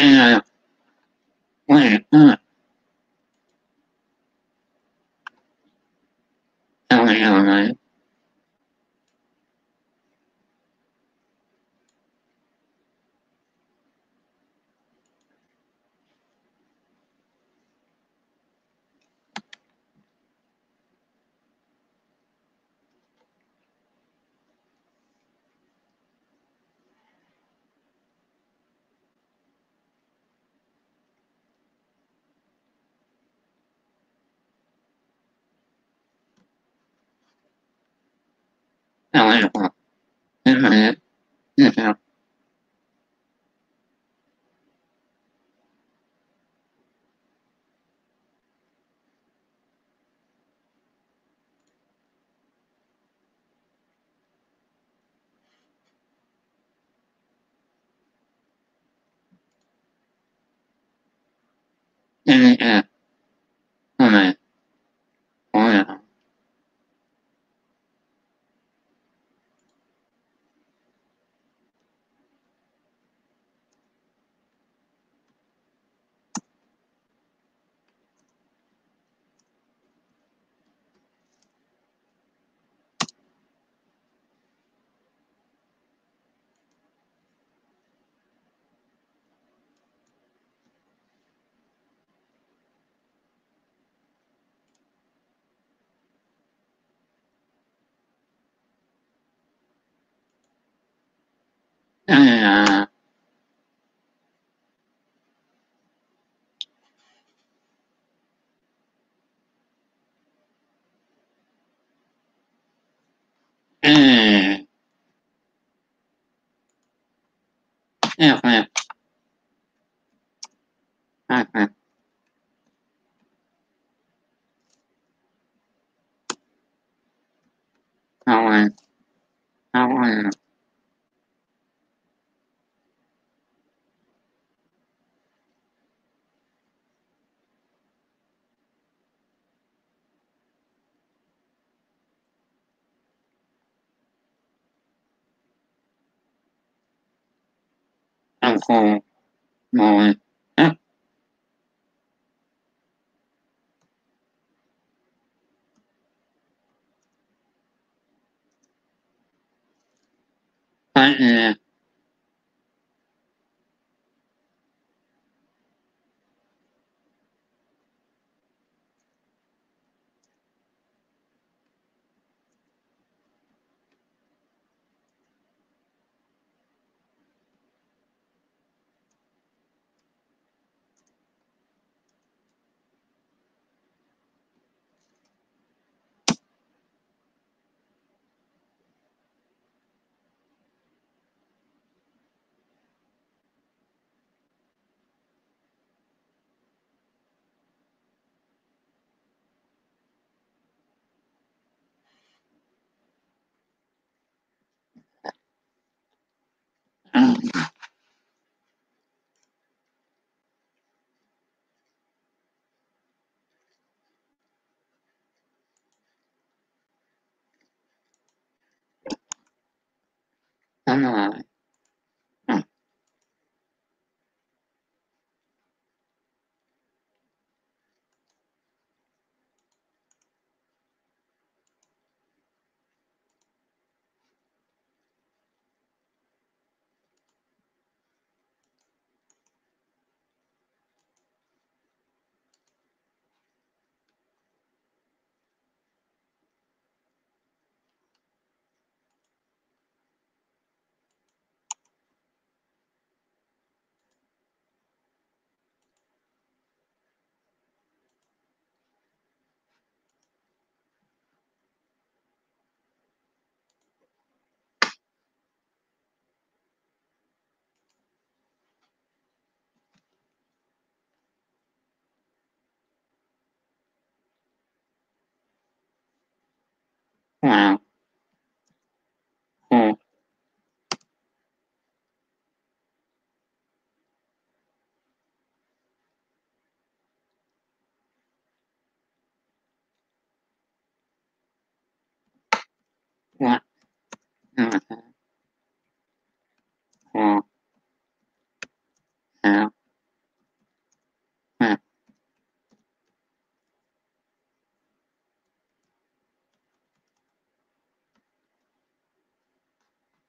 wait, wait,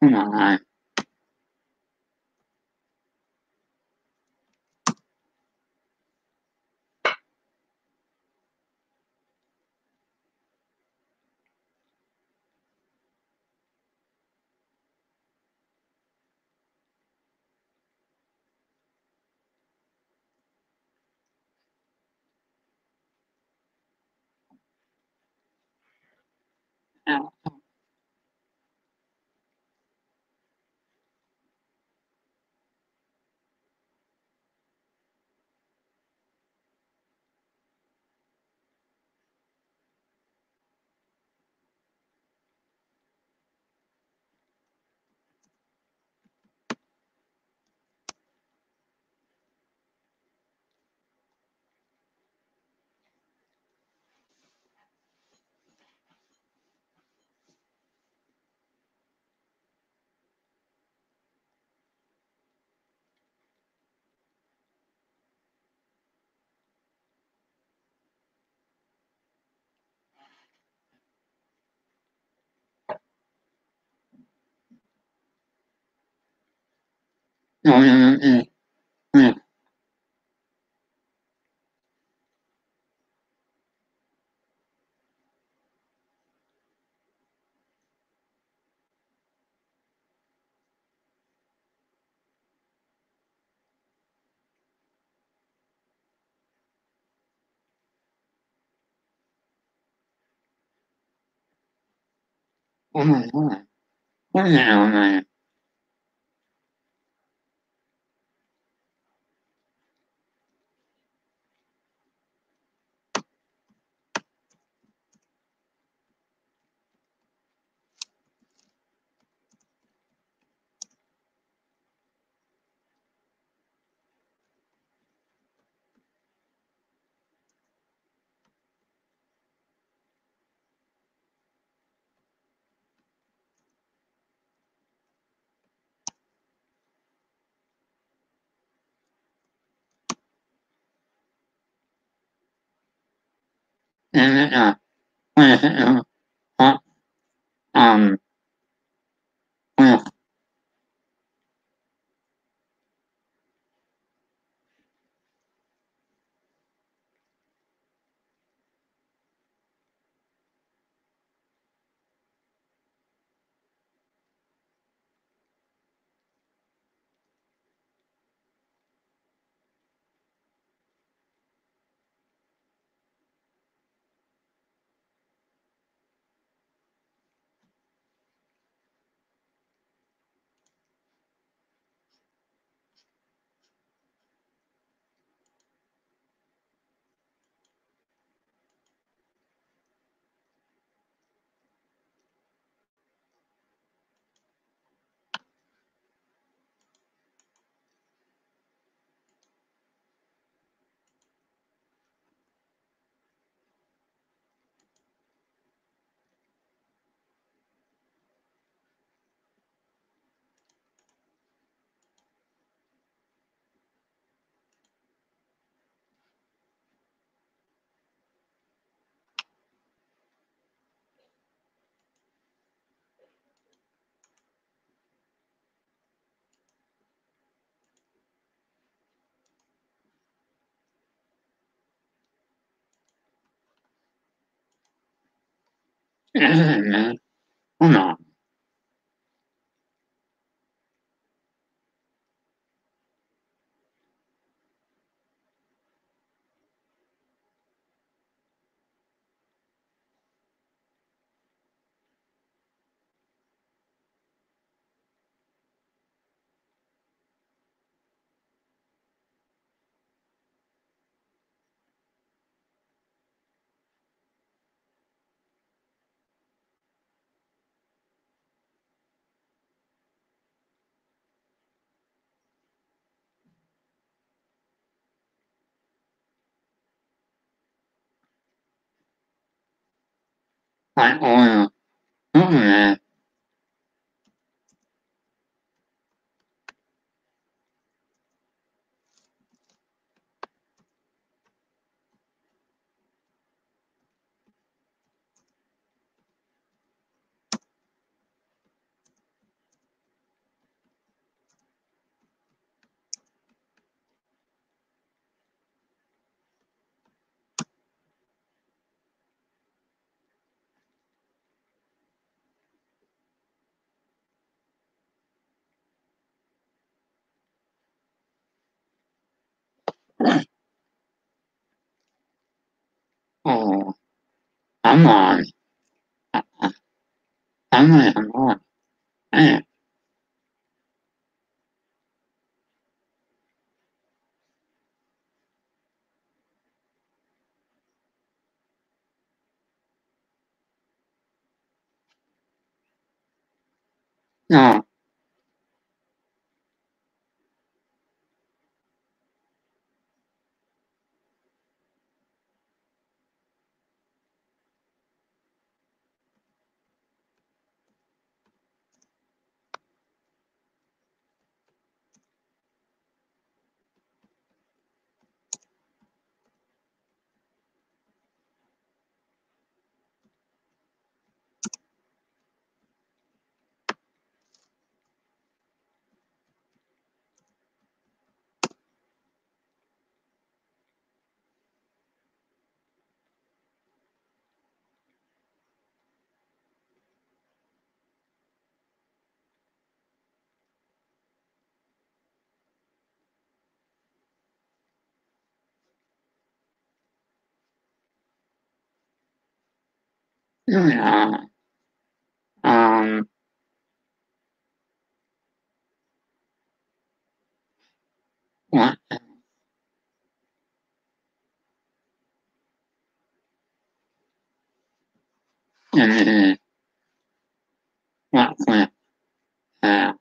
Come on. Ow. No, no, no, no. Oh my God. What the hell, man? No, no, no. What is it? What? Um, well, man. Come on. Like oil. Oh, man. Ồ, đúng rồi. À, à, đúng rồi. À, ờ, đúng rồi. Ờ, dạ, dạ, dạ, à, à, à,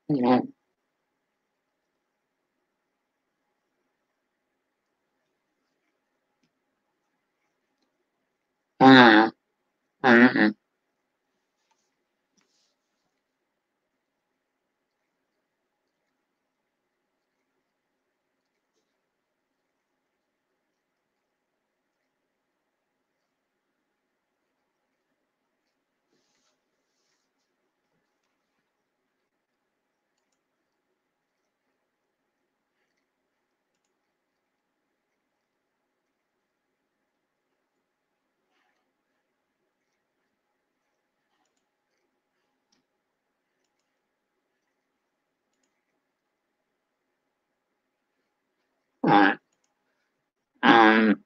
dạ, à, Alright. Um,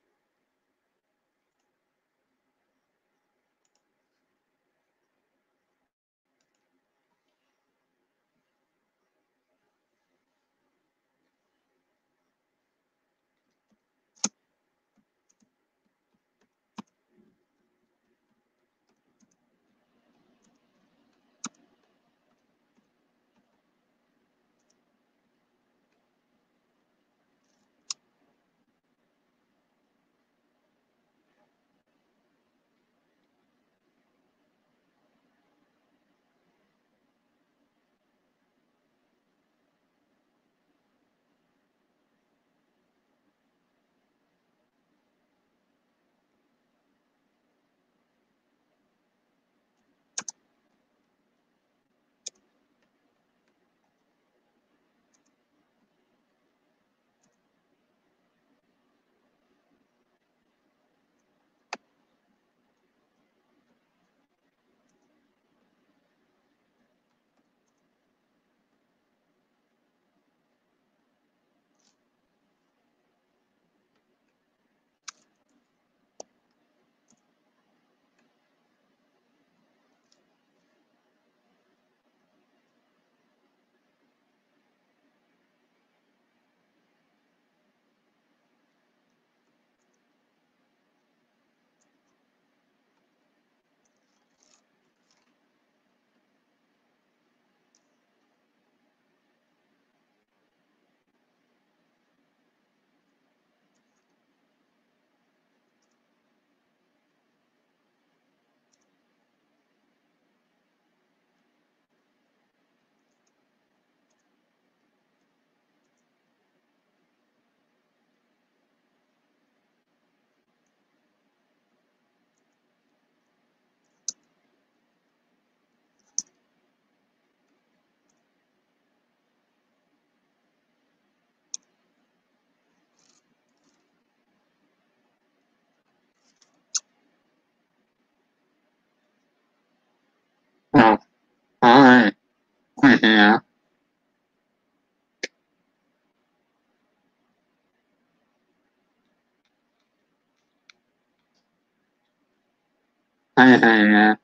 oh, alright. Yeah. Yeah.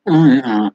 Yeah.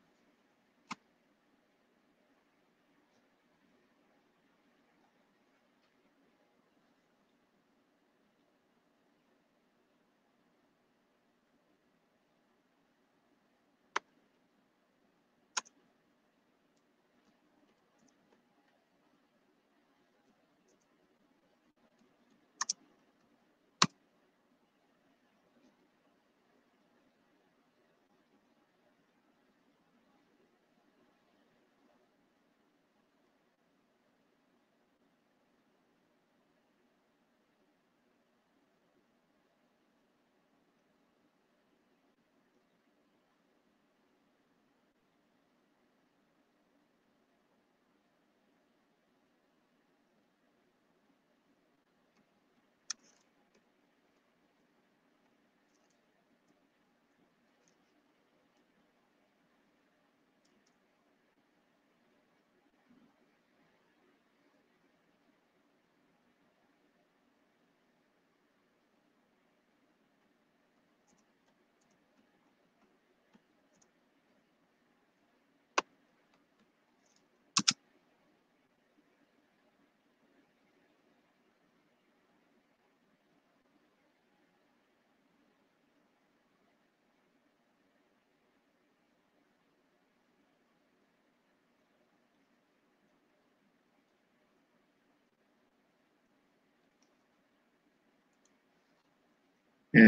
ừ,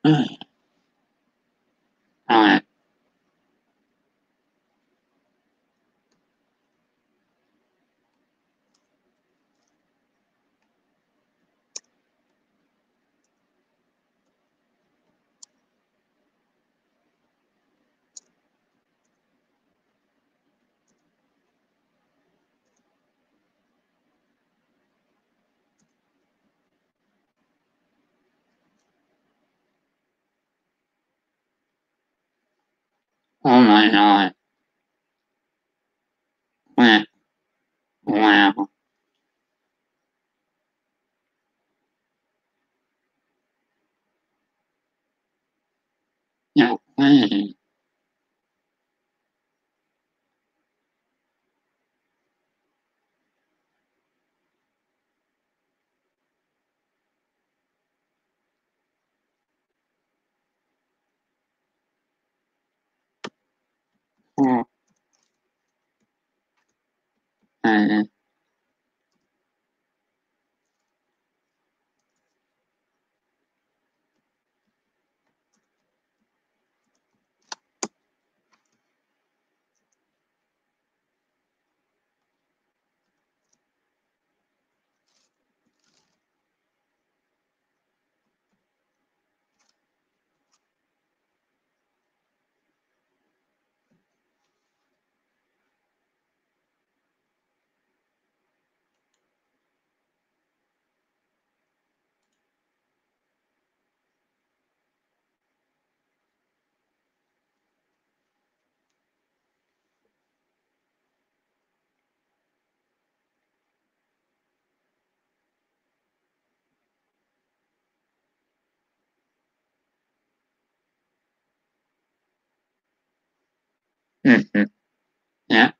ừ, rồi, oh my god, wow, wow, no way, oh, mm, yeah,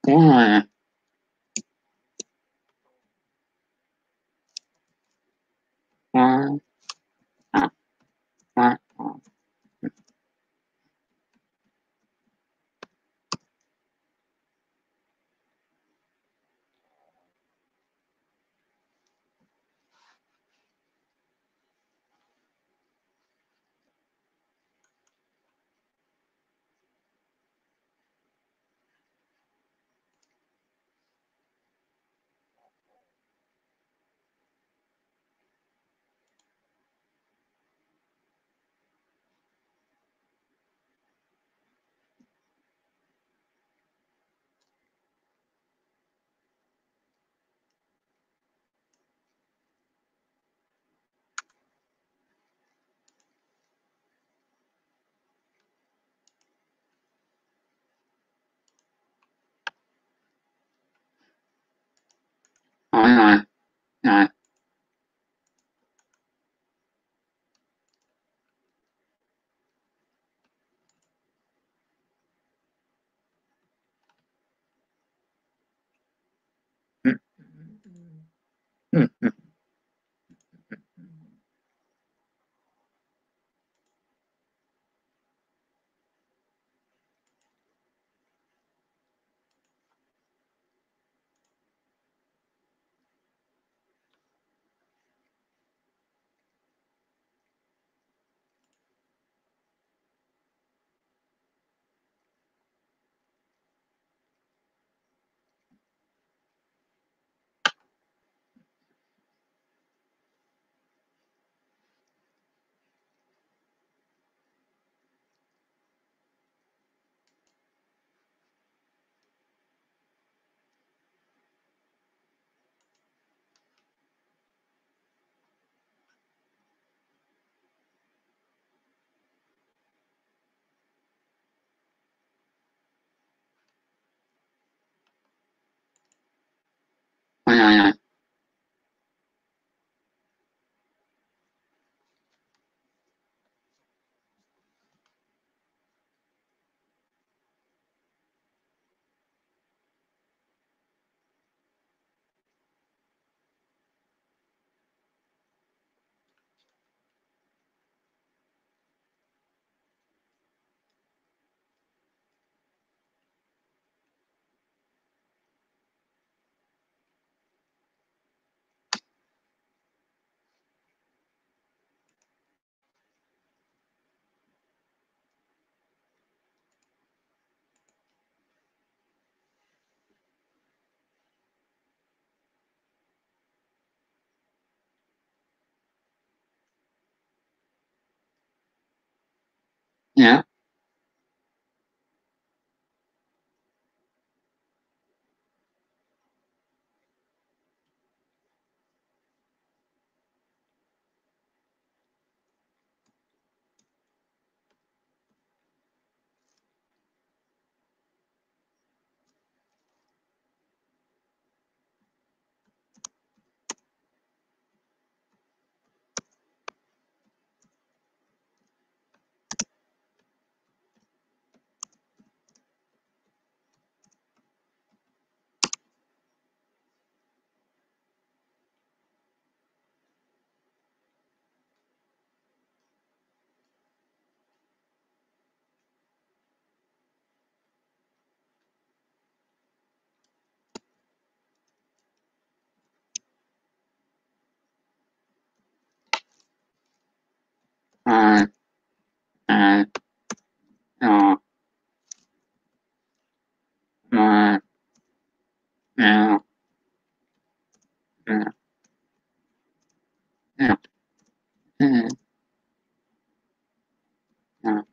đúng rồi, wow, à, wow, rồi, rồi, Mhm. Ai, ai, ai. Ja. Äh, ja. Ja. Ja. Ja. Mhm. Ja.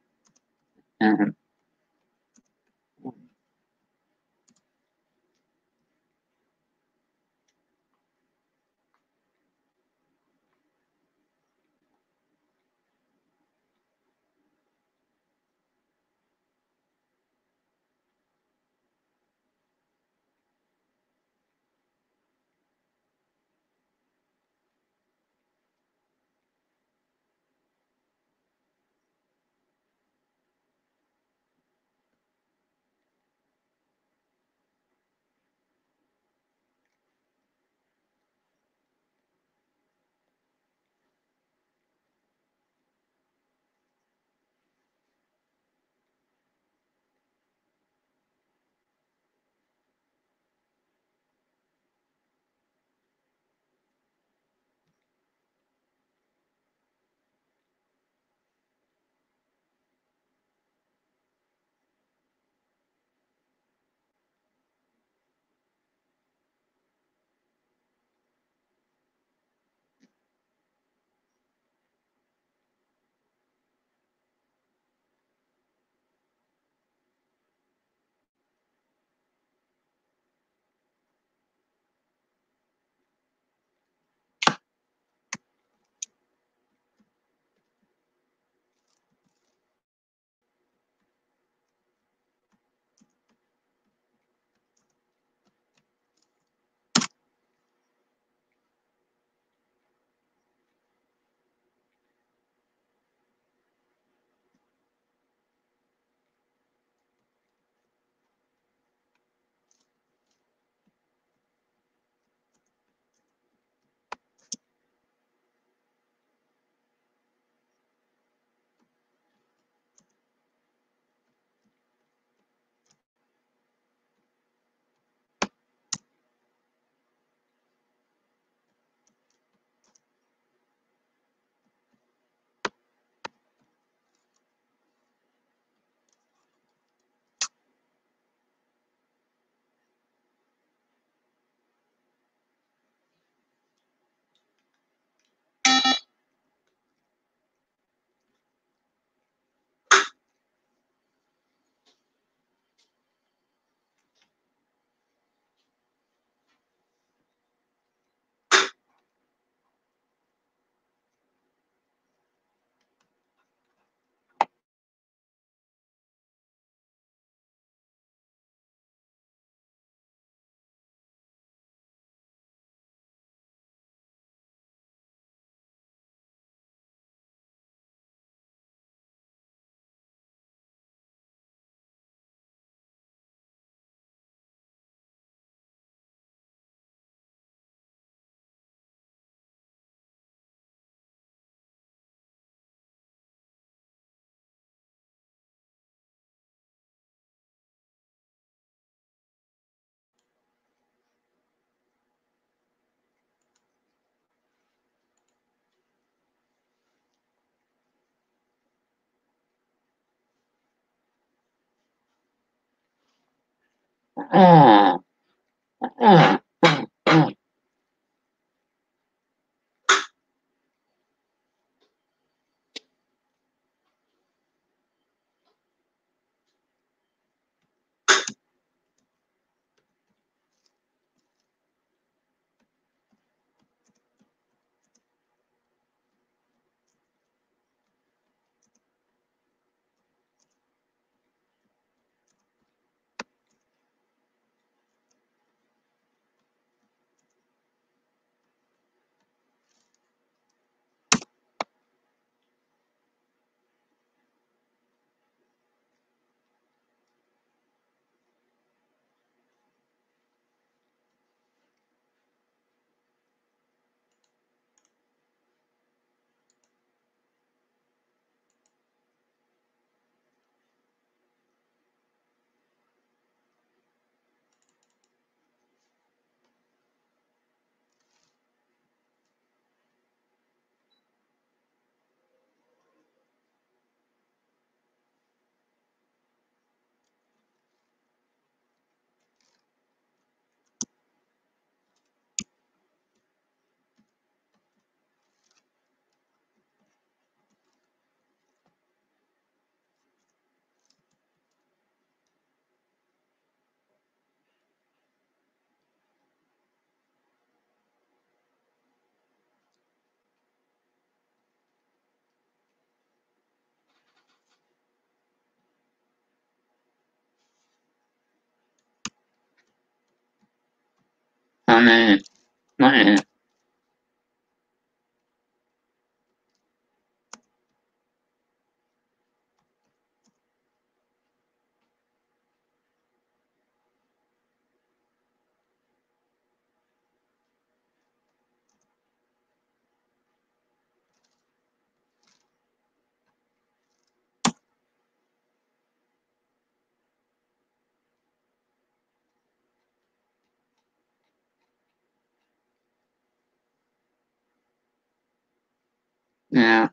Mhm. Ah, ah, ah. Honey, honey. Yeah.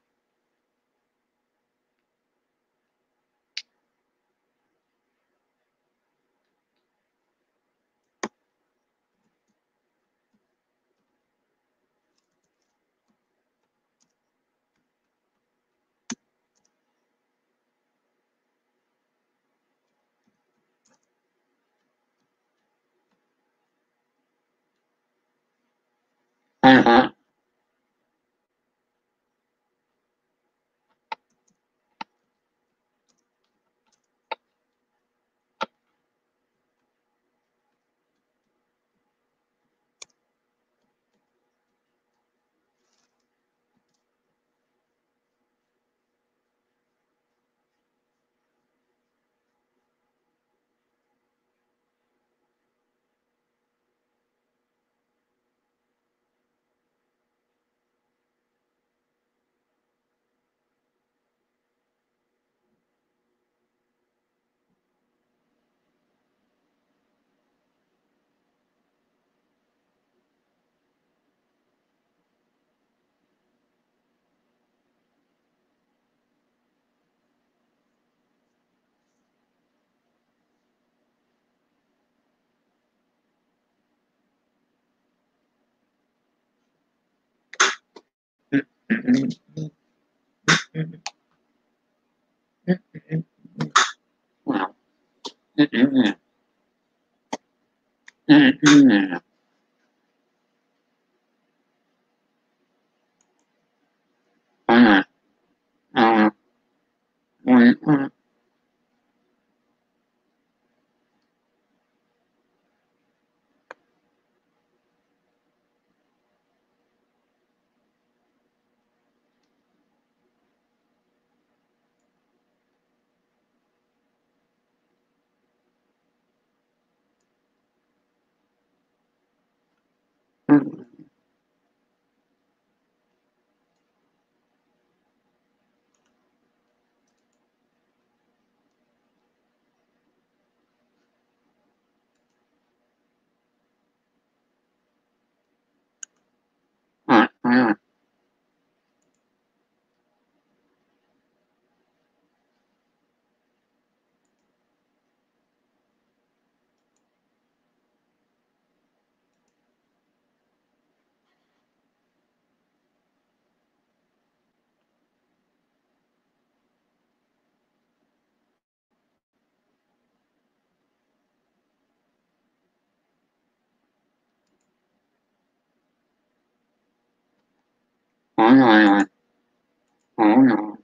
Uh-huh. Well, Đúng rồi, đúng rồi,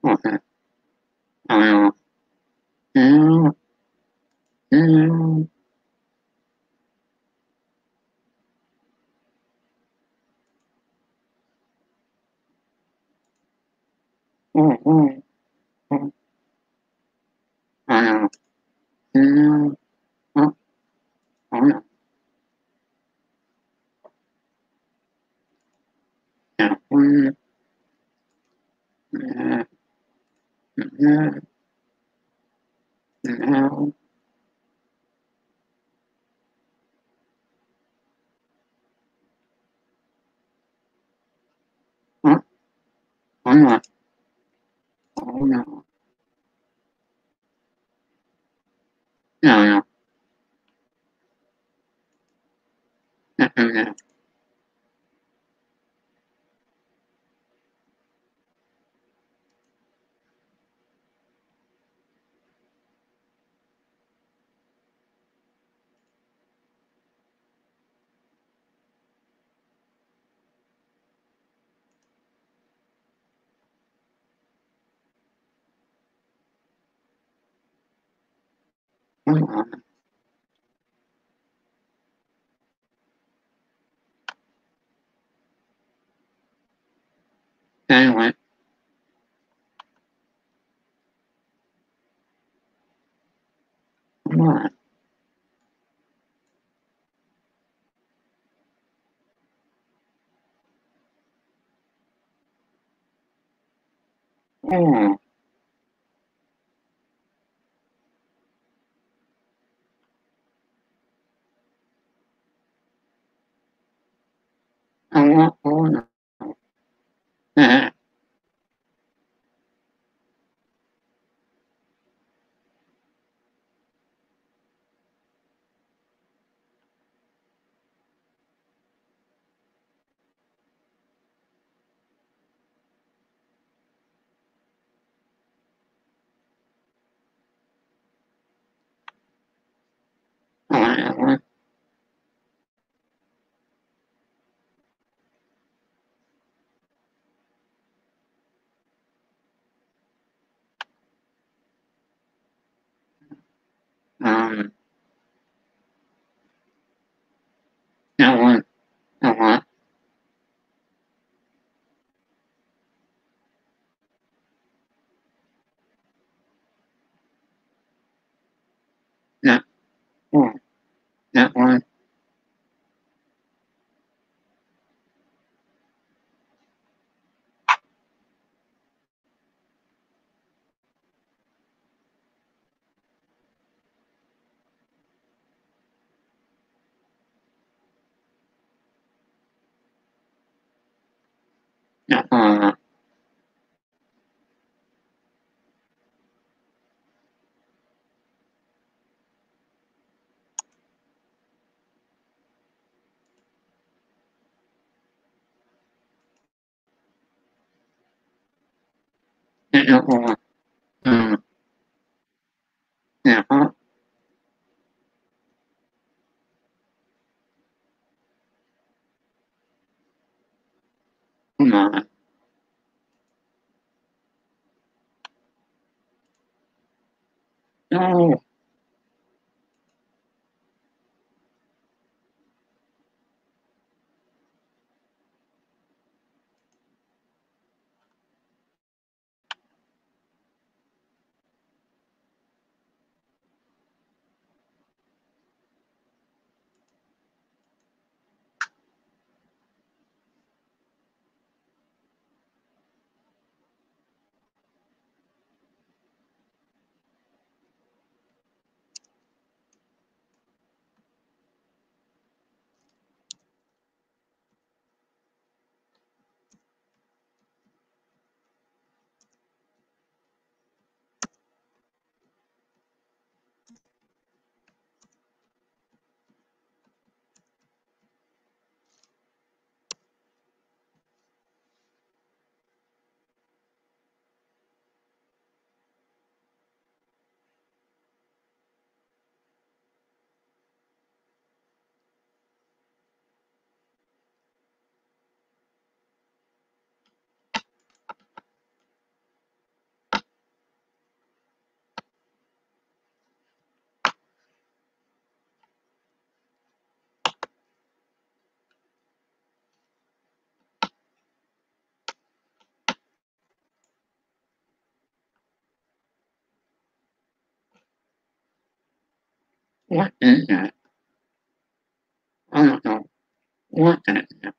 đúng rồi, rồi, ừ, ừ, ừ, ừ, ừ, rồi, ừ, ừ, đúng rồi, ừ, ừ, ừ, ừ, ừ, đúng rồi, đúng rồi, rồi, ừ, ừ, đúng rồi, đây rồi, đúng rồi, ừ, đúng rồi, đúng rồi, ừ, rồi, rồi, rồi, rồi, rồi, dạ, ừ, dạ rồi, dạ, dạ, rồi, ừ, dạ, đúng rồi, đâu, What is that? I don't know what that is.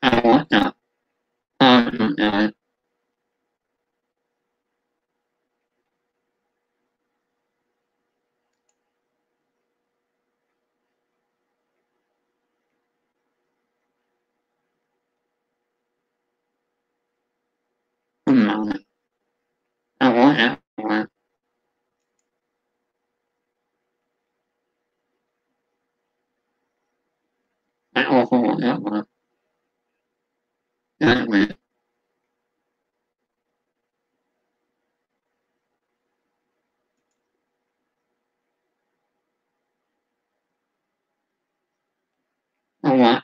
I want that. I don't know. Come on. I want that one. I also want that one. Anyway, I want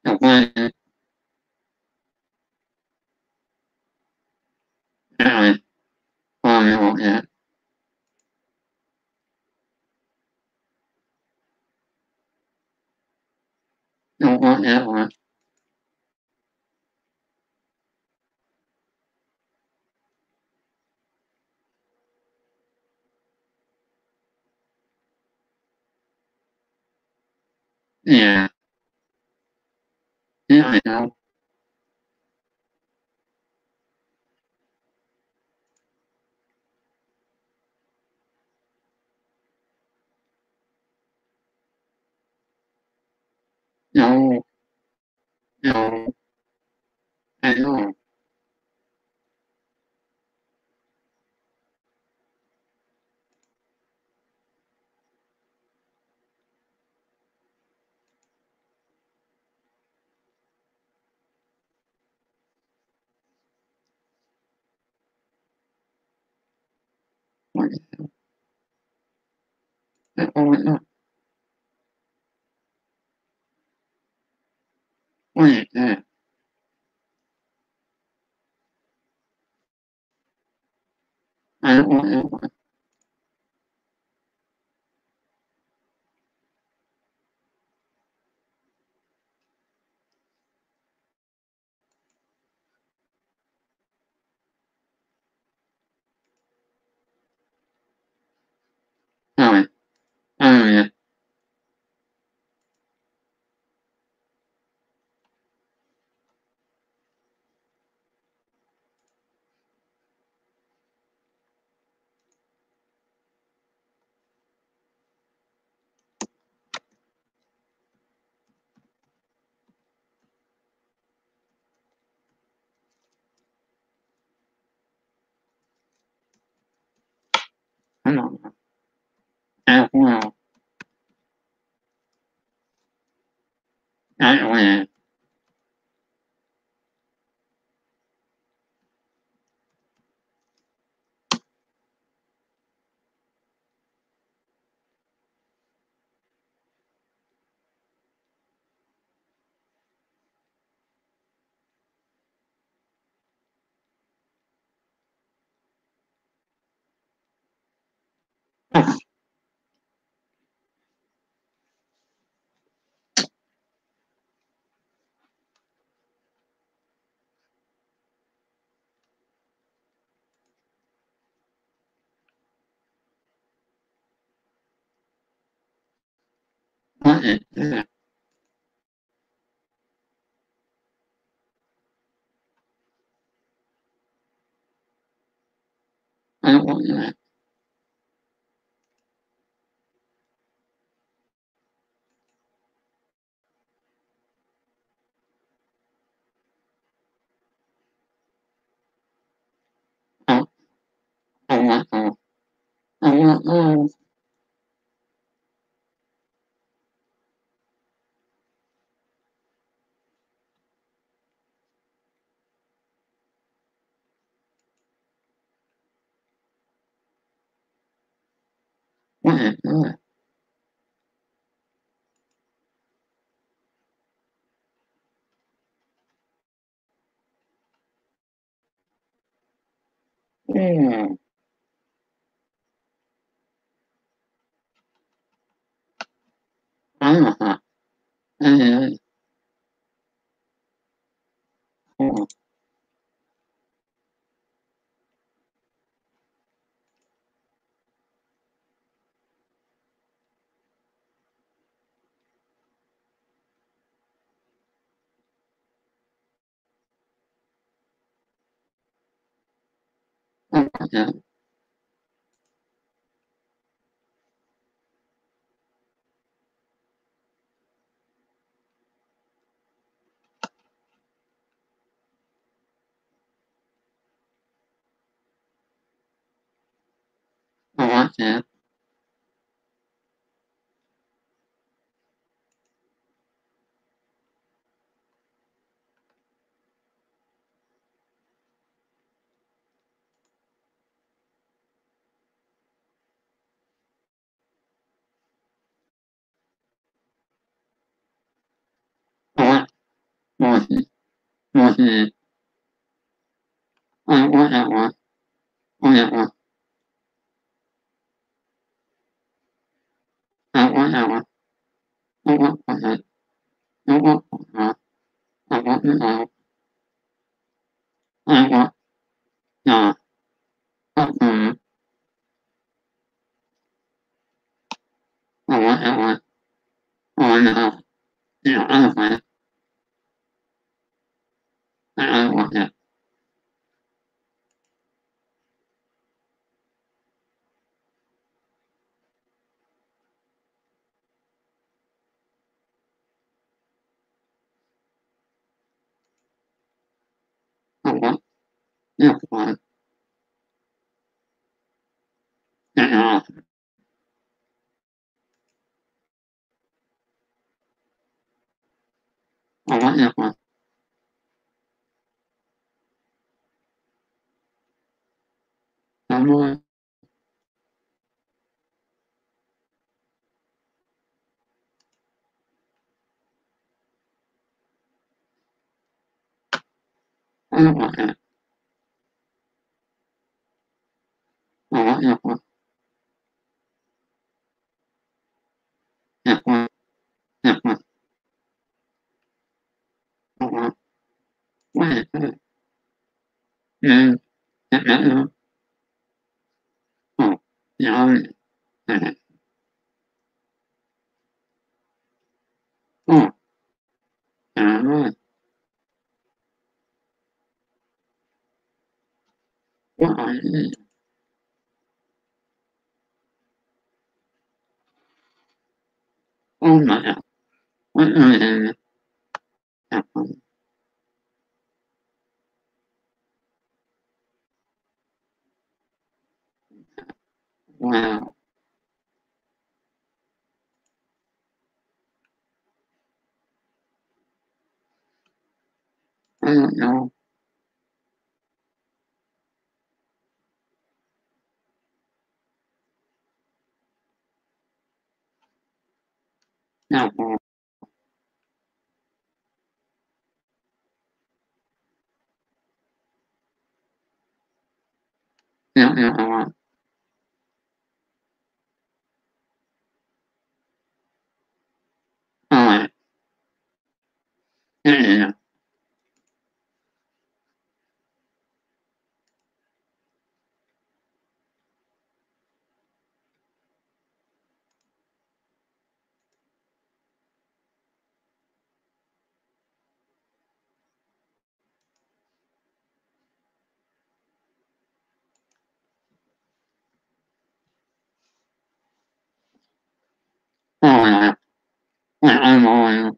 the one. Anyway, I want that. I want that one. Yeah. Yeah, I know. No, no, I know. What is that? Oh, no. What is that? I don't want that one. Anyway, anyway, I don't know. As well, anyway, what is that? I don't want that. I, I want those. I want those. What is that? Yeah. Ajá. Eh, oh, yeah. Oh, yeah. Oh, oh, oh, oh, yeah. Oh, yeah. Oh, yeah. Oh, yeah. Oh, yeah. Oh, yeah. Oh, yeah. Oh, yeah. Oh, yeah. Yeah, okay. Yeah. Oh, yeah. Yeah. Oh, yeah. Oh, yeah. Oh, yeah. Yeah. Yeah. Oh, wait. Yeah. Yeah. Oh, yeah. Yeah. Oh, yeah. What? Oh, my. What? Wow. I don't know. No. Yeah. Yeah. All right. Yeah. Oh, yeah. I'm all.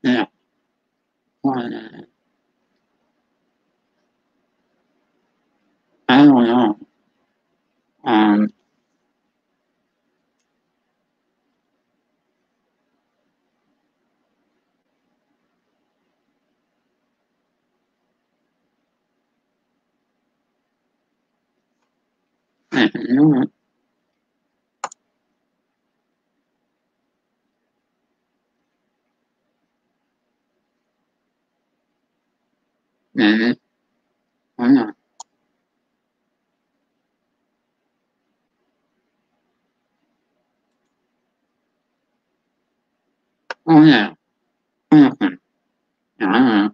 yeah, I don't know. Um, mhm, mhm, yeah, oh yeah, mhm, yeah,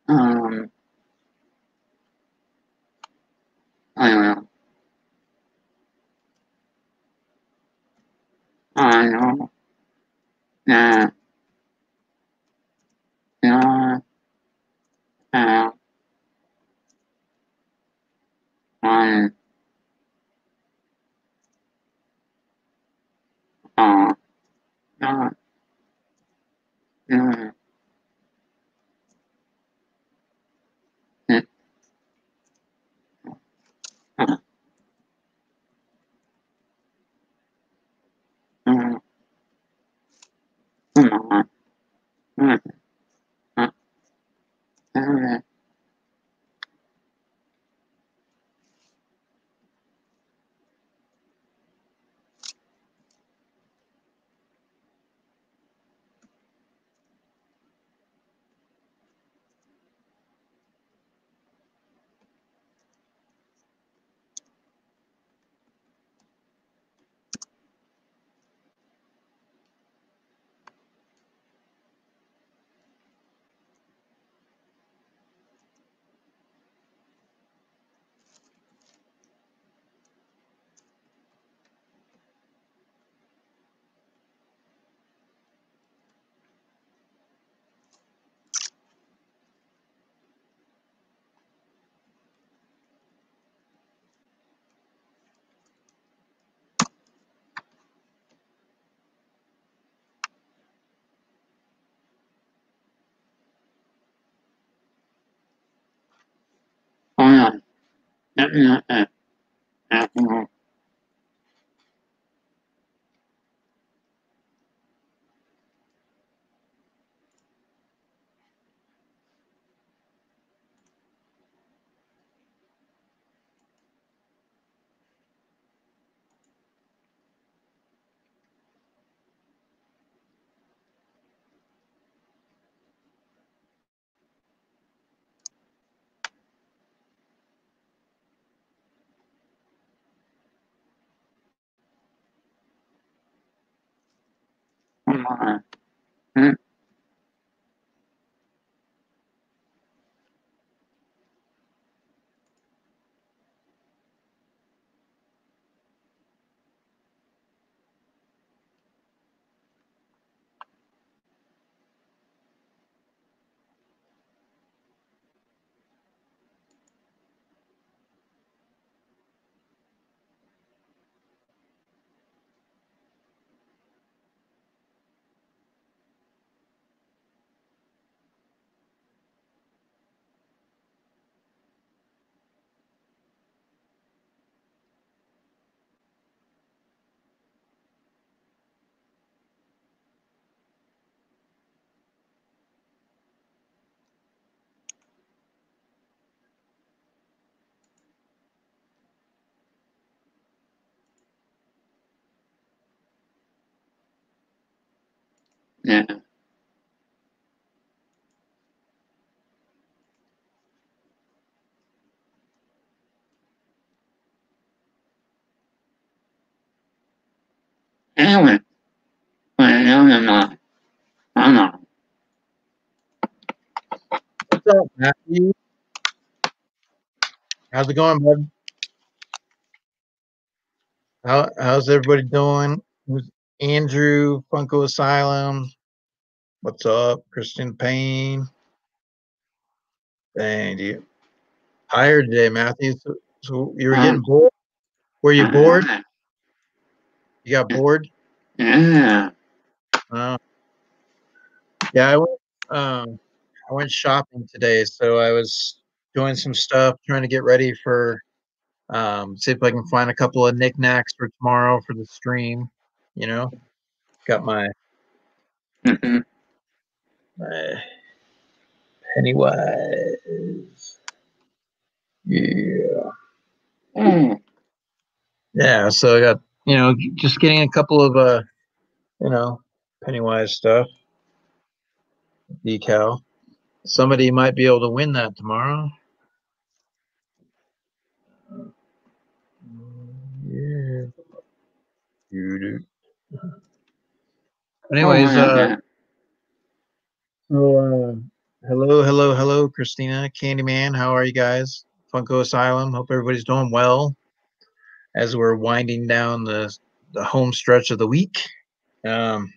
um, I don't know. I know. Yeah, yeah, yeah, I, yeah, yeah, yeah, yeah, yeah, come on. Yeah, yeah, yeah, oh yeah, yeah, yeah, yeah, yeah, yeah, Mm, yeah. Anyway, well, I'm not. What's up, Matthew? How's it going, bud? How's everybody doing? Who's Andrew, Funko Asylum? What's up, Christian Payne? Thank you. Tired today, Matthew. So you were getting Um, bored? Were you bored? uh, You got bored? yeah. Uh, yeah, I went shopping today, so I was doing some stuff, trying to get ready for see if I can find a couple of knickknacks for tomorrow for the stream. You know, got Mhm. my Pennywise. Yeah. Mm, Yeah, so I got, just getting a couple of you know, Pennywise stuff, decal. Somebody might be able to win that tomorrow. Yeah. Dude. oh, Anyways, yeah. so hello, Christina, Candyman. How are you guys? Funko Asylum. Hope everybody's doing well as we're winding down the home stretch of the week. Um,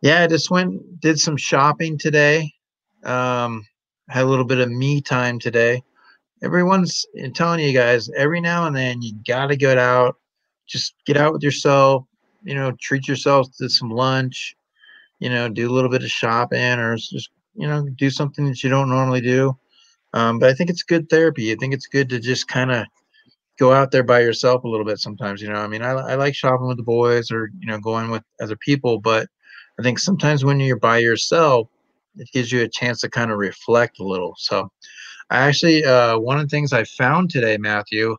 yeah, I just went did some shopping today. Um, had a little bit of me time today. Everyone's telling you guys every now and then you gotta get out, just get out with yourself, treat yourself to some lunch, do a little bit of shopping or just, do something that you don't normally do. But I think it's good therapy. I think it's good to just kind of go out there by yourself a little bit sometimes. I mean, I like shopping with the boys or, going with other people, but I think sometimes when you're by yourself, it gives you a chance to kind of reflect a little. So I actually, one of the things I found today, Matthew,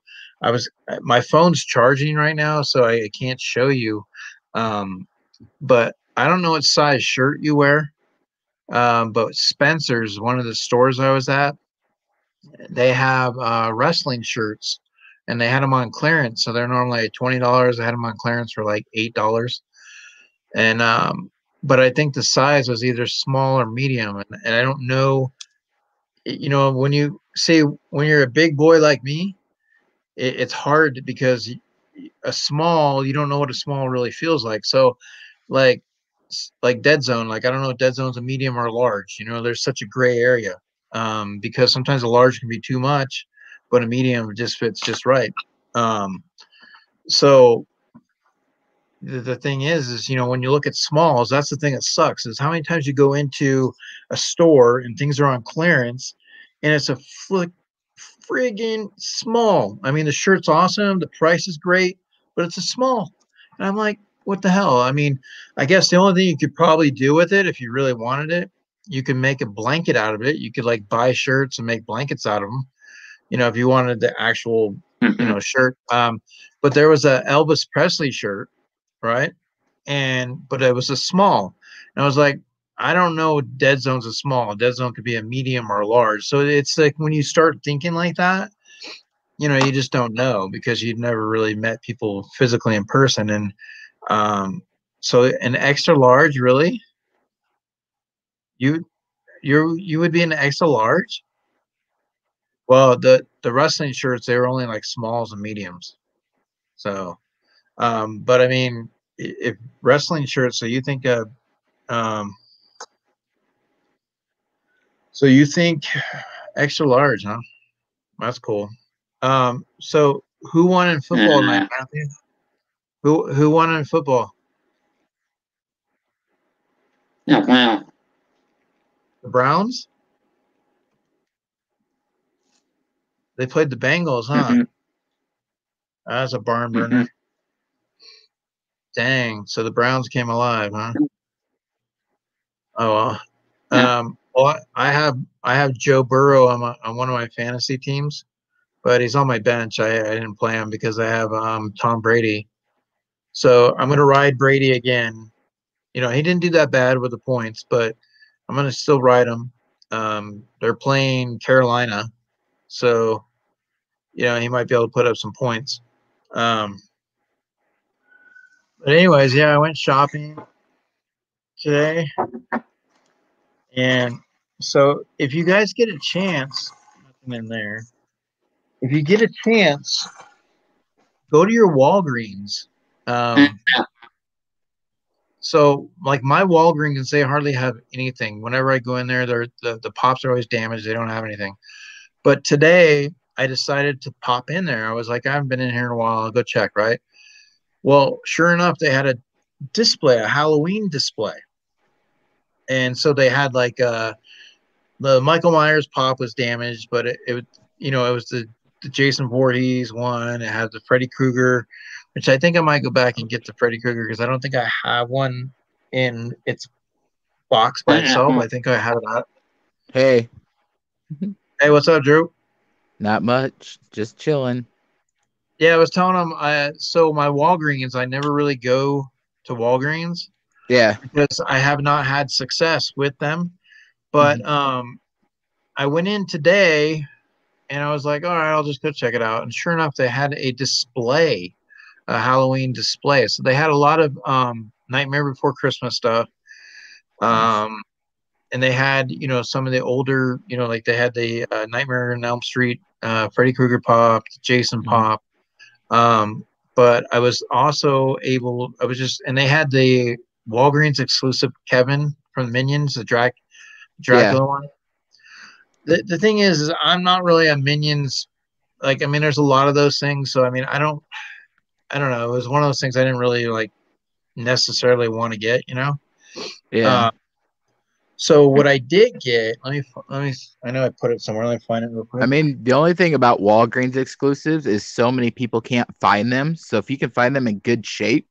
my phone's charging right now, so I can't show you. But I don't know what size shirt you wear. But Spencer's, one of the stores I was at, they have wrestling shirts, and they had them on clearance. So they're normally like $20. I had them on clearance for like $8, and but I think the size was either small or medium, and I don't know. When you say when you're a big boy like me, it's hard because a small, you don't know what a small really feels like. So like like Dead Zone, like I don't know if Dead Zone's a medium or a large. There's such a gray area, because sometimes a large can be too much, but a medium just fits just right. Um, so the thing is when you look at smalls, that's the thing that sucks, is how many times you go into a store and things are on clearance and it's a friggin' small. I mean, the shirt's awesome, the price is great, but it's a small. And I'm like, what the hell? I mean, I guess the only thing you could probably do with it, if you really wanted it, you can make a blanket out of it. You could like buy shirts and make blankets out of them, if you wanted the actual, Mhm. shirt. But there was a Elvis Presley shirt, right? But it was a small. And I was like, I don't know, Dead Zone's a small. Dead Zone could be a medium or a large. So it's like when you start thinking like that, you just don't know because you've never really met people physically in person. And um, So an extra large, really? You you would be an extra large? Well, the wrestling shirts they were only like smalls and mediums. So, but I mean, if wrestling shirts, so you think um, so you think extra large, huh? That's cool. So who won in football tonight, Uh, Matthew? Who won in football? no, well, The Browns? They played the Bengals, huh? mm-hmm, That's a barn mm-hmm, burner. Dang. So the Browns came alive, huh? Oh well. yeah, Well, I have Joe Burrow on one of my fantasy teams, but he's on my bench. I didn't play him because I have Tom Brady. So I'm gonna ride Brady again. You know, he didn't do that bad with the points, but I'm gonna still ride him. They're playing Carolina, so you know he might be able to put up some points. Um, but anyways, yeah, I went shopping today, and so if you guys get a chance, nothing in there. If you get a chance, go to your Walgreens. mm, Um, so like my Walgreens, they hardly have anything. Whenever I go in there, the pops are always damaged. They don't have anything. But today I decided to pop in there. I was like, I haven't been in here in a while. I'll go check, right? Well, sure enough, they had a display, a Halloween display. And so they had like the Michael Myers pop was damaged, but it was the Jason Voorhees one. It had the Freddy Krueger, which I think I might go back and get the Freddy Krueger because I don't think I have one in its box by itself. I think I have it out. Hey, Hey, what's up, Drew? not much. Just chilling. Yeah, I was telling him. So my Walgreens, I never really go to Walgreens Yeah. because I have not had success with them. Mhm. But I went in today and I was like, all right, I'll just go check it out. And sure enough, they had a display, a Halloween display. So they had a lot of Nightmare Before Christmas stuff. Nice. Um, and they had, some of the older, like they had the Nightmare on Elm Street, Freddy Krueger pop, Jason Mhm. pop. But I was also I was just, and they had the Walgreens exclusive Kevin from Minions, the Yeah. Dracula one. The thing is I'm not really a Minions. Like, I mean, there's a lot of those things. So, I mean, I don't know. It was one of those things I didn't really like necessarily want to get. Yeah. Uh, so what I did get, I know I put it somewhere. Let me find it real I quick. mean, the only thing about Walgreens exclusives is so many people can't find them. So if you can find them in good shape,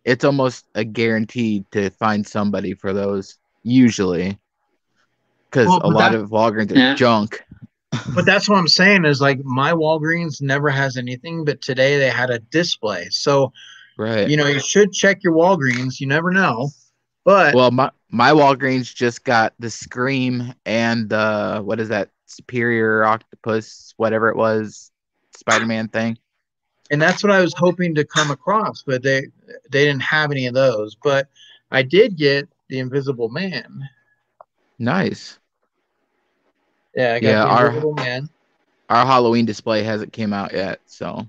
it's almost a guarantee to find somebody for those, usually, because Well, a lot of Walgreens are yeah, junk. but that's what I'm saying is like my Walgreens never has anything, but today they had a display. So, Right. you should check your Walgreens. You never know. But Well, my Walgreens just got the Scream and the what is that Superior Octopus, whatever it was, Spider-Man thing. and that's what I was hoping to come across, but they didn't have any of those. But I did get the Invisible Man. Nice. Yeah, I got Yeah, the our Invisible Man, our Halloween display hasn't came out yet, so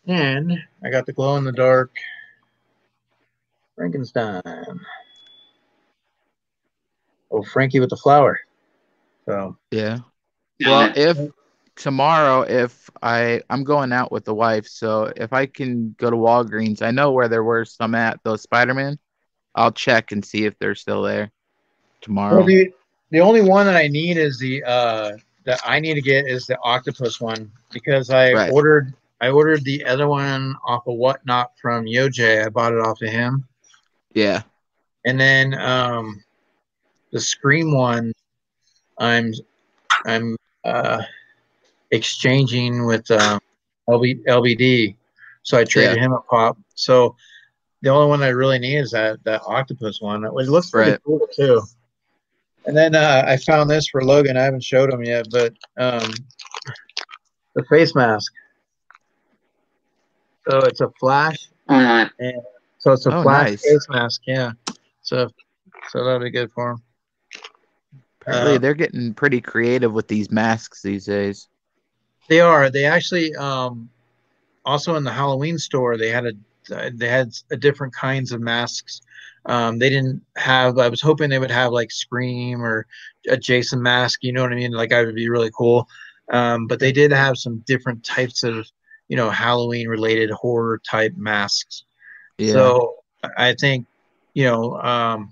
and I got the glow in the dark Frankenstein. Oh, Frankie with the flower. So yeah. Well, yeah, if tomorrow if I'm going out with the wife, so if I can go to Walgreens, I know where there were some at those Spider-Man. I'll check and see if they're still there well, tomorrow. the only one that I need is that I need to get is the octopus one because Right. I ordered the other one off of Whatnot from Yoj. I bought it off of him, Yeah. and then the Scream one I'm I'm exchanging with LBD, so I Yeah. traded him a pop. So the only one I really need is that octopus one. It looks pretty Right. cool too. And then I found this for Logan. I haven't showed him yet, but the face mask. So it's a flash, all right, and So it's a Oh, black nice. face mask. Yeah. So that'll be good for him. Apparently, they're getting pretty creative with these masks these days. They are. They actually also in the Halloween store they had a different kinds of masks. They didn't have. I was hoping they would have like Scream or a Jason mask. You know what I mean? Like I would be really cool. But they did have some different types of Halloween related horror type masks. Yeah. So I think you know.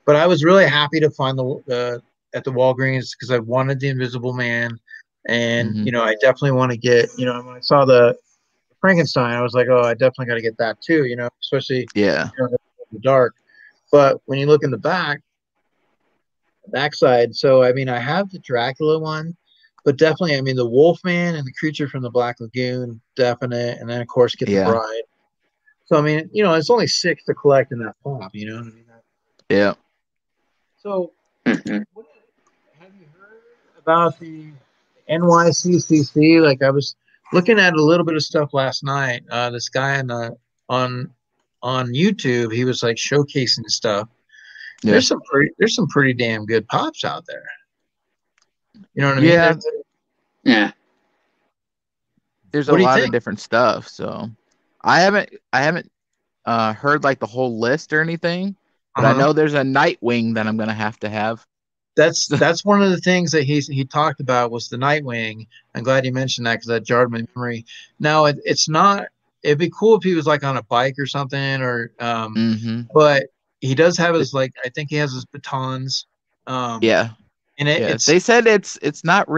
But I was really happy to find the at the Walgreens because I wanted the Invisible Man, and Hmm. I definitely want to get when I saw the Frankenstein, I was like, oh, I definitely got to get that too, especially Yeah. in the dark. But when you look in the backside, so I mean, I have the Dracula one, but definitely, I mean, the Wolfman and the Creature from the Black Lagoon, definite, and then of course get the Yeah. Bride. So I mean, it's only 6 to collect in that pop, you know what I mean? Yeah. So, Mhm. what, have you heard about the NYCCC? Like, I was looking at a little bit of stuff last night. This guy on on YouTube, he was like showcasing stuff. Yeah. There's some pretty damn good pops out there. You know what I mean? Yeah. Yeah. There's a What do you lot of think? different stuff. So I haven't heard like the whole list or anything, but I Uh-huh. know there's a Nightwing that I'm gonna have to have. That's one of the things that he talked about was the Nightwing. I'm glad you mentioned that because that jarred my memory. Now it's not. It'd be cool if he was like on a bike or something, or Hmm. but he does have his like I think he has his batons, um, Yeah. and Yeah. it's They said it's not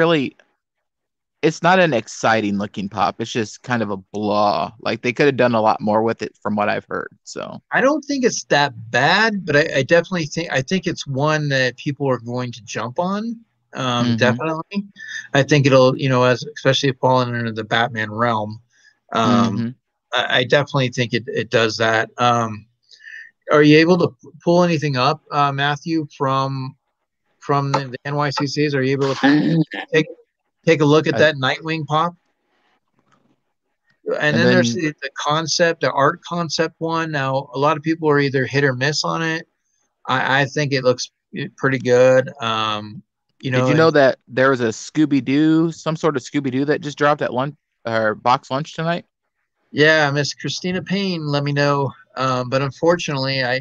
an exciting looking pop. It's just kind of a blah. Like they could have done a lot more with it from what I've heard. So I don't think it's that bad, but I definitely think it's one that people are going to jump on. hmm. Definitely, I think it'll as especially falling under the Batman realm. Um, Hmm. I definitely think it does that. Are you able to pull anything up, Matthew, from the NYCCs? Are you able to Uh, take take a look at I, that Nightwing pop? And and then there's then the concept, the art concept one. Now, a lot of people are either hit or miss on it. I think it looks pretty good. did you And know that there was a Scooby Doo, some sort of Scooby Doo that just dropped at lunch or box lunch tonight? yeah, Miss Christina Payne let me know. But unfortunately, I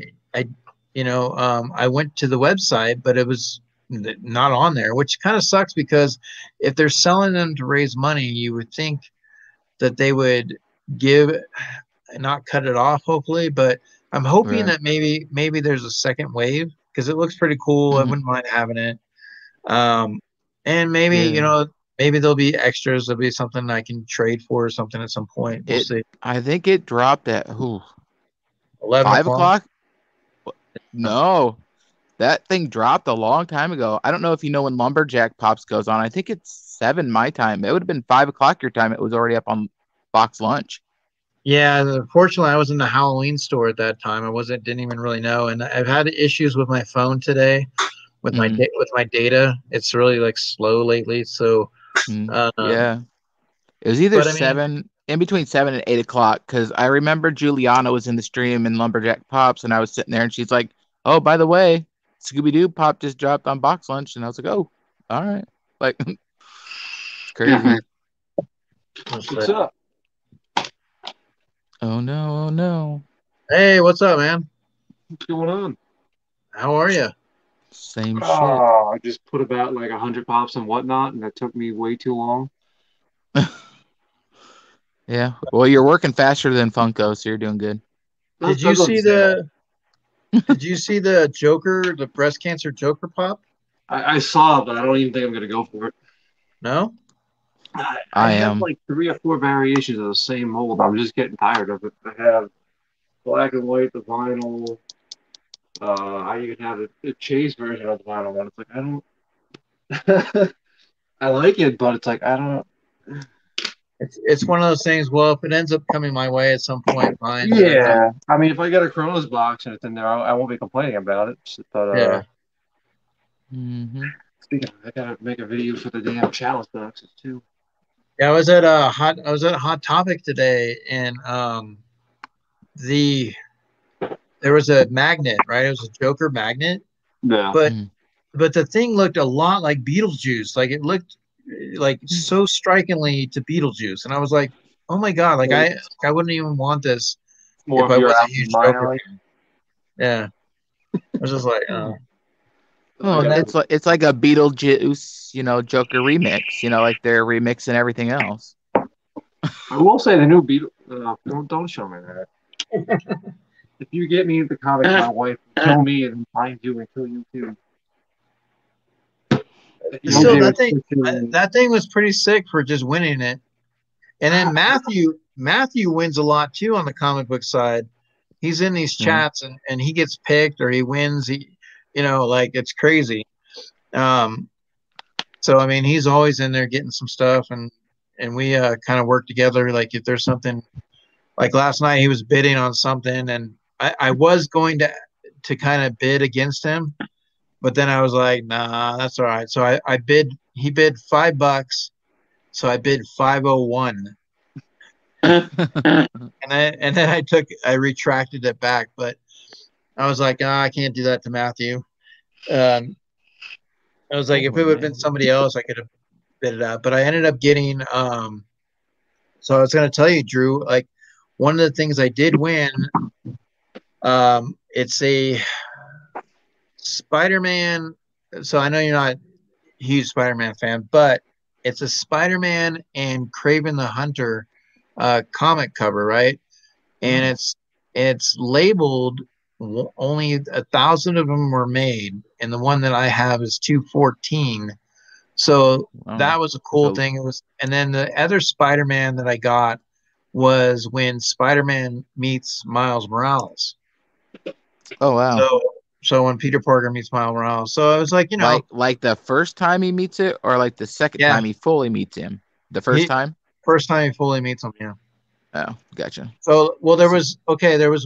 went to the website, but it was not on there, which kind of sucks because if they're selling them to raise money, you would think that they would give not cut it off, hopefully. But I'm hoping Right. that maybe there's a second wave because it looks pretty cool. I Hmm. wouldn't mind having it. Um, and maybe Yeah. maybe there'll be extras. There'll be something I can trade for or something at some point. We'll It see. I think it dropped at 11 5 o'clock. o'clock. No, that thing dropped a long time ago. I don't know if you know when Lumberjack Pops goes on. I think it's 7 my time. It would have been 5 o'clock your time. It was already up on box lunch. Yeah, unfortunately, I was in the Halloween store at that time. I didn't even really know, and I've had issues with my phone today with Mm, with my data. It's really like slow lately. So, um, yeah. It was either but I mean, 7, in between 7 and 8 o'clock, because I remember Juliana was in the stream in Lumberjack Pops, and I was sitting there, and she's like, "Oh, by the way, Scooby Doo Pop just dropped on box lunch," and I was like, "Oh, all right." Like, it's mhm. crazy. let's see. What's up? Oh no, oh no. Hey, what's up, man? What's going on? How are you? Same shit. Oh, I just put about like 100 pops and whatnot, and that took me way too long. Yeah. Well, you're working faster than Funko, so you're doing good. Did That you doesn't see say that. the Joker, the breast cancer Joker pop? I saw it, but I don't even think I'm gonna go for it. No. I I have am. like 3 or 4 variations of the same mold. I'm just getting tired of it. I have black and white, the vinyl. I even have a chase version of the vinyl one. It's like I don't. I like it, but it's like I don't. It's one of those things. Well, if it ends up coming my way at some point, fine. But I'm not. Yeah, I mean, if I get a Kronos box and it's in there, I won't be complaining about it. But Yeah. Hmm. speaking of, I gotta make a video for the damn chalice boxes too. Yeah, I was at a hot topic today, and the there was a magnet, right? It was a Joker magnet, Yeah. but Mm. the thing looked a lot like Beetlejuice. Like it looked like so strikingly to Beetlejuice, and I was like, oh my god, like I wouldn't even want this More if of I your was a Alpha huge Joker Smiley. fan. Yeah, I was just like, oh. Oh, and it's like a Beetlejuice, Joker remix. Like they're remixing everything else. I will say the new Beetle. Don't show me that. If you get me the comic, my wife will kill me and find you and kill you too. Still, MJ was pushing. that thing was pretty sick for just winning it. And then Matthew wins a lot too on the comic book side. He's in these Yeah. chats and he gets picked or he wins. Like it's crazy. So I mean, he's always in there getting some stuff, and we kind of work together. Like if there's something, like last night he was bidding on something, and I was going to kind of bid against him, but then I was like, nah, that's all right. So I bid. He bid $5, so I bid 501. And then I retracted it back, but I was like, I can't do that to Matthew. I was like, if it would have been somebody else, I could have bid it out. But I ended up getting. So I was going to tell you, Drew. Like one of the things I did win. It's a Spider-Man. So I know you're not a huge Spider-Man fan, but it's a Spider-Man and Kraven the Hunter comic cover, right? And it's labeled only 1,000 of them were made, and the one that I have is 214. So that was a cool thing. It was, and then the other Spider-Man that I got was when Spider-Man meets Miles Morales. Oh wow! So when Peter Parker meets Miles Morales, so I was like, like the first time he meets it, or like the second time he fully meets him. The first time he fully meets him, yeah. Oh, gotcha. So, well, there was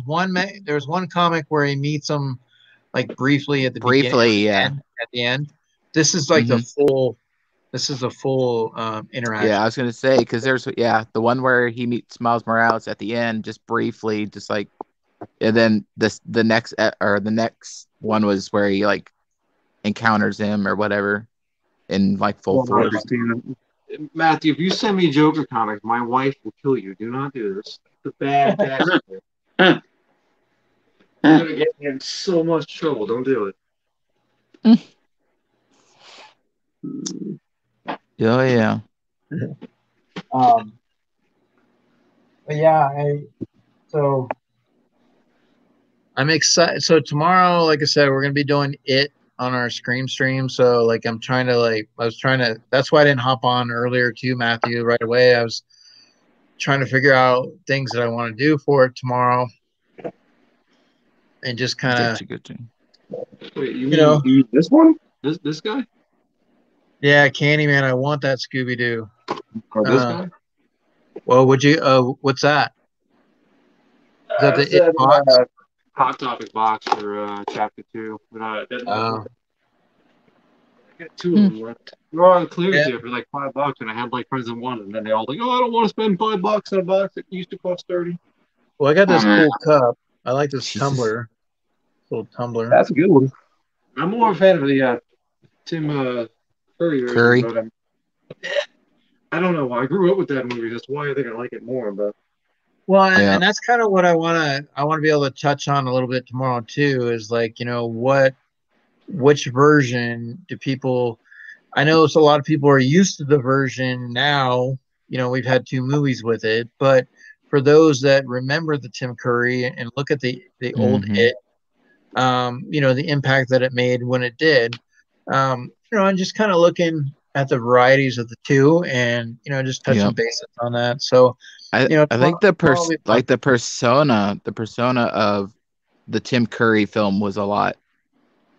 one comic where he meets him like briefly at the beginning, at the end. This is like the full. This is a full interaction. Yeah, I was gonna say because there's the one where he meets Miles Morales at the end, just briefly, just like, and then the next one was where he like encounters him or whatever in like full force. Matthew, if you send me Joker comics, my wife will kill you. Do not do this. It's a bad gesture. You're gonna get me in so much trouble. Don't do it. Oh yeah. But yeah, I'm excited. So tomorrow, like I said, we're gonna be doing it on our stream. So like that's why I didn't hop on earlier too, Matthew, right away. I was trying to figure out things that I want to do for it tomorrow. And just kind of wait, you mean this one? This guy? Yeah, Candyman, I want that Scooby-Doo. Or this guy? Well, would you what's that? Is that the It box? Hot Topic box for chapter 2. But I got 2 of them left. They're all on clearance here for like $5, and I had like friends that wanted, and then they all like, oh, I don't want to spend $5 on a box that used to cost $30. Well, I got this cool cup. I like this tumbler. Little tumbler. That's a good one. I'm more a fan of the Tim Curry version, but I don't know. I grew up with that movie. That's why I think I like it more. But and that's kind of what I want to be able to touch on a little bit tomorrow too. Is like, which version do people? I know a lot of people are used to the version now. We've had 2 movies with it, but for those that remember the Tim Curry and look at the old It, the impact that it made when it did, and just kind of looking at the varieties of the 2 and, just touching bases on that. So, I think the persona of the Tim Curry film was a lot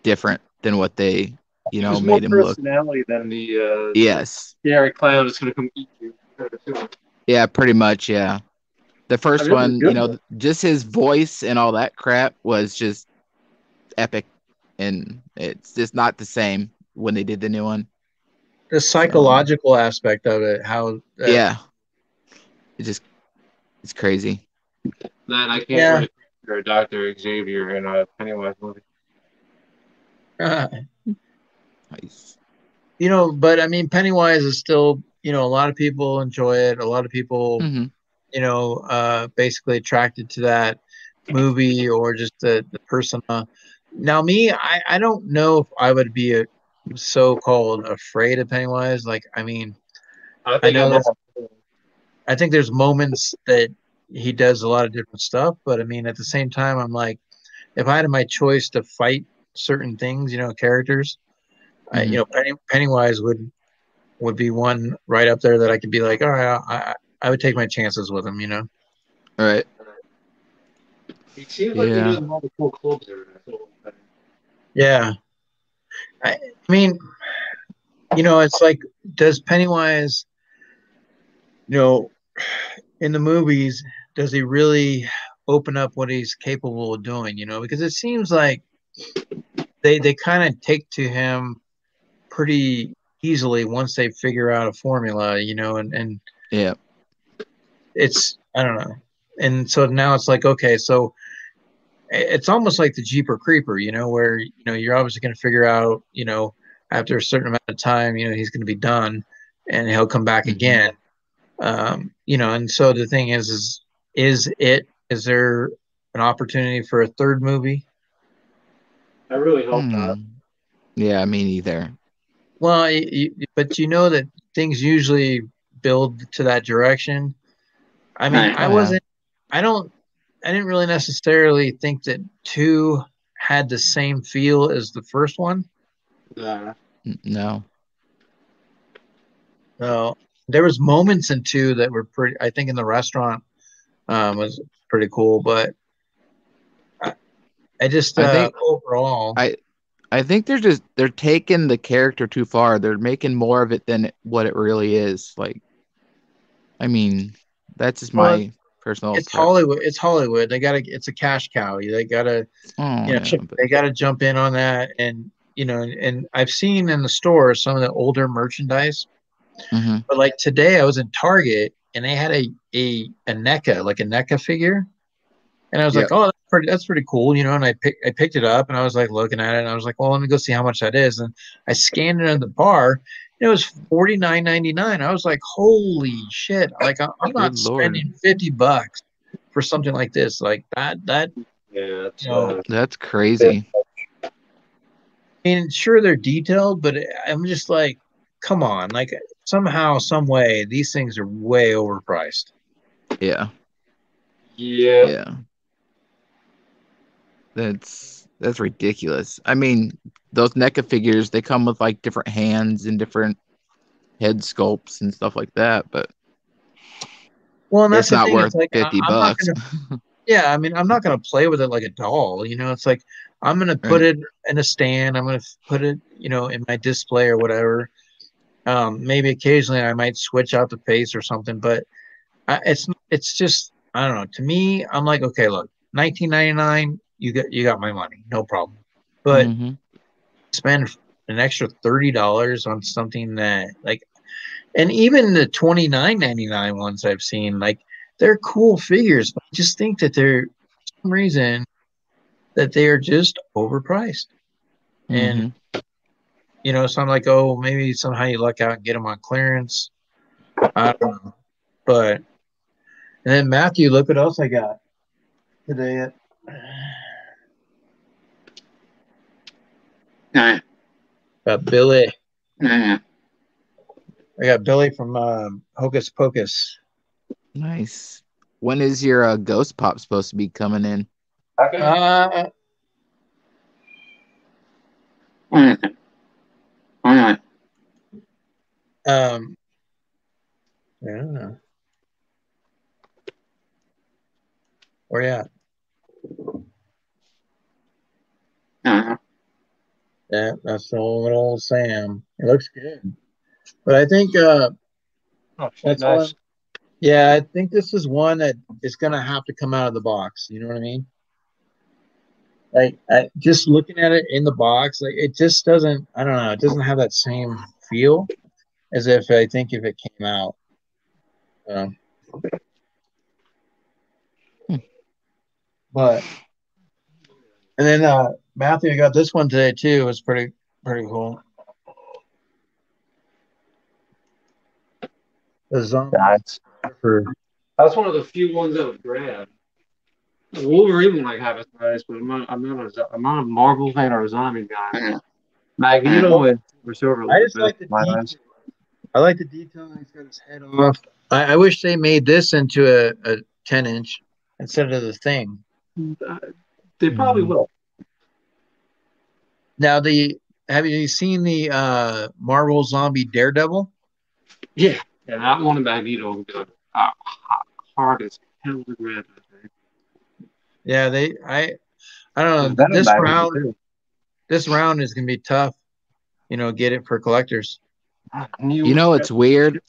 different than what they, made him look. Personality than the yes. Gary Clown is going to come eat you. Yeah, pretty much. Yeah. The first one, just his voice and all that crap was just epic, and it's just not the same when they did the new one. The psychological aspect of it, how it's crazy. Then I can't or Dr. Xavier in a Pennywise movie. Nice. But I mean, Pennywise is still, a lot of people enjoy it. A lot of people, Hmm. basically attracted to that movie or just the persona. Now, me, I don't know if I would be a so-called afraid of Pennywise. Like, I mean, I I think know I'm that all. I think there's moments that he does a lot of different stuff, but I mean, at the same time, I'm like, if I had my choice to fight certain things, characters, Hmm. Pennywise would be one right up there that I could be like, all right, I would take my chances with him. All right. He seems like he Yeah. does all the cool clubs everywhere. Yeah. I mean, it's like, does Pennywise, you know, in the movies, does he really open up what he's capable of doing? Because it seems like they kind of take to him pretty easily once they figure out a formula, and Yeah. it's, I don't know. And so now it's like, okay, so it's almost like the Jeeper Creeper, where, you're obviously going to figure out, after a certain amount of time, he's going to be done and he'll come back Hmm. again. And so the thing is there an opportunity for a third movie? I really hope not. Hmm. Yeah, me neither. Well, but that things usually build to that direction. I mean, Right. I Oh yeah. wasn't, I didn't really necessarily think that two had the same feel as the first one. No. No, there was moments in two that were pretty. I think in the restaurant was pretty cool, but I, I just I think overall, I I think they're taking the character too far. They're making more of it than what it really is. Like, I mean, that's just well, my personal it's per Hollywood. It's Hollywood. It's a cash cow. They gotta, Oh yeah, but they gotta jump in on that. And and I've seen in the store some of the older merchandise. hmm But like today, I was in Target and they had a NECA, like a NECA figure, and I was like, Yep. oh, that's pretty cool, And I picked it up and I was like looking at it and I was like, well, let me go see how much that is. And I scanned it at the bar. And it was $49.99. I was like, holy shit! Like I'm Good not Lord. spending $50 for something like this. Like that. Yeah, it's That's crazy. I mean, sure they're detailed, but I'm just like, come on, like somehow, some way, these things are way overpriced. Yeah. yeah. Yeah. That's ridiculous. I mean, those NECA figures, they come with like different hands and different head sculpts and stuff like that, but Well, and that's it's the not thing. worth It's like 50 I'm not bucks. gonna. Yeah, I mean, I'm not gonna play with it like a doll. It's like I'm gonna put Right. it in a stand. I'm gonna put it, in my display or whatever. Maybe occasionally I might switch out the face or something, but it's just, I don't know. To me, I'm like, okay, look, 1999, you got my money, no problem. But Hmm. spend an extra $30 on something that, like, and even the 29.99 ones I've seen, like, they're cool figures, but I just think that they're, for some reason, that they are just overpriced. And Hmm. so I'm like, oh, maybe somehow you luck out and get them on clearance. I don't know. But and then Matthew, look what else I got today. Right. Got Billy. Right. I got Billy from Hocus Pocus. Nice. When is your Ghost Pop supposed to be coming in? Okay. Uh, All right. um, I don't know. Where you at? Uh, Yeah, that's the old Sam. It looks good. But I think Oh shit, that's nice. one. Yeah, I think this is one that is gonna have to come out of the box. You know what I mean? Like, just looking at it in the box, like it just doesn't. I don't know. It doesn't have that same feel as if I think if it came out. Um, Hmm. But and then Matthew got this one today too. It was pretty cool. The zombie That's surfer. that's one of the few ones that would grab. The Wolverine one I have is nice, but I'm not a Marvel fan or a zombie guy. Magneto and Silver I look the just best like the in my detail. eyes. I like the detail. He's got his head off. I wish they made this into a 10-inch instead of the thing. They probably Mhm. will. Now have you seen the Marvel Zombie Daredevil? Yeah, and that one and Magneto would be like, hard as hell to grab. I think. Yeah, I And don't know. Venom Magneto too. This round is gonna be tough. Get it for collectors. You New know what's weird?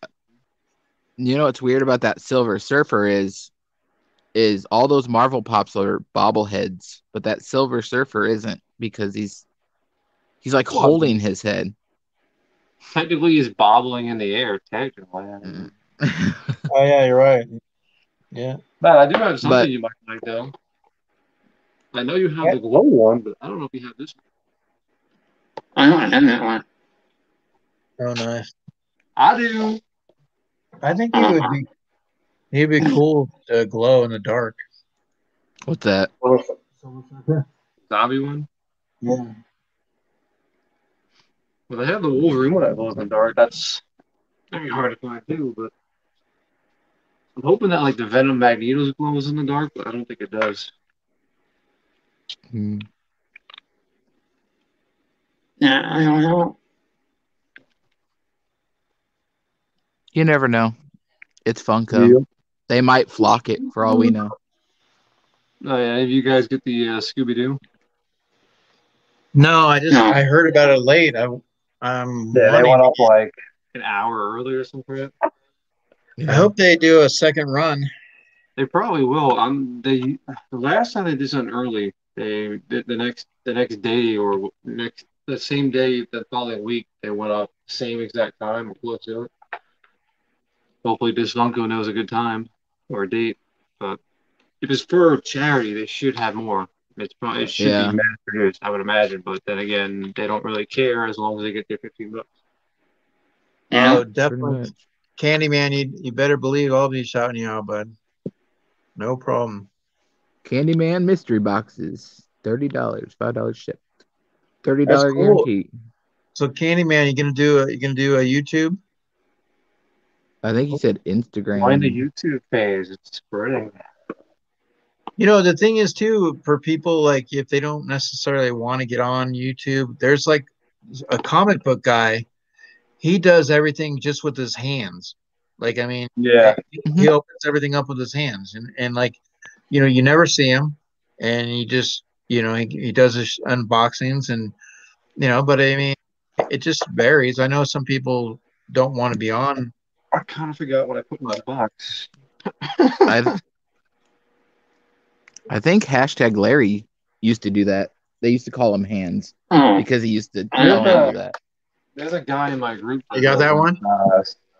You know what's weird about that Silver Surfer is all those Marvel pops are bobbleheads, but that Silver Surfer isn't because he's like well, holding his head. technically he's bobbling in the air, technically. I Mm. mean. Oh yeah, you're right. Yeah. But I do have something But you might like though. I know you have the glow one, but I don't know if you have this I don't have that one. Oh nice. one. I do. I think he'd be cool to glow in the dark. what's that? Silver Surfer? Zombie one. Yeah. Well, I have the Wolverine one that glows in the dark. That's very hard to find too, but I'm hoping that like the Venom Magneto glows in the dark, but I don't think it does. Hmm. Yeah, I don't know. You never know. It's Funko. Yeah. They might flock it for all we know. Oh yeah, if you guys get the Scooby Doo. No, No. I heard about it late. I'm Yeah, they wanting. went up like an hour earlier or something. I hope they do a second run. They probably will. The last time they did something early, they did the next day or the same day the following week they went up same exact time or close to it. Hopefully this Funko knows a good time or a date. But if it's for charity, they should have more. It should be Yeah. mass produced, I would imagine. But then again, they don't really care as long as they get their $15. Yeah. Oh, Pretty definitely. much. Candyman, you better believe I'll be shouting you out, bud. No problem. Candyman mystery boxes. $30, $5 shipped. $30 That's cool. guarantee. So Candyman, you gonna do a YouTube? I think he said Join the Instagram. YouTube phase. It's spreading. The thing is too, for people like if they don't necessarily want to get on YouTube, there's like a comic book guy. He does everything just with his hands. Like I mean, Yeah. he opens everything up with his hands, and like you never see him, and he just he does his unboxings, and but I mean, it just varies. I know some people don't want to be on. I kind of forgot what I put in my box. I I think hashtag Larry used to do that. They used to call him hands Oh, because he used to I don't tell him to know. do that. There's a guy in my group You that got does that one?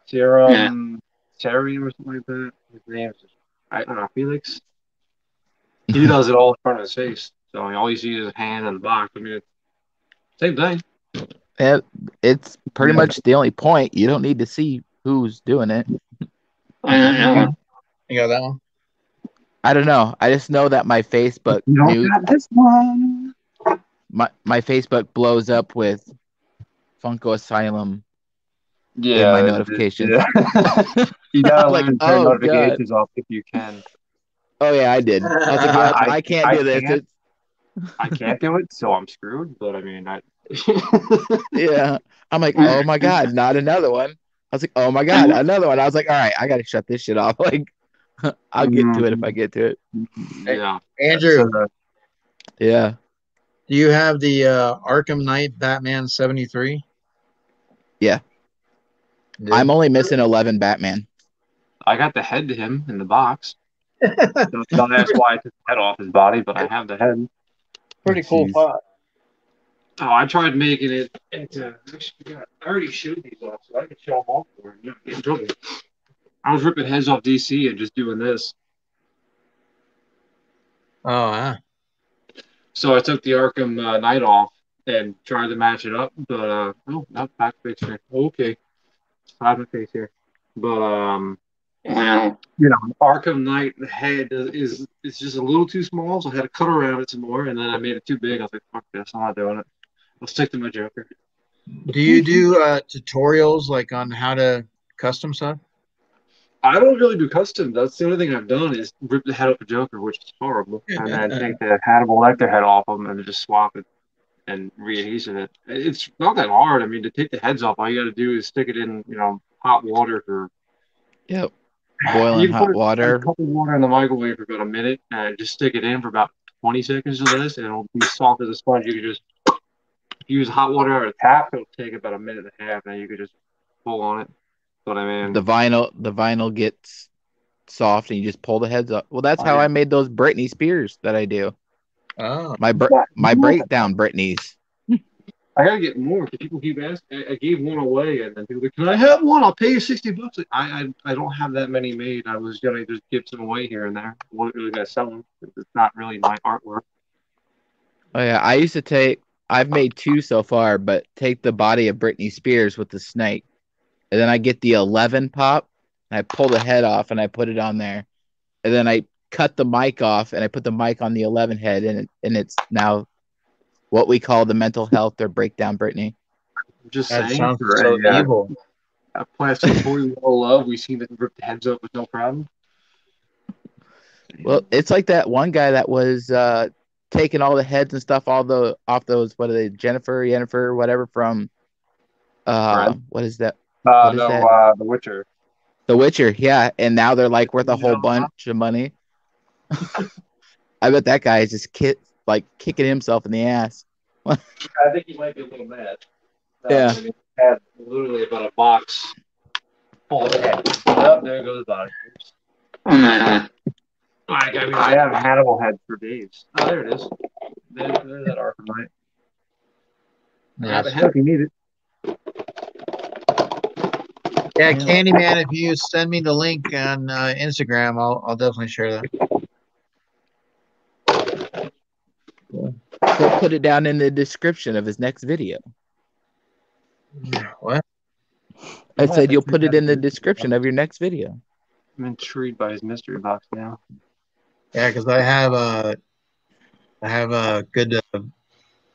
Serum Serum or something like that. His name's I don't know, Felix. He does it all in front of his face. So all you see is his hand and the box. I mean, it's same thing. It's pretty Yeah. much the only point. You don't need to see who's doing it. I don't know. You got that one? I don't know. I just know that my Facebook You don't got this one. my Facebook blows up with Funko Asylum in Yeah, my notifications. yeah. You gotta I'm like, learn to turn oh god. notifications off if you can. Oh yeah, I did. I was like, yeah, I can't I do this. can't. I can't do it, so I'm screwed. But I mean, Yeah. I'm like, oh my god, not another one. I was like, oh my god, another one. I was like, all right, I gotta shut this shit off. Like, I'll get to it if I get to it. yeah. Andrew, Yeah. do you have the Arkham Knight Batman 73? Yeah. Dude. I'm only missing 11 Batman. I got the head to him in the box. Don't ask why I took the head off his body, but I have the head. Pretty cool Jeez. pot. Oh, I tried making it into. Actually, I already showed these off, so I can show them off for him. Get in trouble. I was ripping heads off DC and just doing this. Oh, So I took the Arkham Knight off and tried to match it up, but oh, not back picture. Okay, slap my face here. But Wow. Arkham Knight head is just a little too small, so I had to cut around it some more, and then I made it too big. I was like, fuck this, I'm not doing it. I'll stick to my Joker. do you do tutorials like on how to custom stuff? I don't really do custom. That's the only thing I've done is rip the head off a Joker, which is horrible, and then take the Hannibal Lecter head off them and just swap it and readhesive it. It's not that hard. I mean, to take the heads off, all you got to do is stick it in, hot water for. Yep. You Boiling can hot put a water. cup of water in the microwave for about a minute and just stick it in for about 20 seconds or less, and it'll be soft as a sponge. You can just use hot water out of the tap. It'll take about a minute and a half, and you could just pull on it. But I mean, The vinyl gets soft and you just pull the heads up. Well, that's oh, how yeah. I made those Britney Spears that I do. Oh, My breakdown Britney's. I gotta get more because people keep asking. I gave one away, and then people are like, "Can I have one? I'll pay you $60." Like, I don't have that many made. I was gonna just give some away here and there. I wasn't really gonna sell them. It's not really my artwork. Oh yeah, I've made 2 so far, but take the body of Britney Spears with the snake, and then I get the 11 pop, and I pull the head off and I put it on there, and then I cut the mic off and I put the mic on the 11 head, and it's now what we call the mental health or breakdown Britney. I'm just that saying, sounds for so evil. a plastic toy we all love, we've seen it rip the heads up with no problem. Well, it's like that one guy that was taking all the heads and stuff, off those, what are they, Jennifer, whatever, from Friend. what is that? What is that? The Witcher. The Witcher, yeah. And now they're like worth a whole bunch of money. I bet that guy is just kicking himself in the ass. I think he might be a little mad. Yeah. He had literally about a box full of heads. Oh, there goes the body. Oh my God. I have Hannibal heads for days. Oh, there it is. There's that Arkham Knight. I have a Yes. head if you need it. Yeah, Candyman. If you send me the link on Instagram, I'll definitely share that. He'll put it down in the description of his next video. What? I said you'll put it in the description of your next video. I'm intrigued by his mystery box now. Yeah, because I have a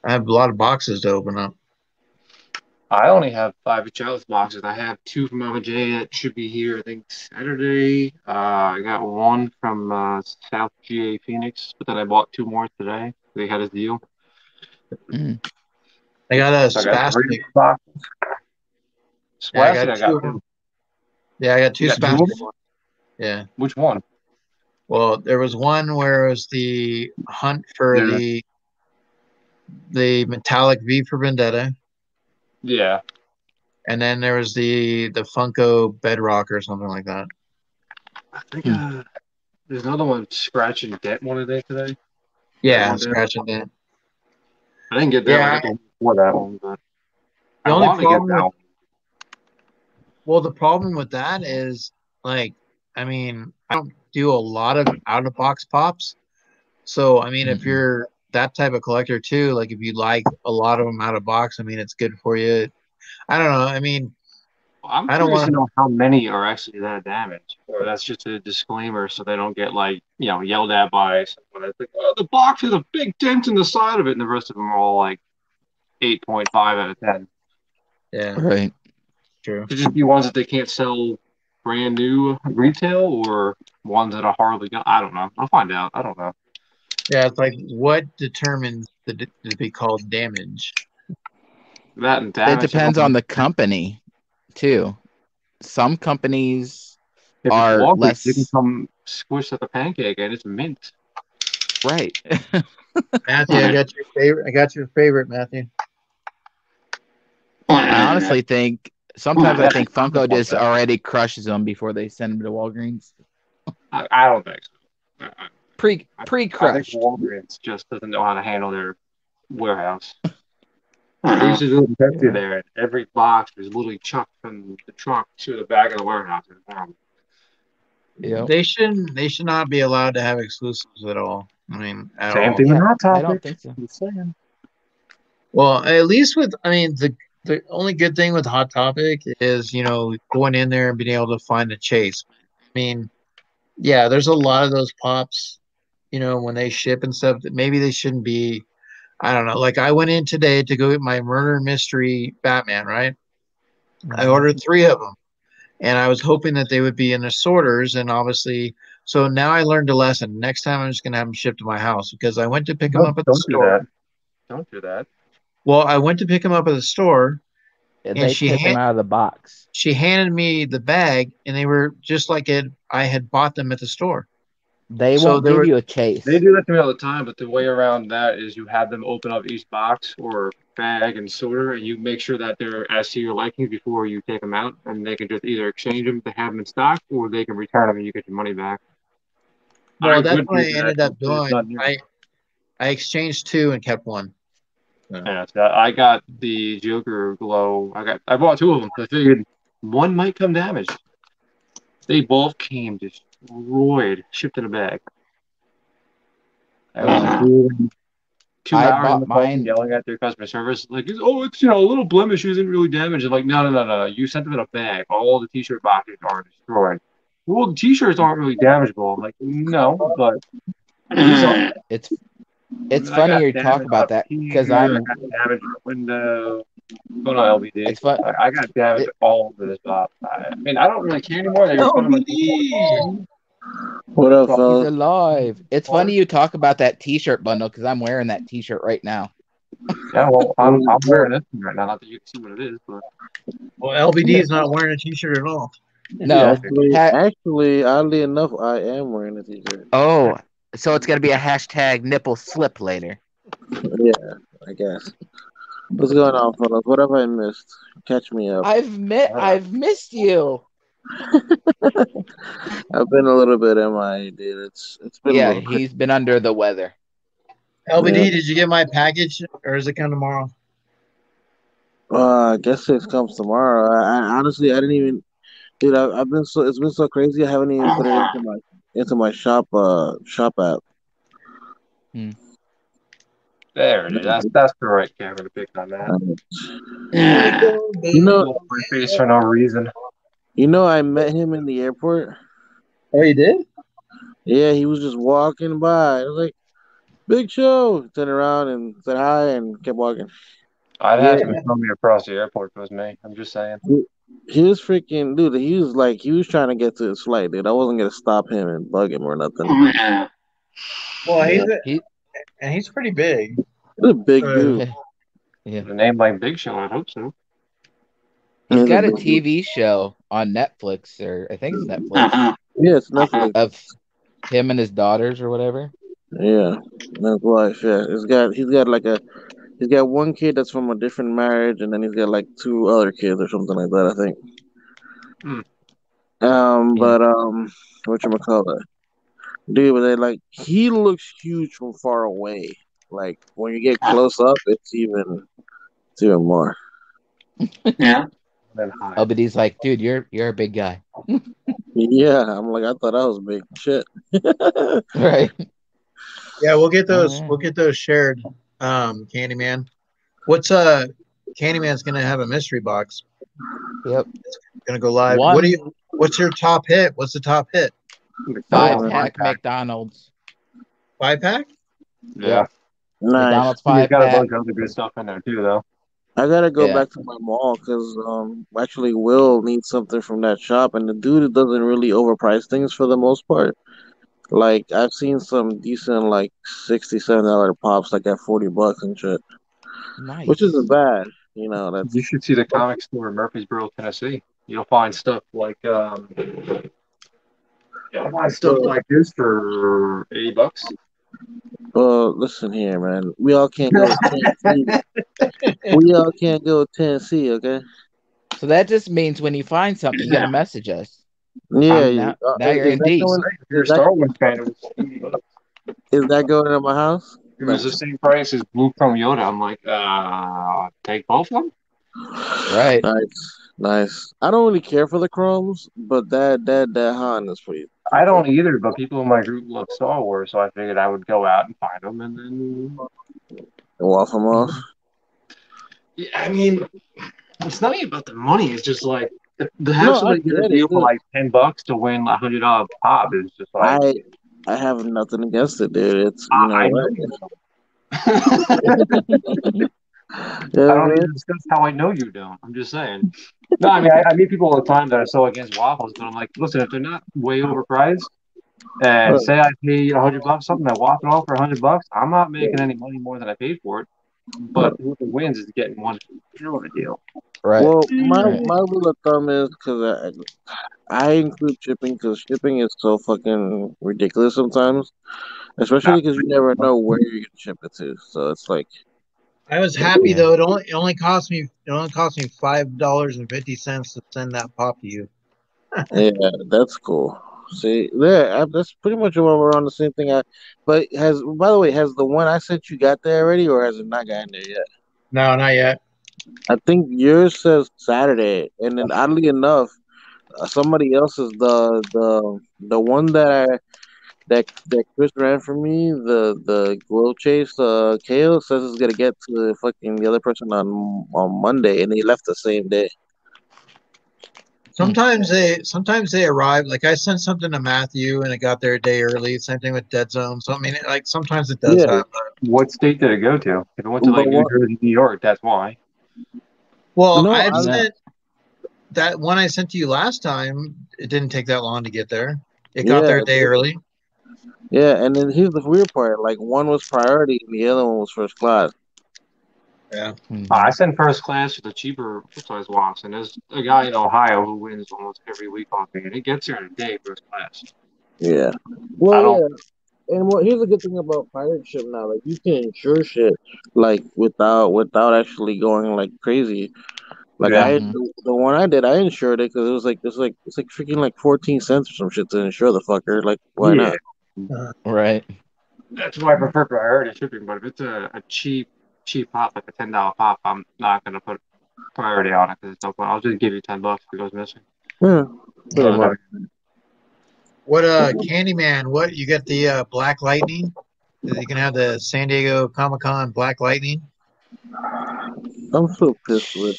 lot of boxes to open up. I only have 5 Chalice boxes. I have 2 from Mama J that should be here, I think, Saturday. I got 1 from South GA Phoenix, but then I bought 2 more today. They had a deal. Mm. I got a So I got 3 spastic. boxes. Yeah, I Splastic, got I got 2. 2. Yeah, I got 2 You got 2 spastic of them? ones. Yeah. Which one? Well, there was one where it was the hunt for Yeah. the metallic V for Vendetta, Yeah. and then there was the Funko Bedrock or something like that. I think there's another one, Scratch and Dent, one of day today. Yeah, One day. scratching that. I didn't get that Yeah, one. I got the one before that one, but The I only wanted to get problem that with one. well, the problem with that is like, I mean, I don't do a lot of out of box pops. So, I mean, if Mm-mm. you're that type of collector too, like if you like a lot of them out of box, I mean, it's good for you. I don't know. I mean, I'm I don't curious want to to. know how many are actually that damaged, or that's just a disclaimer so they don't get yelled at by someone. It's like, oh, the box has a big dent in the side of it, and the rest of them are all like 8.5 out of 10. Yeah, Right. true. Should just be ones that they can't sell brand new retail, or ones that are hardly gone. I don't know. I'll find out. I don't know. Yeah, it's like what determines to be called damage? That and It damage. depends on the company too. Some companies If it's are Walgreens, you can less come squish at the pancake and it's mint. right. Matthew, I got your favorite. I got your favorite, Matthew. I honestly think sometimes I think Funko just already crushes them before they send them to Walgreens. I don't think so. I think Pre-crushed. Walgreens just doesn't know how to handle their warehouse. They used to do Pepsi there, and every box was literally chucked from the trunk to the back of the warehouse. Yep. They should not be allowed to have exclusives at all. I mean, at Same all. thing with Yeah, Hot I don't Topic. think so. Just saying. Well, at least with, I mean, the only good thing with Hot Topic is, going in there and being able to find a chase. I mean, yeah, there's a lot of those pops, when they ship and stuff that maybe they shouldn't be. I don't know. Like I went in today to go get my murder mystery Batman, right? I ordered 3 of them, and I was hoping that they would be in the sorters, and obviously, so now I learned a lesson. Next time I'm just gonna have them shipped to my house because I went to pick them up at the Don't do store. that. Don't do that. Well, I went to pick them up at the store, and They take them out of the box. she handed me the bag, and they were just like I had bought them at the store. They So won't they give were you a chase. They do that to me all the time, but the way around that is you have them open up each box or bag and sorter, and you make sure that they're as to your liking before you take them out, and they can just either exchange them to have them in stock, or they can return them and you get your money back. I well, that's would what do I that, ended up but it's doing. not near. I exchanged 2 and kept 1. Yeah, so I got the Joker glow. I bought 2 of them. I figured one might come damaged. They both came destroyed, shipped in a bag. I was Um, grueling. 2 hours on bought the phone mine. yelling at their customer service, like, oh, it's a little blemish, isn't really damaged. I'm like, no. You sent them in a bag. All the t-shirt boxes are destroyed. Well, the t-shirts aren't really damageable. I'm like, no, but these are. It's I funny got you talk damage about up that because here. I got damage in the window. Oh no, LBD. it's fun. I got damage It, all over this box. I mean, I don't really care anymore. They were putting my LBD. What up, but he's fellas? alive. It's funny you talk about that T-shirt bundle because I'm wearing that T-shirt right now. yeah, well, I'm wearing this one right now. Not that you can see what it is, but Well, LBD is not wearing a t-shirt at all. yeah. No, Actually, oddly enough, I am wearing a t-shirt. oh, so it's gonna be a hashtag nipple slip later. Yeah, I guess. What's going on, fellas? What have I missed? Catch me up. I've missed you. I've been a little bit MIA, dude. It's been a Yeah, little crazy. he's been under the weather. LBD, Yeah. did you get my package or is it come tomorrow? I guess it comes tomorrow. I honestly, I didn't even, dude. I've been so it's been so crazy. I haven't even put it into my shop app. Hmm. There it is. That's the right camera to pick on that. You know, My face for no reason. I met him in the airport. Oh, you did? Yeah, he was just walking by. I was like, "Big Show." Turned around and said hi and kept walking. I'd Yeah, have him throw me across the airport if it was me. I'm just saying. he was freaking dude. He was trying to get to his flight, dude. I wasn't gonna stop him and bug him or nothing. Well, Yeah, he's pretty big. he's a big dude. Yeah. The name like Big Show, I hope so. He's He's a got a big dude. TV show on Netflix, or I think it's Netflix, Yeah, it's Netflix. of him and his daughters or whatever. Yeah, that's wife. Yeah, he's got one kid that's from a different marriage, and then he's got like 2 other kids or something like that. I think. Hmm. Yeah. But whatchamacallit? Dude, but they like he looks huge from far away. Like when you get close up, it's even more. Then hi. LBD's like, dude, you're a big guy, Yeah, I'm like I thought I was big shit. right? Yeah, we'll get those. yeah. We'll get those shared. Candyman. What's Candyman's gonna have a mystery box. Yep. Gonna go live. One What's your top hit? What's the top hit? five Oh, pack McDonald's. 5-pack? Yeah. Nice. McDonald's He's 5 got a pack. bunch of other good stuff in there too, though. I gotta go Yeah. back to my mall because actually Will needs something from that shop, and the dude doesn't really overprice things for the most part. Like I've seen some decent like $67 pops like at $40 and shit, which Nice. isn't bad. You That's should see the comic store in Murfreesboro, Tennessee. You'll find stuff like you'll find stuff like this for $80. listen here, man. We all can't go to Tennessee. We all can't go to Tennessee, okay? So that just means when you find something, you got to message us. Yeah, Now you're is in that deep. going? If you're a Is that Star Wars fan, it was $80. is that going to my house? It was the same price as Blue Chrome Yoda. I'm like, take both of them? Right. Nice. Nice. I don't really care for the chromes, but that Han is I pretty don't either, but people in my group love Star Wars, so I figured I would go out and find them, and then. cool. Waff him off. Yeah, I mean, it's not even about the money. It's just like to have No, I somebody get a get it, deal for dude. like $10 to win $100 pop is just like I I have nothing against it, dude. It's I know what. you don't. Yeah, I don't need man. to discuss how I know you don't. I'm just saying. No, I mean I meet people all the time that are so against waffles, but I'm like, listen, if they're not way overpriced, and say I pay $100 something, I waffle it off for $100, I'm not making any money more than I paid for it. But whoever wins is getting one hell of a deal. Right. Well, my Right. my rule of thumb is because I include shipping because shipping is so fucking ridiculous sometimes, especially Not because you never know where you're gonna ship it to. So it's like, I was happy Yeah. though. It only cost me $5.50 to send that pop to you. yeah, that's cool. See, there, that's pretty much what we're on the same thing. But by the way, has the one I sent you got there already, or has it not gotten there yet? No, not yet. I think yours says Saturday, and then oddly enough, somebody else's the one that Chris ran for me, the glow chase Kale says it's gonna get to the fucking the other person on Monday, and they left the same day. Sometimes they arrive. Like I sent something to Matthew and it got there a day early. Same thing with Dead Zone. So I mean, like sometimes it does Yeah, happen. What state did it go to? If it went to but like New what? Jersey, New York, that's why. Well, No, I had I sent that one I sent to you last time. It didn't take that long to get there. It got yeah there a day early. yeah, and then here's the weird part: like one was priority, and the other one was first class. Yeah. I Mhm. send first class to the cheaper size watch, and there's a guy in Ohio who wins almost every week off me, and it gets here in a day first class. Yeah. Well, I don't. yeah. And here's the good thing about pirate ship now: like you can insure shit like without actually going like crazy. Like Yeah. Mhm. the one I did, I insured it because it's like freaking like 14 cents or some shit to insure the fucker. Like, why Yeah. not? Uh, Right. That's why I prefer priority shipping. But if it's a cheap pop, like a $10 pop, I'm not gonna put priority on it because it's no fun. I'll just give you $10 if it goes missing. Yeah, pretty uh, much. what Candyman? What you get the Black Lightning? You can have the San Diego Comic Con Black Lightning. I'm so pissed with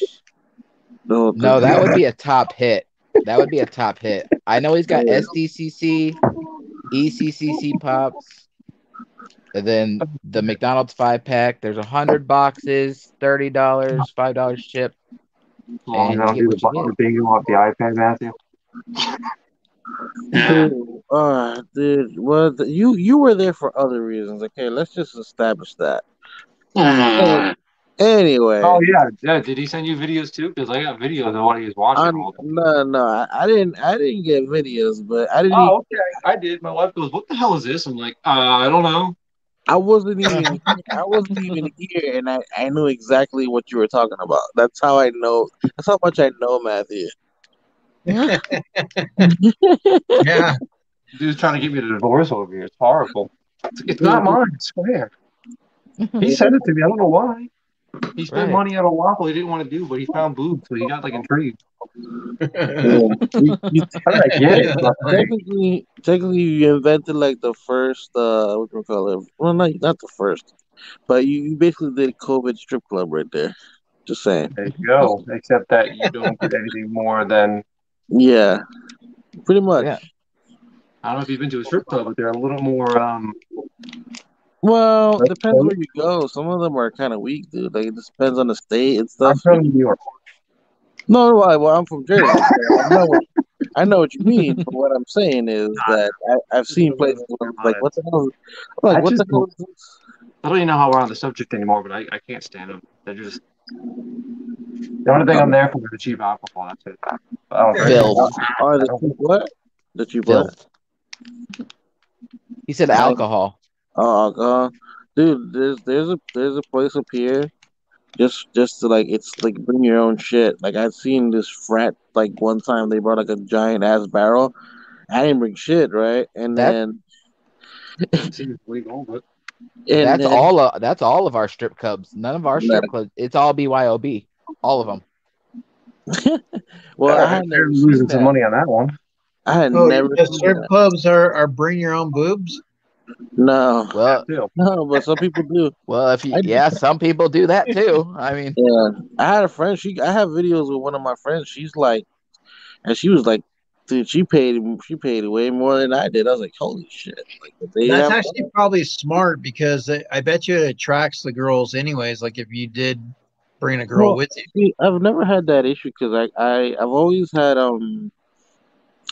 the whole No, thing. that would be a top hit. That would be a top hit. I know he's got SDCC, ECCC pops, and then the McDonald's 5-pack. There's 100 boxes, $30, $5 ship, As long as and I you don't get do what you the get. bingo off the iPad, Matthew. Dude, well, you were there for other reasons. Okay, let's just establish that. Uh, Anyway, Oh yeah. Did he send you videos too? Because I got videos of what he was watching all the time. no, I didn't get videos, but I didn't. Oh, okay. I did. My wife goes, "What the hell is this?" I'm like, I don't know. I wasn't even here. I wasn't even here, and I knew exactly what you were talking about. That's how I know. That's how much I know Matthew. Yeah. Dude's trying to get me to divorce over here. It's horrible. It's not mine. I swear. He sent it to me. I don't know why. He spent Right. money on a waffle he didn't want to do, but he found boobs, so he got like intrigued. Yeah. I mean, I get it, but like, Technically, you invented like the first what do we call it? Well, not the first, but you basically did COVID strip club right there. Just saying. there you go. Except that you don't get anything more than Yeah, pretty much. Yeah. I don't know if you've been to a strip club, but they're a little more Well, like, depends where you go. Some of them are kind of weak, dude. Like it just depends on the state and I'm stuff. from New York. No, well, I'm from Jersey, so I know what you mean. But what I'm saying is that I've seen places where it's like, what the hell? I'm like, I what just the hell is this? I don't even know how we're on the subject anymore, but I can't stand them. They're just the only thing I'm there for is the cheap alcohol. That's it. I don't drink. Filth. Are I the don't. cheap what? The cheap what? Filth. He said Oh, alcohol. dude, there's a place up here just to like it's like bring your own shit. Like I've seen this frat like one time they brought like a giant ass barrel. I didn't bring shit, right? That Doesn't seem legal, but And then that's all of our strip clubs. None of our strip clubs. It's all BYOB. All of them. Well, I had They're never seen losing some that. money on that one. I had Oh, never yeah, seen strip that. clubs are bring your own boobs. No, Well, Too. no, but some people do. well, if you, I yeah, some people do that too. I mean, Yeah, I had a friend. I have videos with one of my friends. She's like, and she was like, dude, she paid way more than I did. I was like, holy shit! Like, but they That's have. actually probably smart because I bet you it attracts the girls anyways. Like if you did bring a girl Well, with you. see, I've never had that issue because I've always had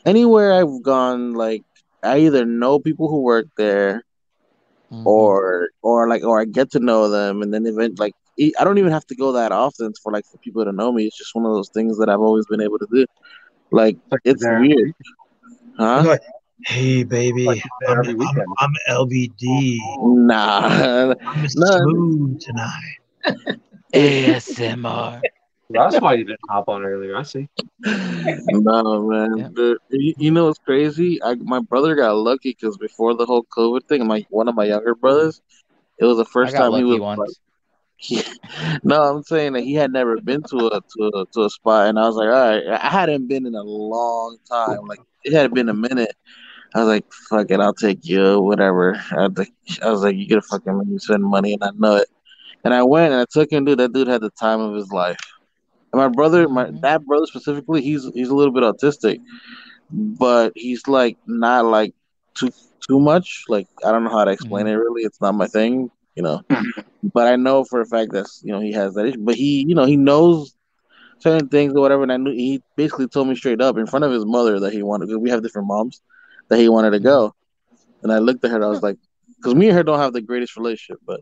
anywhere I've gone, like I either know people who work there hmm or I get to know them, and then I don't even have to go that often for people to know me. It's just one of those things that I've always been able to do. Like, It's like you're it's there every weird, week. You're huh? like, hey It's like baby, you're there every weekend. I'm LVD. Nah, I'm no, smooth tonight. ASMR. That's why you didn't hop on earlier. I see. no, man. Yeah, You know what's crazy? My brother got lucky because before the whole COVID thing, one of my younger brothers, it was the I first got time he lucky was like. once. He, no, I'm saying that he had never been to a spot, and I was like, all right, I hadn't been in a long time. Like it had been a minute. I was like, fuck it, I'll take you, whatever. I was like, you gonna fucking make me spend money, and I know it. And I went and I took him, dude. That dude had the time of his life. And my brother, my hmm that brother specifically, he's a little bit autistic, but he's like not like too too much. Like I don't know how to explain hmm it. Really, it's not my thing, you know. But I know for a fact that's he has that issue. But he knows certain things or whatever. And I knew he basically told me straight up in front of his mother that he wanted because we have different moms that he wanted to hmm go. And I looked at her. I was like, because me and her don't have the greatest relationship, but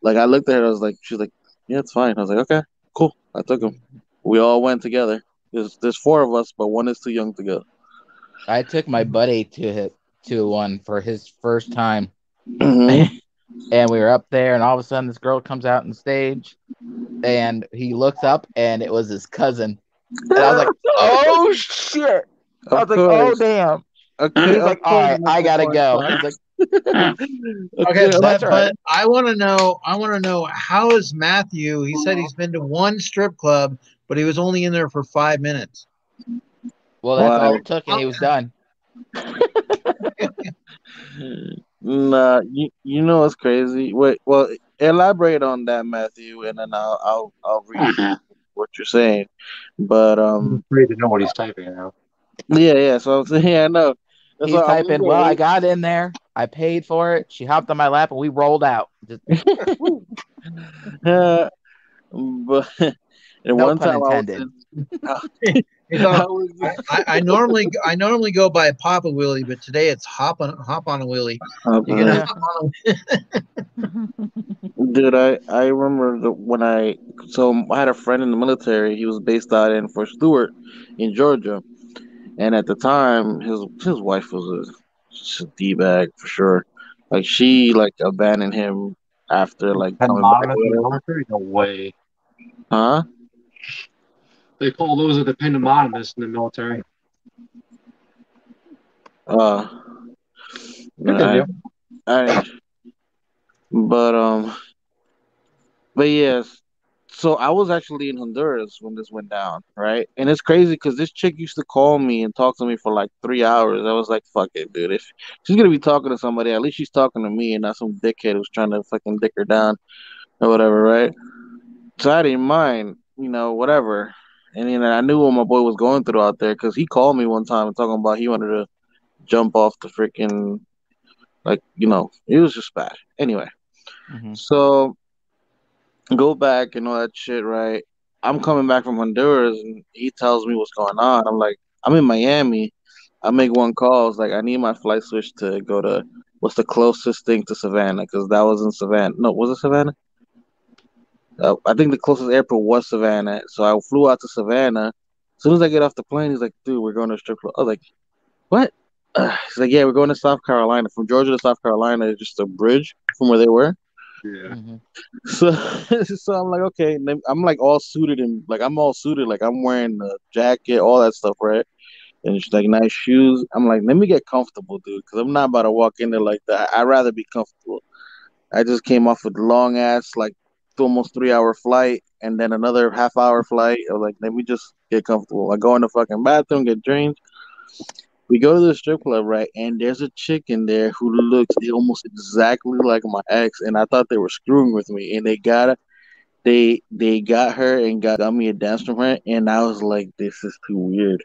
like I looked at her. I was like, she's like, yeah, it's fine. I was like, okay, cool. I took him. We all went together. There's four of us, but one is too young to go. I took my buddy to one for his first time, Hmm. and we were up there, and all of a sudden, this girl comes out on stage, and he looks up, and it was his cousin, and I was like, "Oh shit!" I Of was like, "Oh course. damn!" Okay, He's of like, "All course, right, I Mr. gotta go." Fine. He's like, Okay, Okay, "That's right." but I want to know. I want to know how is Matthew? He said he's been to one strip club, but he was only in there for 5 minutes. Well, that's why? all it took, and he was done. Nah, you know what's crazy? Wait, well, elaborate on that, Matthew, and then I'll read what you're saying. But I'm afraid to know what he's typing now. yeah. So I'm saying, yeah, I know. That's He's why I'm typing, "Well, I like, got in there, I paid for it. She hopped on my lap, and we rolled out." Just, woo. wait. But and No one pun time I was intended. in, He I thought was I normally go by Popawheelie, but today it's hop on a wheelie. You're gonna Yeah. uh, hop on a dude, I remember when I had a friend in the military. He was based out in Fort Stewart, in Georgia, and at the time, his wife was just a d bag for sure. Like she like abandoned him after like And coming back anonymous in the with her. military? No way. Huh? They call those a dependent anonymous in the military. Uh, I, Continue. I, but but yes. So I was actually in Honduras when this went down, right? And it's crazy because this chick used to call me and talk to me for like 3 hours. I was like, "Fuck it, dude. If she's gonna be talking to somebody, at least she's talking to me and not some dickhead who's trying to fucking dick her down or whatever, right?" So I didn't mind, whatever. And I knew what my boy was going through out there because he called me one time and talking about he wanted to jump off the freaking it was just bad. Anyway, hmm so go back and all that shit, right? I'm coming back from Honduras and he tells me what's going on. I'm like, I'm in Miami. I make one call. I was like, I need my flight switch to go to what's the closest thing to Savannah because that was in Savannah. No, was it Savannah? I think the closest airport was Savannah. So I flew out to Savannah. As soon as I get off the plane, he's like, dude, we're going to a strip club. I was like, what? He's like, yeah, we're going to South Carolina. From Georgia to South Carolina is just a bridge from where they were. Yeah. hmm So, so I'm like, okay. And then I'm like all suited and like I'm all suited, like I'm wearing a jacket, all that stuff, right? And she's like, nice shoes. I'm like, let me get comfortable, dude, because I'm not about to walk in there like that. I'd rather be comfortable. I just came off with long ass like almost 3 hour flight, and then another half-hour flight. I was like, let me just get comfortable. I go in the fucking bathroom, get changed. We go to the strip club, right? And there's a chick in there who looks almost exactly like my ex, and I thought they were screwing with me. And they got her and got me a dance from her, and I was like, this is too weird.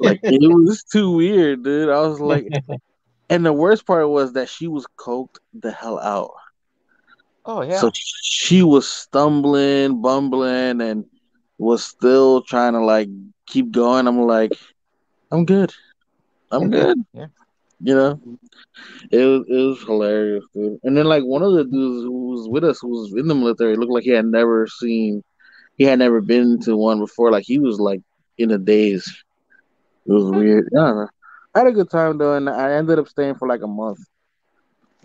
Like it was too weird, dude. I was like, and the worst part was that she was coked the hell out. Oh So yeah. she was stumbling, bumbling, and was still trying to like keep going. I'm like, I'm good. I'm good. Yeah. You know, it was hilarious, dude. And then like one of the dudes who was with us, who was in the military, looked like he had never been to one before. Like he was like in a daze. It was weird. I don't know. I had a good time though, and I ended up staying for like a month.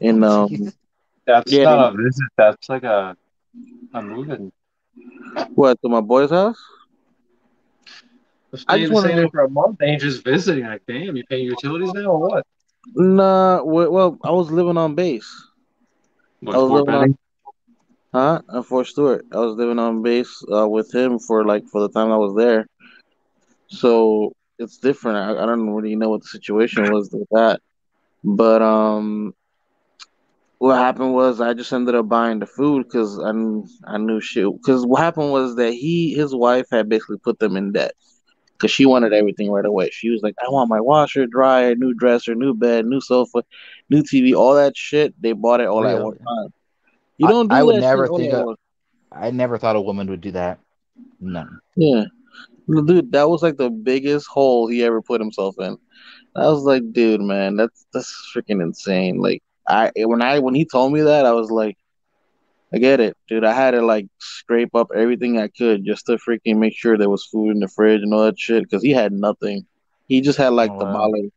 Oh And jeez. That's yeah, not a visit. That's like a move-in. what to my boy's house? I just Staying wanted there to. for a month and you're just visiting. Like, damn, you paying utilities now or what? Nah, well, I was living on base. I What, was Fort living on, Benning? huh? Fort Stewart. I was living on base with him for the time I was there. So it's different. I don't really know what the situation was with that. But what happened was I just ended up buying the food because I knew shit. Because what happened was that his wife had basically put them in debt because she wanted everything right away. She was like, I want my washer, dryer, new dresser, new bed, new sofa, new TV, all that shit. They bought it all at one Really? time. You don't I do would that shit never all think at of. once. I never thought a woman would do that. No. Yeah. No, dude, that was like the biggest hole he ever put himself in. I was like, dude, man, that's freaking insane. Like when he told me that, I was like, I get it, dude. I had to like scrape up everything I could just to freaking make sure there was food in the fridge and all that shit because he had nothing. He just had like Oh wow. tamales.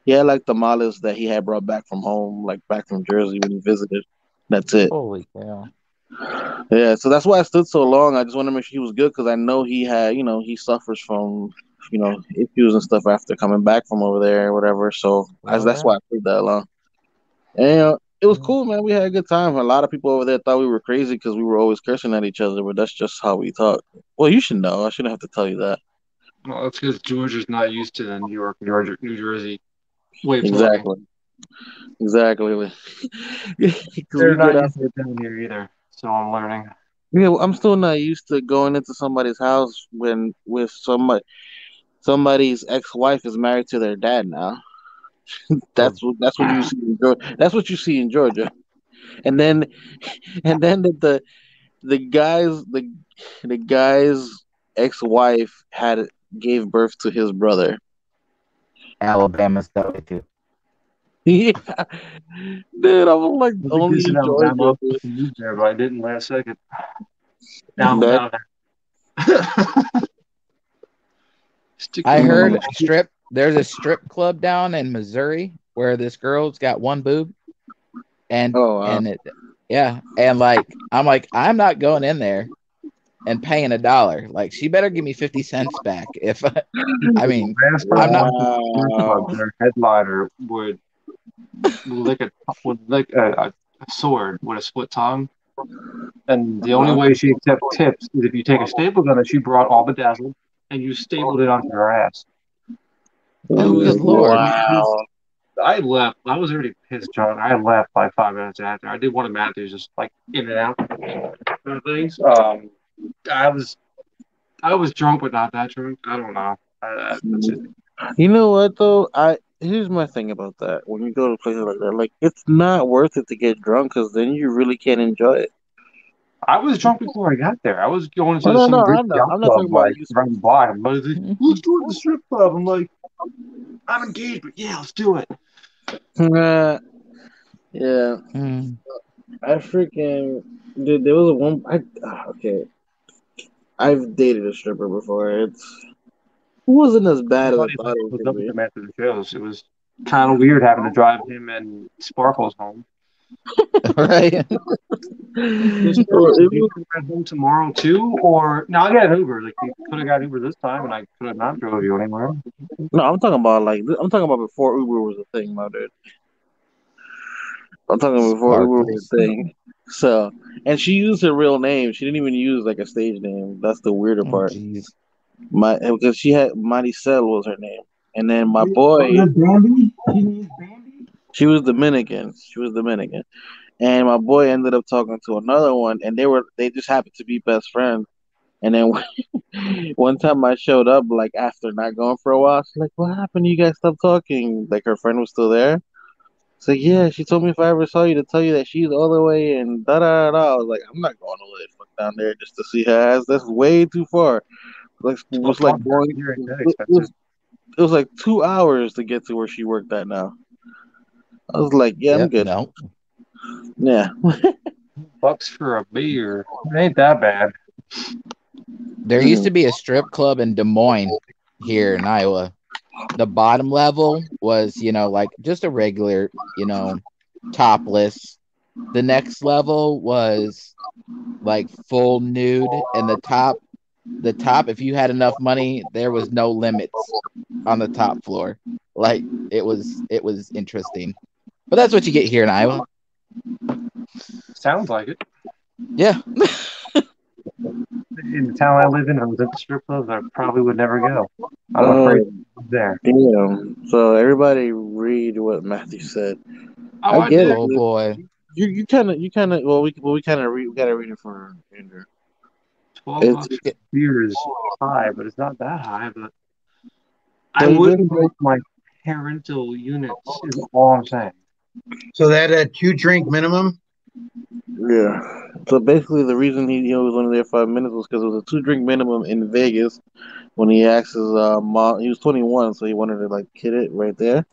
He had like tamales that he had brought back from home, like back from Jersey when he visited. That's it. Holy cow. Yeah, so that's why I stood so long. I just want to make sure he was good because I know he had, he suffers from, issues and stuff after coming back from over there or whatever. So Oh that's yeah. why I stayed that long. And it was Yeah. cool, man. We had a good time. A lot of people over there thought we were crazy because we were always cursing at each other, but that's just how we talk. Well, you should know. I shouldn't have to tell you that. Well, that's because Georgia's not used to the New York, New Jersey way of talking. Exactly. Exactly. Because They're we get not out. used to it down here either. So I'm learning. Yeah, well, I'm still not used to going into somebody's house when with somebody's ex-wife is married to their dad now. Oh, That's what you see in Georgia. That's what you see in Georgia. And then the guy's ex-wife had gave birth to his brother. Alabama's that way too. Yeah, dude, I was like I was only in in Alabama. I Georgia, was supposed to move there, but I didn't last second. Now I'm dude. down there. I Sticking heard with a strip. There's a strip club down in Missouri where this girl's got one boob, and Oh wow. and it, yeah, and like I'm not going in there and paying $1. Like she better give me 50 cents back. If I mean, last time I'm I not. went to a strip club, Wow. their headliner would lick a sword with a split tongue. And the only Wow. way she accepts tips is if you take a staple gun that she brought all bedazzled and you stapled it onto her ass. Oh, good lord. Wow. I left. I was already pissed drunk. I left like 5 minutes after. I did one of Matthew's just like in and out kind of things. I was I was drunk, but not that drunk. I don't know. That's just, You know what though? I Here's my thing about that. When you go to places like that, like it's not worth it to get drunk because then you really can't enjoy it. I was drunk before I got there. I was going Oh to no, some no, I rich know. yacht I'm not club talking about like you. around the block. But it's like, let's go to the strip club. I'm like, I'm engaged, but yeah, let's do it. Yeah, Hmm. I freaking dude. There was a one. Okay. I've dated a stripper before. It wasn't as My bad as I buddy thought it was was gonna up with be. them after the shows. It was kind of weird having to drive him and Sparkles home. Right. So Well, Sparkles, it you was, can ride home tomorrow too, or no? I got an Uber. Like you could have got Uber this time, and I could have not drove you anywhere. no, I'm talking about before Uber was a thing, my dude. I'm talking before Uber was Sparkles. a thing. So, and she used her real name. She didn't even use like a stage name. That's the weirder Oh, part. jeez. Because she had Maricel was her name, and then my Was boy, it Bambi? She named Bambi? she was Dominican. She was Dominican, and my boy ended up talking to another one, and they just happened to be best friends. And then one time I showed up like after not going for a while. She's like, "What happened? You guys stopped talking?" Like her friend was still there. So yeah, she told me if I ever saw you to tell you that she's all the way and da da da. Da. I was like, I'm not going all the fuck down there just to see her ass. That's way too far. Like it Well, was like fuck, going. you're that It expensive. was it was like 2 hours to get to where she worked at. Now I was like, yeah, I'm Yep. good. No. Yeah. $2 for a beer. It ain't that bad. There used to be a strip club in Des Moines here in Iowa. The bottom level was, like just a regular, topless. The next level was like full nude, and the top, if you had enough money, there was no limits on the top floor. Like it was interesting. But that's what you get here in Iowa. Sounds like it. Yeah. In the town I live in, if I was at the strip clubs, I probably would never go. I'm afraid Oh to go there. damn. So everybody read what Matthew said. Oh, I I get it. did. Oh boy. You kind of well we kind of we gotta read it for Andrew. 12 It's bucks for beer is high, but it's not that high. But I so you wouldn't go basically to my parental units, is all I'm saying. So that 2 drink minimum. yeah. So basically the reason he was only there 5 minutes was because it was a 2 drink minimum in Vegas when he asked his mom. He was 21, so he wanted to like kid it right there.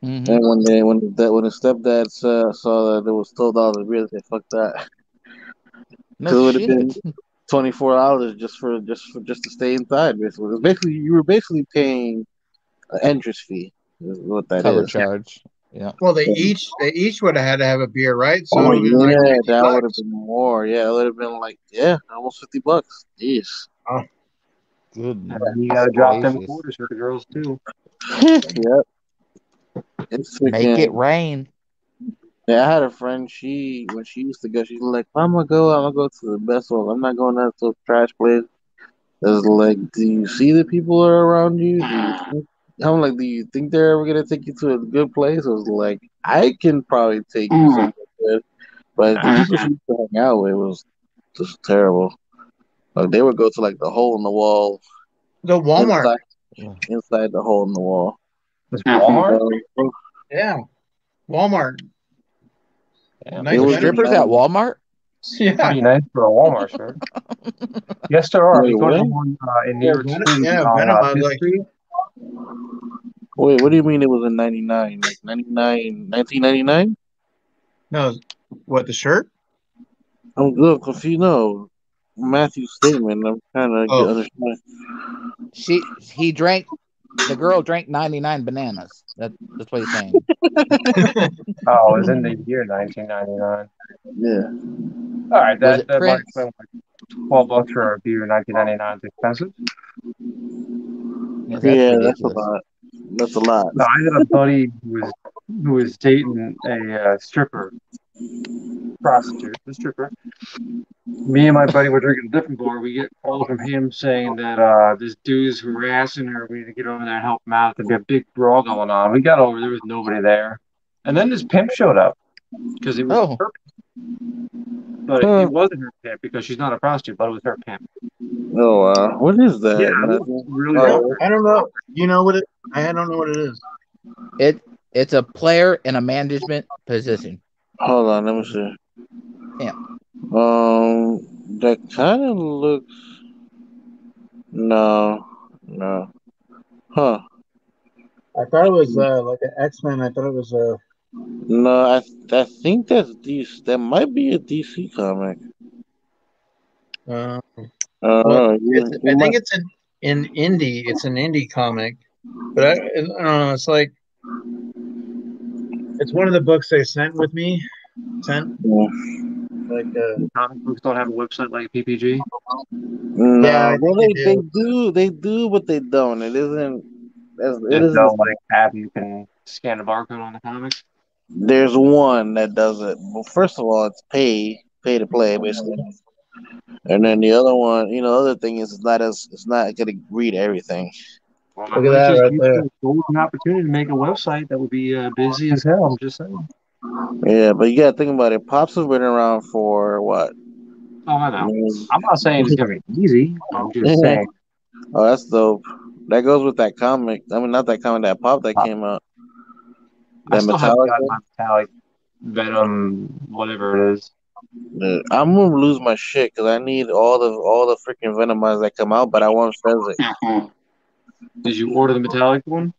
Hmm. And when his stepdad saw that there was $12 beer, they said fuck that No because it would have been shit. $24 just to stay inside. Basically, it was basically you were basically paying an entrance fee. Is what that Cover is. charge. Yeah. Well, they each would have had to have a beer, right? So it Oh would have been like yeah, 50 that would have bucks. been more. Yeah, it would have been like almost $50. Jeez. Oh, Goodness And you gotta drop them gracious. quarters for the girls, too. Yep. It's Make it freaking. rain. Yeah, I had a friend. When she used to go, she's like, I'm gonna go to the best one. I'm not going to some trash place." It's like, do you see the people that are around you? I'm like, do you think they're ever gonna take you to a good place? I was like, I can probably take you somewhere good, but the people she used to hang out with was just terrible. Like they would go to like the hole in the wall the Walmart. inside inside the hole in the wall. Was Walmart? Yeah, Walmart. Yeah, It The Nice was strippers benefits. at nice. Walmart? Yeah, pretty nice for a Walmart shirt. Yes, there are. If Wait, you go to the what? one in New yeah, York City on Venom. I was 5th like, Street, Wait, what do you mean it was in 99? Like 99, 1999? no, what the shirt? I'm good confused. No, Matthew's statement. I'm trying to get Oh, understand. The girl drank 99 bananas. That's what he's saying. oh, it was in the year 1999. Yeah. All right, Was it that might Prince? explain why $12 for a beer in 1999 is expensive. Yes, that's Yeah, that's a ridiculous. lot. That's a lot. No, I had a buddy who was dating a stripper, prostitute, a stripper. Me and my buddy were drinking a different bar. We get calls from him saying that this dude's harassing her. We need to get over there and help him out. There'd be a big brawl going on. We got over there was nobody there, and then this pimp showed up because it was Oh, her, but it Huh. wasn't her pimp because she's not a prostitute, but it was her pimp. Oh wow. What is Yeah, that, it was Matthew? really I don't. Oh, awkward. I don't know. You know what it? I don't know what it is. it's a player in a management position. hold on. Let me see. Yeah. That kind of looks. No, no. Huh. I thought it was like an X-Men. I thought it was a. No, I think that's DC. That might be a DC comic. Uh, well, You, I you think might. it's in indie. It's an indie comic, but I don't know. It's like it's one of the books they sent with me. Sent Yeah. like Comic books don't have a website like PPG. yeah, I No, well think they do. they do, but they don't. It isn't. It There's isn't. no like app you can scan a barcode on the comics. There's one that does it. Well, first of all, it's pay to play basically, and then the other one, the other thing is it's not gonna read everything. Well, Look that at might that just right give there. you a golden opportunity to make a website that would be busy as hell. I'm just saying. Yeah, but you gotta think about it. Pops have been around for what? Oh, I know. Mm. I'm not saying it's gonna be easy. I'm just Yeah. saying. Oh, that's dope. That goes with that comic. I mean, not that comic, that pop that came out. I That still haven't metallic gotten one. my metallic Venom, whatever it is. I'm gonna lose my shit because I need all the freaking Venomize that come out, but I want Fezzik. Uh-huh. Did you order the metallic one?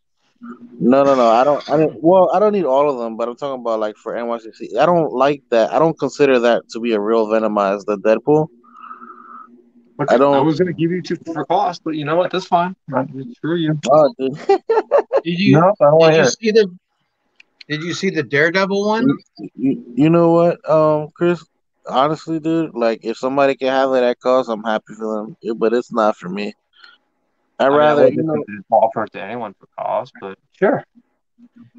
No, no, no. I don't. I don't. Well, I don't need all of them, but I'm talking about like for NYCC. I don't like that. I don't consider that to be a real Venomize. The Deadpool. I Okay, I don't. was gonna give you two for cost, but you know what? That's fine. Screw you. Oh, dude. Did you No, I don't want did to you hear it. see the did you see the Daredevil one? You know what, Chris? Honestly, dude, like if somebody can have it at cost, I'm happy for them. But it's not for me. I I mean, I rather, wasn't going to offer it to anyone for cost, but sure.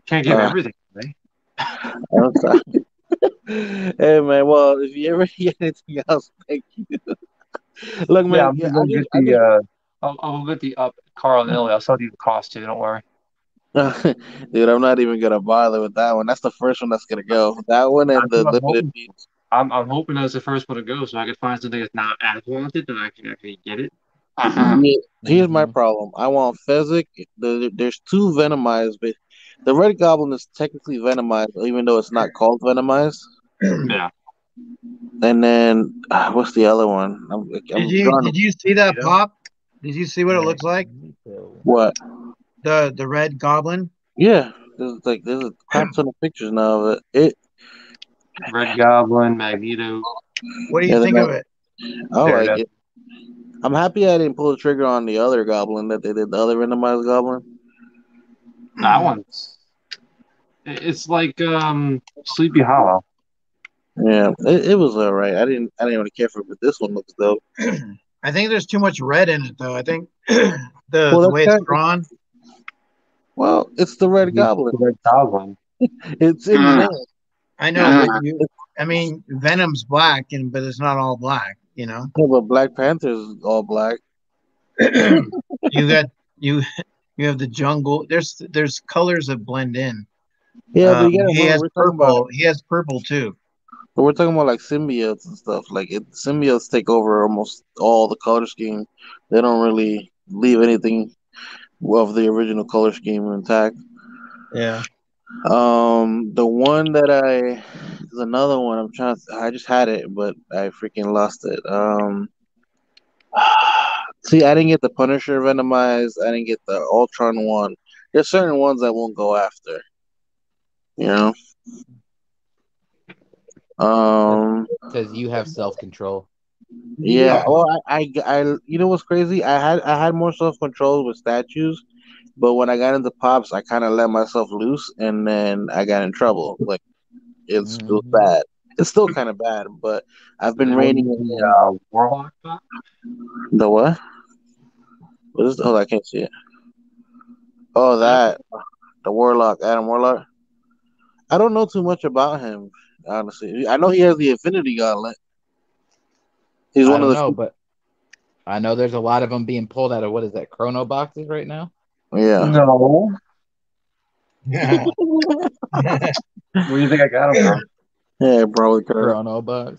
Can't give uh, everything away. I'm sorry. Hey man, well, if you ever hear anything else, thank you. Look, Yeah, man, I'm yeah, gonna go get I the just, I'll get the up Carl and Illy. I'll sell you the cost too. Don't worry. dude, I'm not even gonna bother with that one. That's the first one that's gonna go. That one and That's the what I'm limited hoping for. piece. I'm hoping that's the first one to go, so I can find something that's not as wanted, that I can actually get it. Uh-huh. Yeah, here's my Mhm. problem. I want Fezzik. There's two Venomized, but the Red Goblin is technically Venomized, even though it's not called Venomized. Yeah. And then what's the other one? Did I'm you drawing. did you see that Magneto. pop? Did you see what it looks like? Magneto. What? The Red Goblin? Yeah, there's a crap ton of pictures now of it. Red Goblin, Magneto, What do you Yeah, think of it? I like Daredevil. it. I'm happy I didn't pull the trigger on the other Goblin that they did, the other randomized Goblin. That one's it's like Sleepy Hollow. Yeah, it was alright. I didn't really care for it, but this one looks dope. I think there's too much red in it though. I think the Well, the that's way it's kind of, drawn. well, it's the Red The Goblin. Red Goblin. It's in the Uh, name. I know, but uh, I mean, Venom's black, and but it's not all black. Yeah, but Black Panther's all black. You got you you have the jungle. There's colors that blend in. Yeah, but you gotta He remember has we're talking about purple. He has purple too. like symbiotes and stuff. Like symbiotes take over almost all the color scheme. They don't really leave anything of the original color scheme intact. Yeah. The one that there's another one. I just had it, but I freaking lost it. See, I didn't get the Punisher Venomized. I didn't get the Ultron one. There's certain ones I won't go after. You know. Um. Because you have self control. Yeah. Well, you know what's crazy? I had more self control with statues, but when I got into pops, I kind of let myself loose, and then I got in trouble. Like it was Hmm. bad. It's still kind of bad, but I've been What reining is it the in. Warlock pop? The what? What is? Oh, I can't see it. Oh, Okay. that the Warlock, Adam Warlock. I don't know too much about him, honestly. I know he has the Infinity Gauntlet. He's I one of don't the know, few. but I know there's a lot of them being pulled out of what is that, chrono boxes right now? Yeah. No. Yeah. Where do you think I got him from? Yeah, probably could. Chrono box.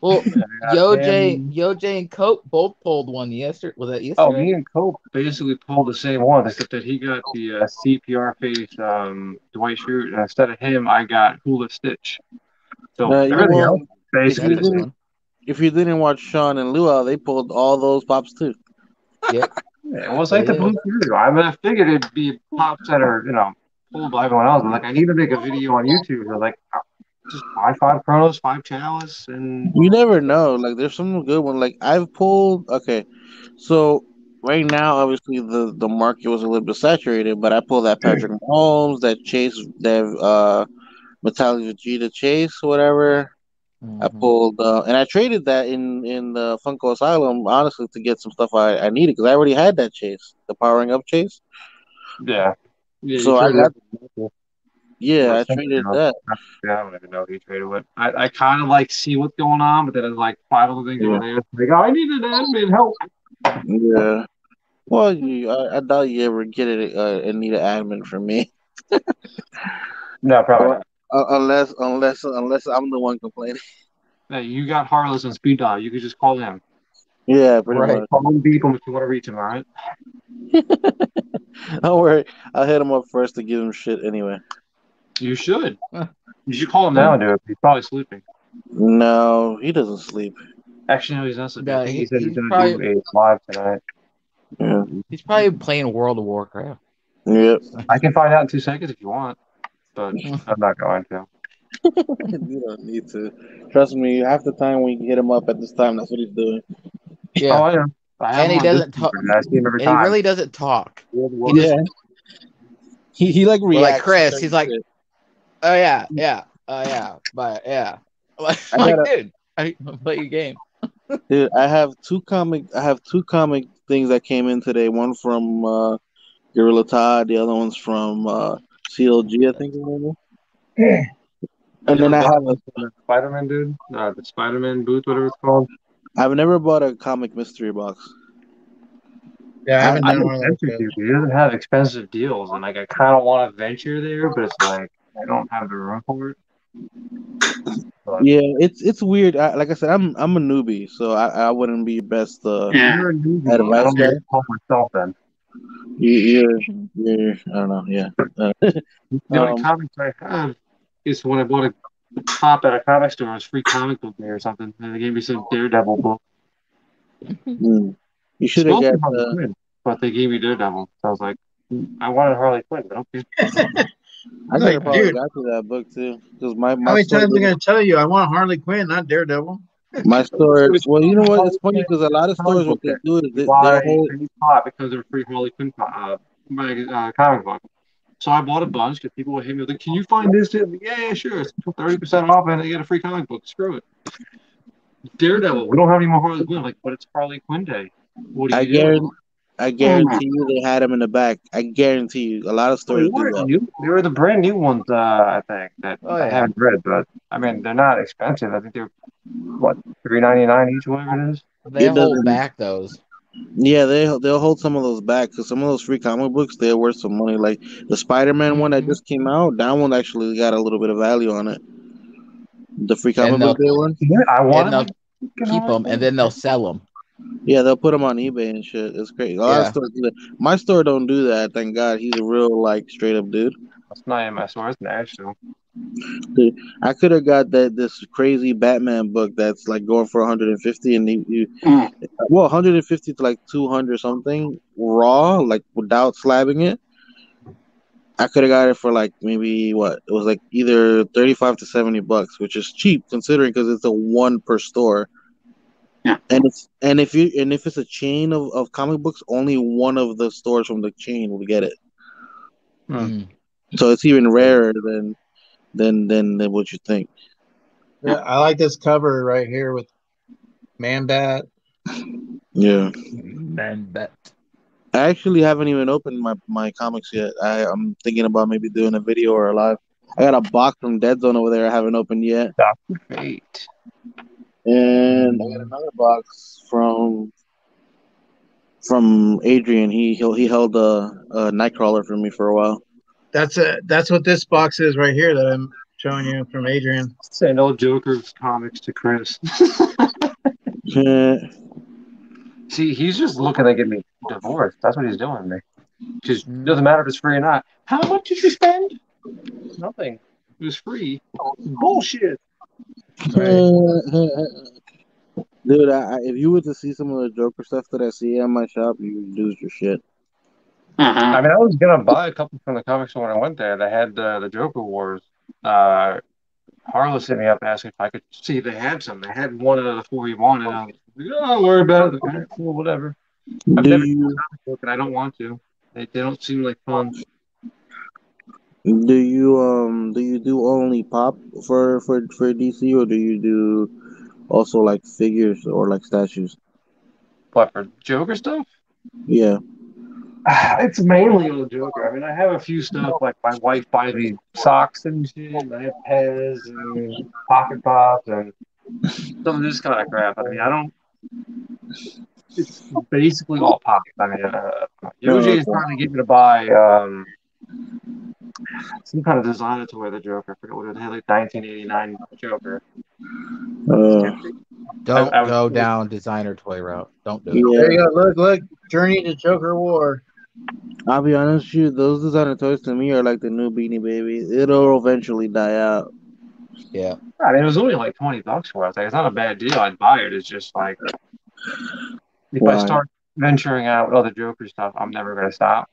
Well, Yeah, I got him. Yoj and Cope both pulled one yesterday. Was that Oh, yesterday? me and Cope basically pulled the same one, except that he got the CPR face Dwight Schrute, and instead of him, I got Hula Stitch. So everything Well, else is if That's basically you a the good same. didn't one. if you didn't watch Sean and Luau, they pulled all those pops too. Yep, Yeah, well, it's like they the did. Blue Fury. I mean, I figured it'd be pops that are, pulled by everyone else. I'm like, I need to make a video on YouTube. They're like, just buy 5 Chronos, 5 Chalice, and You never know. Like there's some good one. Like I've pulled. Okay, so right now, obviously the market was a little bit saturated, but I pulled that Patrick Mahomes, that Chase, that Metallic Vegeta Chase, whatever. I Hmm. pulled, and I traded that in the Funko Asylum, honestly, to get some stuff I needed because I already had that chase, the powering up chase. yeah. Yeah, you So I traded got, it. Yeah, Or I something traded else. that. I don't even know who traded what. I kind of like see what's going on, but then there's like five other things over Yeah, there. It's like, oh, I need an admin help. yeah. Well, I doubt you ever get it and need an admin from me. No, probably Well, not. unless I'm the one complaining. Hey, you got Harless and Speed Dial. You could just call him. Yeah, pretty Right. much. Call him, beep him if you want to reach him. All right. Don't worry, I'll hit him up first to give him shit anyway. You should. Huh. You should call him now and do it. He's probably sleeping. No, he doesn't sleep. Actually, no, he's not sleeping. I Yeah, think he said he's he's gonna probably do a live tonight. Yeah. playing World of Warcraft. Yep. I can find out in 2 seconds if you want, but I'm not going to. You don't need to. Trust me, half the time when you hit him up at this time, that's what he's doing. Oh, Yeah, I know. I have and him he on doesn't Discord, talk, and I see him every and he time. really doesn't talk. He Yeah. just He like well, like reacts. to Chris. certain He's like, shit. oh yeah, but yeah. I'm I like, gotta, dude, I play your game. dude. I have two comic things that came in today. One from Gorilla Todd. The other one's from CLG, I think. And You then ever I bought have one from the Spider-Man dude? The Spider-Man booth, whatever it's called. I've never bought a comic mystery box. Yeah, I I, haven't I done would one of those venture yet. to. He doesn't have expensive deals, and like I kind of want to venture there, but it's like I don't have the room for it. But yeah, it's weird. Like I said, I'm a newbie, so I wouldn't be your best Yeah. you're a newbie. I advice don't know guy. what to call myself then. You're I don't know. Yeah. The only Um. comics I have is when I bought a pop at a comic store. It was free comic book day or something, and they gave me some Daredevil book. mm, You should have Supposed to got. be Harley Quinn, but they gave me Daredevil. So I was like, I wanted Harley Quinn, but okay. I could have Like, probably dude, got to that book too, because my how my many store times am I doesn't. gonna tell you I want Harley Quinn, not Daredevil? My store. It was Well, you know what? It's Harley funny Quinn because a lot of comic stores, what book they day. do is You they'll buy hold. any pop because they're free Harley Quinn comic book. So I bought a bunch because people would hit me with, like, "Can you find this?" Yeah, sure. It's 30% off, and they get a free comic book. Screw it. Daredevil. We don't have any more Harley Quinn. I'm like, but it's Harley Quinn Day. What are I you doing? guarantee. I guarantee you they had them in the back. I guarantee you, a lot of Oh, they stores do weren't that. new. They were the brand new ones, I think, that Oh I yeah, haven't read, but I mean, they're not expensive. I think they're what, $3.99 each, whatever it is. they It hold doesn't. back those. Yeah, they'll hold some of those back because some of those free comic books they're worth some money. Like the Spider-Man one that Hmm. just came out, that one actually got a little bit of value on it. The free comic And book they'll day one. Yeah, I and wanted they'll my freaking keep Harley them, and Quinn. then they'll sell them. Yeah, they'll put them on eBay and shit. It's crazy. A lot of Yeah. stores do that. My store don't do that. Thank God, he's a real like straight up dude. That's not in my store. It's Nashville. Dude, I could have got this crazy Batman book that's like going for 150 and Mm. well 150 to like 200 something raw, like without slabbing it. I could have got it for like maybe what it was like either 35 to 70 bucks, which is cheap considering because it's a one per store. Yeah. And if it's a chain of comic books, only one of the stores from the chain will get it. Hmm. Mm. So it's even rarer than what you think. Yeah, I like this cover right here with Man Bat. Yeah. Man, bet. I actually haven't even opened my comics yet. I'm thinking about maybe doing a video or a live. I got a box from Dead Zone over there I haven't opened yet. Dr. Fate. And I got another box from Adrian. He held a Nightcrawler for me for a while. That's what this box is right here that I'm showing you from Adrian. Send old Joker's comics to Chris. Yeah. See, he's just looking to get me divorced. That's what he's doing to me. Because it doesn't Mm. matter if it's free or not. How much did you spend? Nothing. It was free. Bullshit. Right. Dude, if you were to see some of the Joker stuff that I see in my shop, you would lose your shit. Uh-huh. I mean, I was gonna buy a couple from the comic store when I went there. They had the Joker Wars. Harless hit me up asking if I could see if they had some. They had one out of the four he wanted. I was like, oh, don't worry about it. All right, cool, whatever. I've Do never seen you a comic book, and I don't want to. They don't seem like fun. do you do only pop for DC or do you do also like figures or like statues? What, for Joker stuff? Yeah. It's mainly all Joker. I mean, I have a few stuff like my wife buys me socks and shit. And I have Pez and Pocket Pops and some of this kind of crap. I mean, I don't. It's basically all pockets. I mean, Oh, UJ is okay. trying to get me to buy some kind of designer toy of the Joker. I forget what it had, like 1989 Joker. Uh, Don't I was go down designer toy route. Don't do it. yeah. There you go. Look. Journey to Joker War. I'll be honest with you, those designer toys to me are like the new Beanie Babies. It'll eventually die out. Yeah. I mean, it was only like $20 for it. I was like, it's not a bad deal. I'd buy it. It's just like if I Why? start venturing out with other Joker stuff, I'm never gonna stop,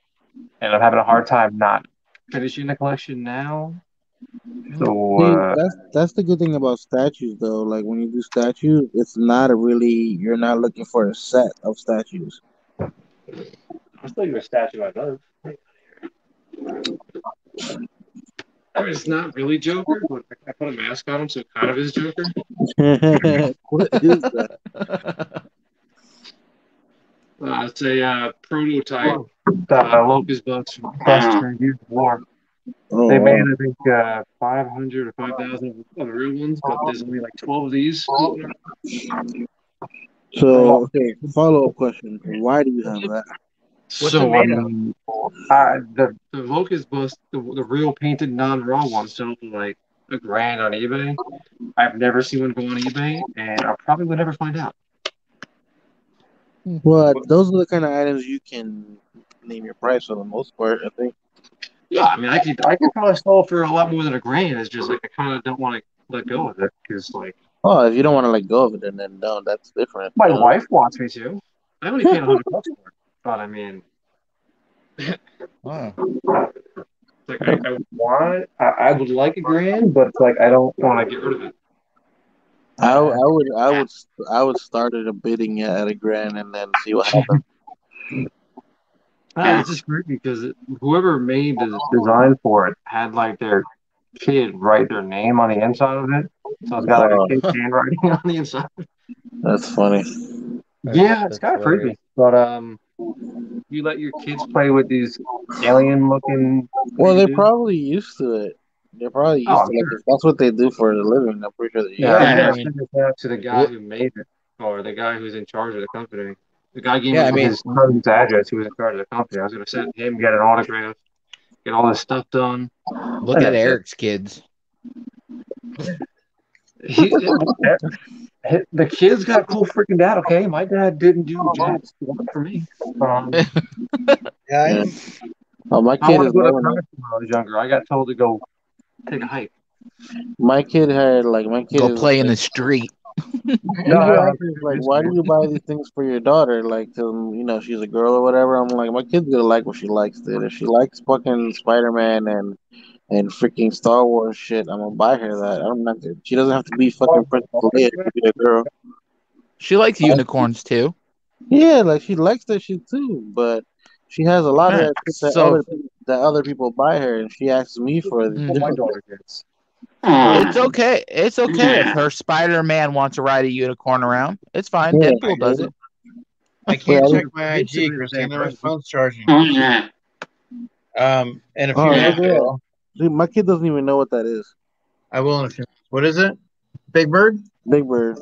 and I'm having a hard time not finishing the collection now. So See, that's the good thing about statues though. Like when you do statues, it's not a really you're not looking for a set of statues. I'll still give a statue I love. I mean, it's not really Joker, but I put a mask on him, so it kind of is Joker. What is that? It's a prototype Locust bust from Gears of War. Oh They made, wow. I think, 500 or 5,000 of the real ones, but there's only like 12 of these floating around. So okay, follow up question. Why do you have that? What's it So, made of? the Locust bust, the real painted non-raw one, sell for like $1,000 on eBay. I've never seen one go on eBay, and I probably would never find out. But those are the kind of items you can name your price for the most part, I think. Yeah, I mean, I could probably sell it for a lot more than $1,000. It's just like I kind of don't want to let go of it because like Oh, if you don't want to let go of it, then no, that's different. my wife wants me to. I only paid $100 for it, but I mean, Wow. like I would like $1,000, but it's like I don't want to get rid of it. I would start at a bidding at $1,000 and then see what happens. It's just great because whoever made the design for it had like their kid write their name on the inside of it, so it's got like a Oh, kid's handwriting on the inside. that's funny. Yeah, it's That's kind of hilarious. creepy, but you let your kids play with these alien-looking Well, creepy they're dudes? probably used to it. They're probably Oh, used I'm to like sure. if that's what they do for a living. I'm pretty sure they're Yeah, used I'm to Yeah, I gonna it. mean, send this out to the guy wh- who made it, or the guy who's in charge of the company. The guy gave yeah, I me mean, his cousin's address, who was in charge of the company. I was gonna send him, get an autograph, get all this stuff done, look and at that's it. Eric's kids. He, the kid's got a cool freaking dad. Okay, my dad didn't do jack squat for me. Um, Yeah. Yeah. Oh, my I kid want to is go to loving Paris when I was younger. I got told to go take a hike. it. My kid had like my kid Go is play in like the street. No, usually no, ask me like, why do you buy these things for your daughter? Like, she's a girl or whatever. I'm like, my kid's gonna like what she likes, dude. If she likes fucking Spider Man and freaking Star Wars shit, I'm gonna buy her that. I'm not. She doesn't have to be fucking Princess Leia to be a girl. She likes unicorns too. Yeah, like she likes that shit too, but she has a lot of Yeah. that shit So that other people buy her, and she asks me for the mhm. my different. daughter gets. It's okay. It's okay if her Spider-Man wants to ride a unicorn around. It's fine. Yeah, Deadpool does it. I yeah. can't check my IG, Basically the same Christina. My price. phone's charging. In a few Oh, minutes, look I at that. will. Dude, my kid doesn't even know what that is. I will in a few minutes. What is it? Big Bird? Big Bird.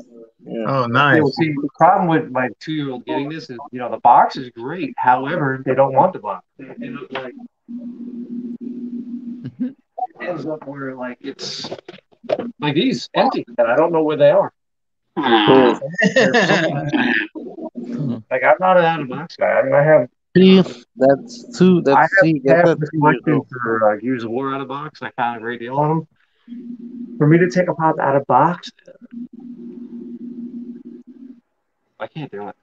Yeah. Oh, Yeah, well, nice. see, the problem with my 2-year-old getting this is, the box is great. However, they don't want the box. They end up like Mhm. it ends up where like it's like these empty, and I don't know where they are. Cool. There's something like I'm not an out of box guy. I mean, I have See, that's two. I That's have see, that's half at the 2 years collection old. for Gears of War out of box. I found a great deal on them. For me to take a pop out of box, I can't do it.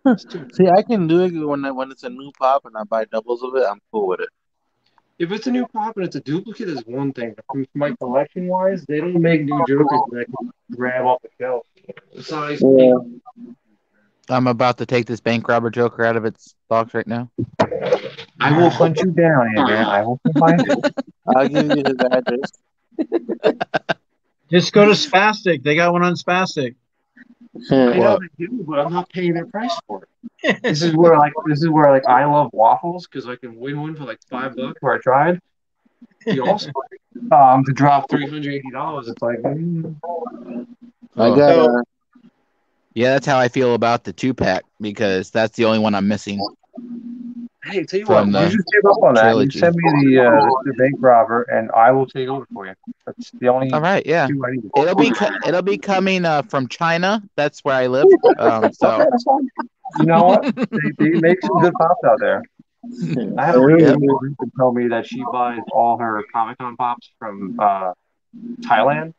It's too. See, I can do it when it's a new pop and I buy doubles of it. I'm cool with it. If it's a new pop and it's a duplicate, is one thing. But for my collection wise, they don't make new Jokers that I can grab off the shelf. Besides, Yeah. I'm about to take this bank robber Joker out of its box right now. I will hunt you down, Ant-Man. I will find you. I'll give you his address. Just go to Spastic. They got one on Spastic. I know Well, they do, but I'm not paying their price for it. This is where I love waffles because I can win one for like $5 where I tried. You also to drop $380. It's like I oh, got So yeah, that's how I feel about the 2-pack because that's the only one I'm missing hey, tell you what, from you the just give up on that and you trilogy. send me the bank robber and I will take over for you. That's the All only right, yeah, two I need. it'll be coming from China. That's where I live. Okay, So that's fine. You know what? They make some good pops out there. I had a lady yep. in my group that told me that she buys all her Comic Con pops from Thailand,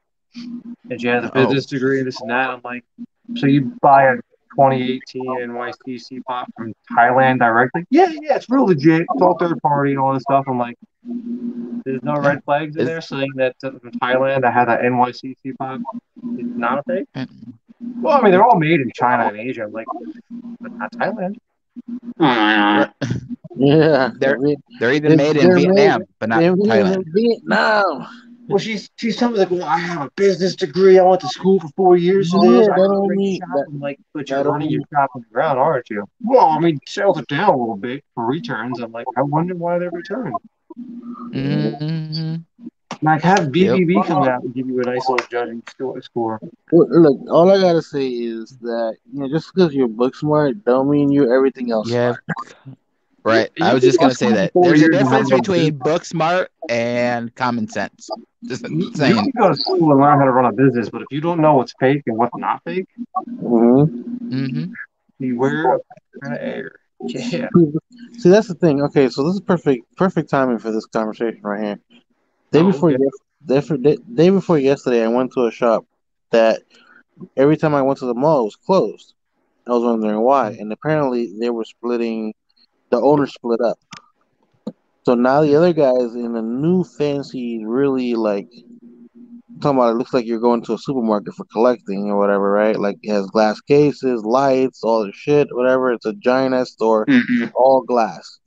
and she has a Oh, business degree and this and that. I'm like, so you buy a 2018 NYCC pop from Thailand directly? Yeah, yeah, it's real legit. It's all third party and all this stuff. I'm like, there's no yeah. red flags in It's, there saying that from Thailand I had an NYCC pop. It's not a fake. Well, I mean, they're all made in China and Asia. I'm like, but not Thailand. right. yeah. They're they're even made in They're made Vietnam, but not they're made in Thailand. Vietnam. Well, she's telling me like, well, I have a business degree. I went to school for 4 years for this. Yeah, I have that a don't great mean shop. I'm like, but you're that don't running your mean shop on the ground, aren't you? Well, I mean, sales are down a little bit for returns. I'm like, I wonder why they're returned. Hmm. Like, have Yep. BBB come out and give you a nice little judging score. Well, look, all I gotta say is that just because you're book smart, don't mean you're everything else Yeah. smart. Right. I You was can just go gonna say school for that. four There's a years and have difference a business. between book smart and common sense. Just You saying. can go to school and learn how to run a business, but if you don't know what's fake and what's not fake, Hmm. beware of that kind of air. Yeah. See, that's the thing. Okay, so this is perfect timing for this conversation right here. Day Oh, before okay. day before yesterday, I went to a shop that every time I went to the mall, it was closed. I was wondering why, and apparently they were splitting. The owner split up. So now the other guy is in a new fancy, really like talking about. It looks like you're going to a supermarket for collecting or whatever, right? Like it has glass cases, lights, all the shit, whatever. It's a giant ass store, Mm-mm. all glass.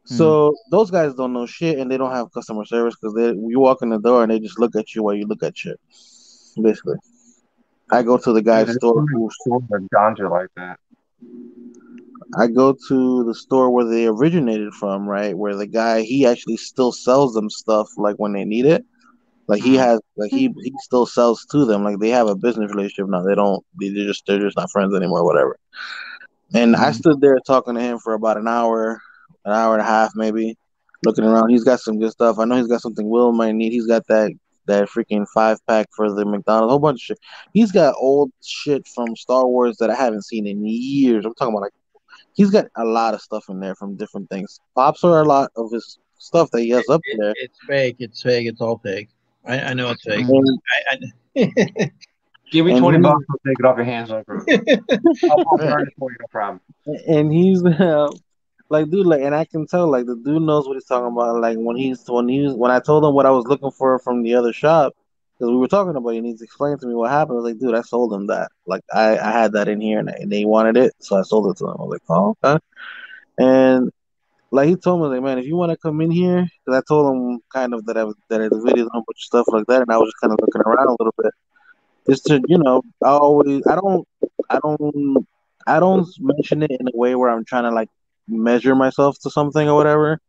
Hmm. So those guys don't know shit, and they don't have customer service because they you walk in the door and they just look at you while you look at shit. Basically, I go to the Yeah, guy's there's store so many who stores that ganja like that. I go to the store where they originated from, right? Where the guy he actually still sells them stuff like when they need it. Like he Hmm. has like he still sells to them. Like they have a business relationship now. They don't they're just not friends anymore, whatever. And I Hmm. stood there talking to him for about an hour and a half maybe, looking around. He's got some good stuff. I know he's got something Will might need. He's got that freaking 5 pack for the McDonald's, a whole bunch of shit. He's got old shit from Star Wars that I haven't seen in years. I'm talking about like he's got a lot of stuff in there from different things. Pops are a lot of his stuff that he has up there. it's fake. It's fake. It's all fake. I know it's fake. Hmm. And I Give me and 20 he's bucks, I'll take it off your hands, no problem. I'll Yeah. burn it for you, no problem. and he's like dude like and I can tell like the dude knows what he's talking about like when I told him what I was looking for from the other shop because we were talking about it and he's explained to me what happened. I was like, dude, I sold him that. Like I had that in here and they wanted it, so I sold it to them. I was like, oh, okay. And like he told me like, man, if you want to come in here, because I told him kind of that I was that I had videos and a bunch of stuff like that, and I was just kind of looking around a little bit just to I don't I don't mention it in a way where I'm trying to like measure myself to something or whatever.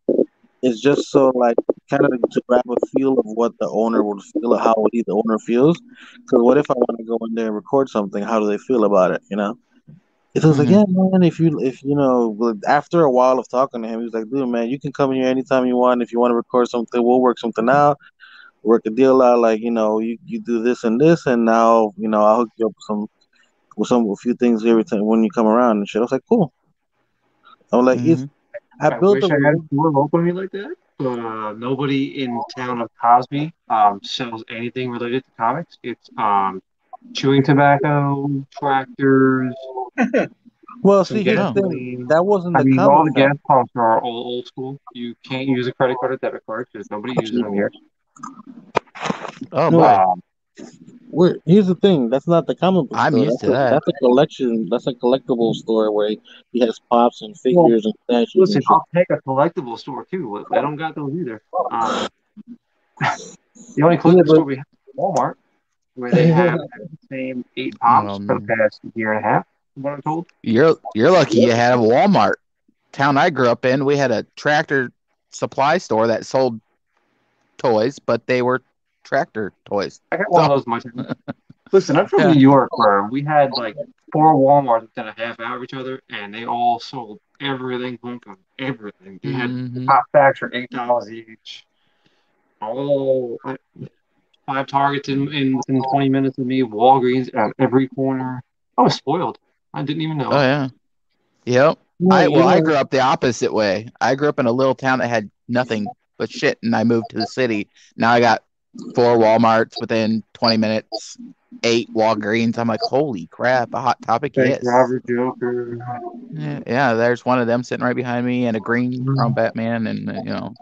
It's just so like kind of to grab a feel of what the owner would feel, how would the owner feels. Because what if I want to go in there and record something? How do they feel about it? You know. It was like, Hmm. yeah, man. If you know, but after a while of talking to him, he was like, dude, man, you can come here anytime you want. If you want to record something, we'll work something out, work a deal out. Like, you do this, and now, I'll hook you up with a few things every time when you come around and shit. I was like, cool. I'm like, Hmm. I I built wish a I had a relationship. store locally like that, but nobody in town of Cosby sells anything related to comics. It's chewing tobacco, tractors, Well, some see, here's the thing. gasoline. That wasn't I the mean, comic all the shop. gas pumps are old school. You can't use a credit card or debit card because nobody uses them here. Oh No, boy, Um, here's the thing. That's not the comic book I'm store. used to that. That's a collection. That's a collectible store where he has pops and well, figures and statues listen, and shit. I'll take a collectible store too. They don't got those either. The only Yeah, collectible store we have is Walmart, where they have but same 8 pops for the past year and a half. What I'm told. You're lucky you had a Walmart. Town I grew up in, we had a tractor supply store that sold toys, but they were tractor toys. I got one of those in my town. Listen, I'm from New York, where we had like 4 Walmarts within a half hour of each other, and they all sold everything, everything. They had pop packs for $8 each. All 5 Targets in within 20 minutes of me. Walgreens at every corner. I was spoiled. I didn't even know. Oh yeah. Yep. I grew up the opposite way. I grew up in a little town that had nothing but shit, and I moved to the city. Now I got 4 Walmarts within 20 minutes, 8 Walgreens. I'm like, holy crap, a Hot Topic, Thanks, yes. Robert Joker. Yeah, there's one of them sitting right behind me, and a green Crown Batman, and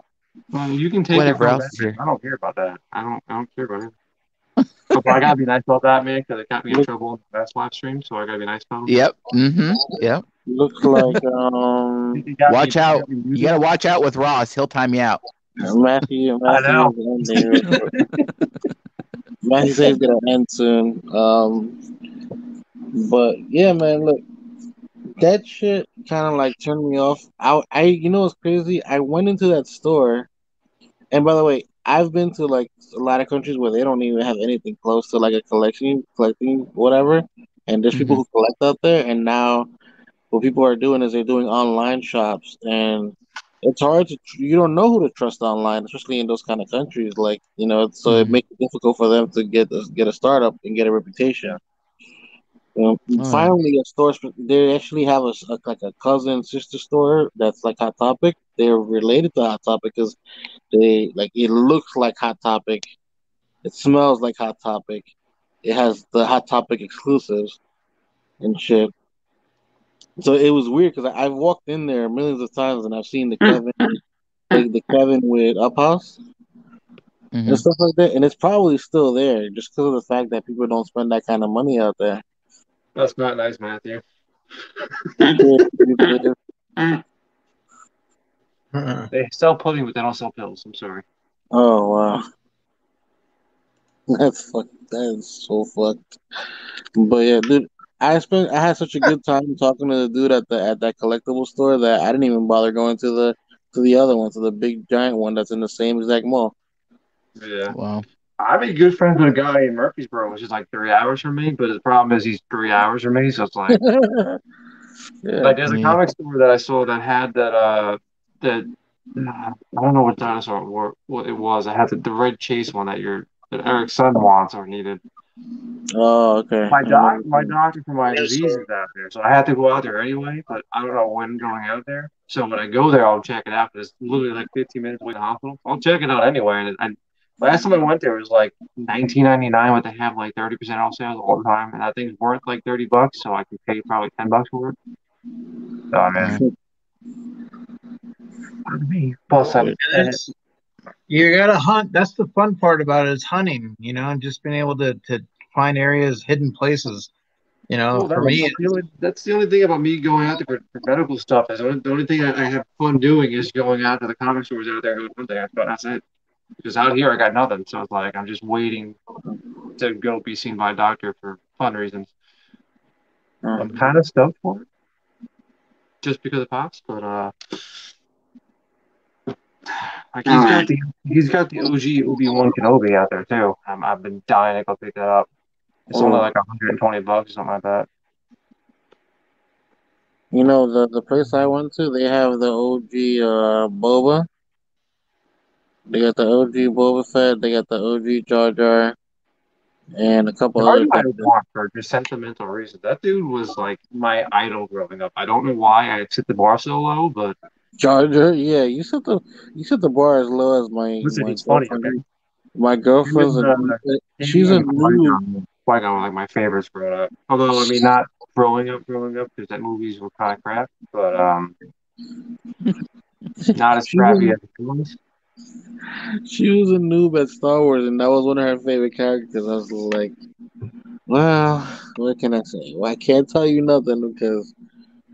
Well, you can take whatever it from else is here. I don't care about that. I don't care about it. But I gotta be nice about that, man, because it got me in trouble in the last live stream. So I gotta be nice about it. Yep. Yep. Looks like Watch out. You gotta watch out with Ross. He'll time you out. Matthew I know. is ending. Matthew says gonna end soon. But yeah, man, look, that shit kind of like turned me off. You know what's crazy? I went into that store, and by the way, I've been to like a lot of countries where they don't even have anything close to like a collecting whatever, and there's people who collect out there, and now what people are doing is they're doing online shops, and it's hard to you don't know who to trust online, especially in those kind of countries. Like so it makes it difficult for them to get a startup and get a reputation. Finally, a store. They actually have like a cousin sister store that's like Hot Topic. They're related to Hot Topic because they like it looks like Hot Topic. It smells like Hot Topic. It has the Hot Topic exclusives and shit. So it was weird because I've walked in there millions of times and I've seen the Kevin, the Kevin with Up House and stuff like that, and it's probably still there just because of the fact that people don't spend that kind of money out there. That's not nice, Matthew. They sell pudding, but they don't sell pills. I'm sorry. Oh wow, that is so fucked. But yeah, dude, I had such a good time talking to the dude at that collectible store that I didn't even bother going to the other one, to the big giant one that's in the same exact mall. Yeah. Wow. I made good friends with a guy in Murfreesboro, which is like 3 hours from me. But the problem is he's 3 hours from me, so it's like, like there's a comic store that I saw that had that I don't know what dinosaur what it was. I had the red chase one that Eric's son wants or needed. Oh, okay. My doctor for my disease is out there, so I had to go out there anyway. But I don't know when going out there. So when I go there, I'll check it out. But it's literally like 15 minutes away from the hospital. I'll check it out anyway. And last time I went there, it was like $19.99, but they have like 30% off sales all the time, and that thing's worth like $30, so I can pay probably $10 for it. So I mean, plus you gotta hunt. That's the fun part about it, is hunting, and just being able to find areas, hidden places. For me, that's the only thing about me going out there for medical stuff. Is the only thing I have fun doing is going out to the comic stores out there going hunting. But that's it. Because out here I got nothing, so it's like I'm just waiting to go be seen by a doctor for fun reasons. I'm kind of stoked for it, just because of Pops. But like he's got the OG Obi-Wan Kenobi out there too. I've been dying to go pick that up. It's only like $120 or something like that. The place I went to, they have the OG Boba. They got the OG Boba Fett. They got the OG Jar Jar, and a couple other characters. For just sentimental reasons. That dude was like my idol growing up. I don't know why I set the bar so low, but Jar Jar, yeah, you set the bar as low as my funny, girlfriend. okay? My girlfriend's she's a new. Qui-Gon were like my favorites growing up. Although I mean, not growing up, because that movies were kind of crap. But not as crappy as the ones. She was a noob at Star Wars, and that was one of her favorite characters. I was like, well, what can I say? Well, I can't tell you nothing because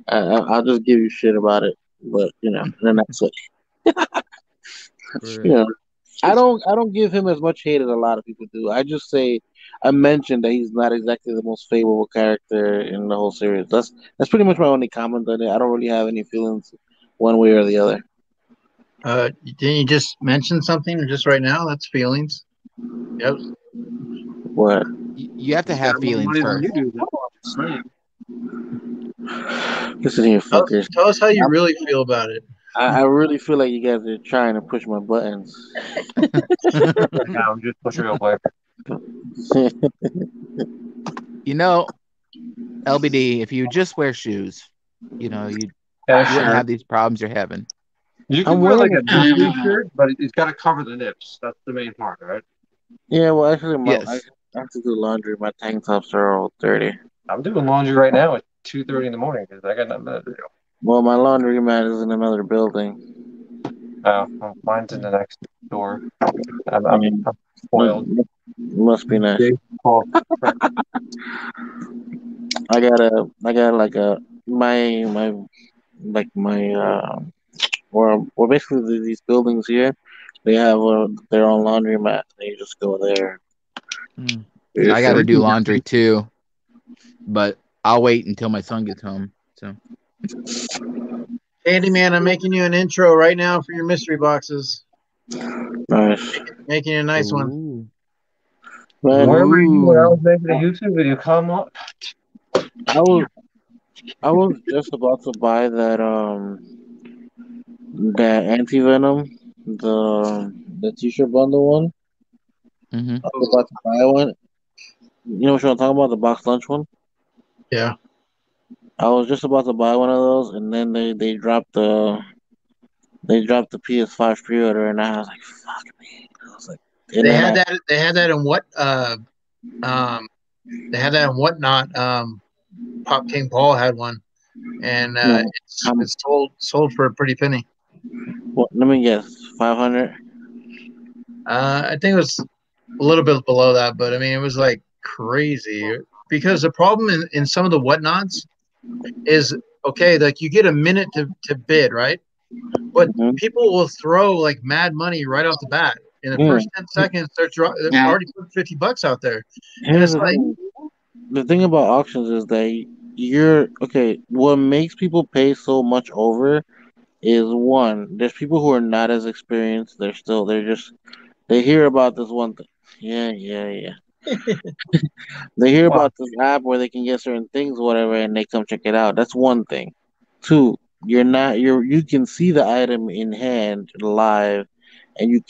I'll just give you shit about it. But then that's it. I don't give him as much hate as a lot of people do. I just say I mentioned that he's not exactly the most favorable character in the whole series. That's pretty much my only comment on it. I don't really have any feelings one way or the other. Didn't you just mention something just right now? That's feelings. Yep. What? You have to He's got have more feelings money than you first. do, though. Saying. Listen here, fuckers. Tell us how you really feel about it. I really feel like you guys are trying to push my buttons. Yeah, I'm just pushing real quick. You know, LBD, if you just wear shoes, you Yeah, wouldn't sure. have these problems you're having. You I'm can wear like wearing a no-sleeve shirt, but it's got to cover the nips. That's the main part, right? Yeah, well, actually, I Yes. have to do laundry. My tank tops are all dirty. I'm doing laundry right now at 2:30 in the morning because I got nothing better to do. Well, my laundry mat is in another building. Oh, well, mine's in the next door. And I'm spoiled. must be nice. Big Paul. I got like a my like my or basically these buildings here. They have their own laundry mat. And you just go there. Mm. I It's got to do everything. laundry too, but I'll wait until my son gets home. So Candyman, I'm making you an intro right now for your mystery boxes. Nice. Making you a nice one. Ooh. Man, Where were you when I was Ooh. making a YouTube video? Come on. I was I was just about to buy that anti venom, the t-shirt bundle one. Hmm. I was about to buy one. You know what I'm talking about? The box lunch one. Yeah. I was just about to buy one of those, and then they dropped the PS5 pre-order, and I was like, "Fuck me!" I was like, and They then had that. They had that in what? Um, they had that in whatnot. Pop King Paul had one, and yeah, it's sold for a pretty penny. let me guess, 500. I think it was a little bit below that, but I mean it was like crazy because the problem in some of the whatnots is okay, like you get a minute to bid, right? But Mm-hmm. people will throw like mad money right off the bat. In the Yeah. first 10 seconds, they've Yeah. already put $50 out there. And Here's it's the like, thing. The thing about auctions is that you're okay. What makes people pay so much over is one. There's people who are not as experienced. They hear about this one thing. Yeah, yeah, yeah. They hear Well, about this app where they can get certain things, whatever, and they come check it out. That's one thing. Two, you can see the item in hand live, and you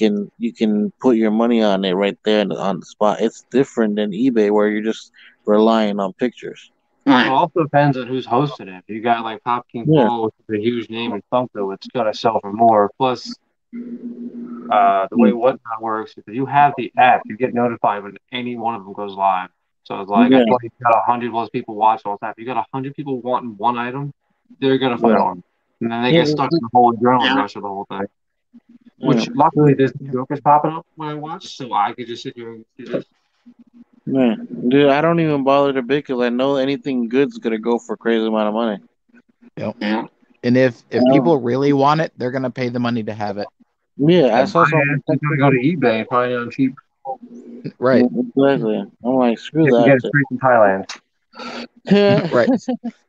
can put your money on it right there on the spot. It's different than eBay where you're just relying on pictures. it Right. also depends on who's hosting it. If you got like Pop King Yeah, Paul, which is a huge name in Funko, it's gonna sell for more. Plus, the way Whatnot works is if you have the app, you get notified when any one of them goes live. So it's like, yeah, that's why you got 100 plus people watch all the time. If you got 100 people wanting one item, they're gonna find yeah, one, and then they yeah, get stuck in the whole adrenaline Yeah. rush of the whole thing. yeah. Which luckily this joke is popping up when I watch, so I could just sit here and see this. Yeah. Dude, I don't even bother to bid because I know anything good's gonna go for a crazy amount of money. Yep. Yeah. And if Um, people really want it, they're gonna pay the money to have it. yeah, I And saw my some ass is gonna go to eBay and find it on cheap. Right. exactly. I'm like, screw You can get that it straight from Thailand. shit. Right.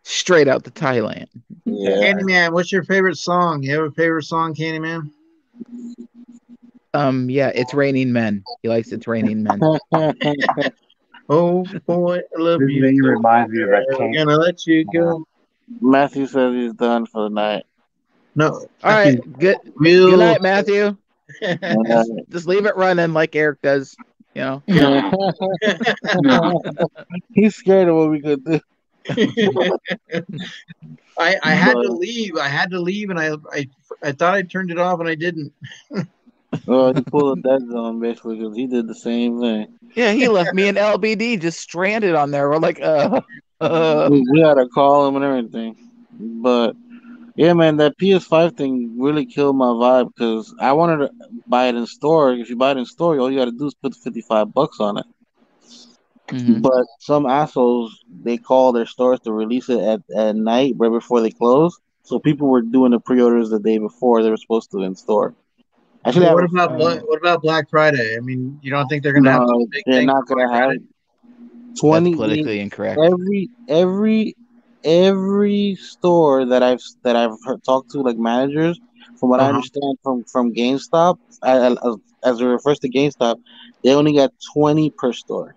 Straight out to Thailand. Yeah. Candyman, what's your favorite song? You have a favorite song, Candyman? Yeah, it's raining men. He likes It's Raining Men. Oh boy, I love This you name so. reminds me of that Never Kink. gonna let you go. Matthew says he's done for the night. No, All right. Good real. night, Matthew. Just leave it running like Eric does. You know. Yeah. Yeah. He's scared of what we could do. I had to But, leave. I had to leave, and I thought I turned it off, and I didn't. he pulled a dead zone basically because he did the same thing. Yeah, he left me and LBD just stranded on there. We're like, We had to call him and everything. But yeah, man, that PS5 thing really killed my vibe because I wanted to buy it in store. If you buy it in store, all you got to do is put $55 on it. Mhm. But some assholes they call their stores to release it at night right before they close. So people were doing the pre-orders the day before they were supposed to in store. Actually, I Well, have a friend. what about Black Friday? I mean, you don't think they're gonna have some No, big they're thing not for Black gonna have. Friday? That's 20 politically incorrect. every store that I've talked to, like managers, from what I Uh-huh. understand from GameStop, as it refers to GameStop, they only got 20 per store.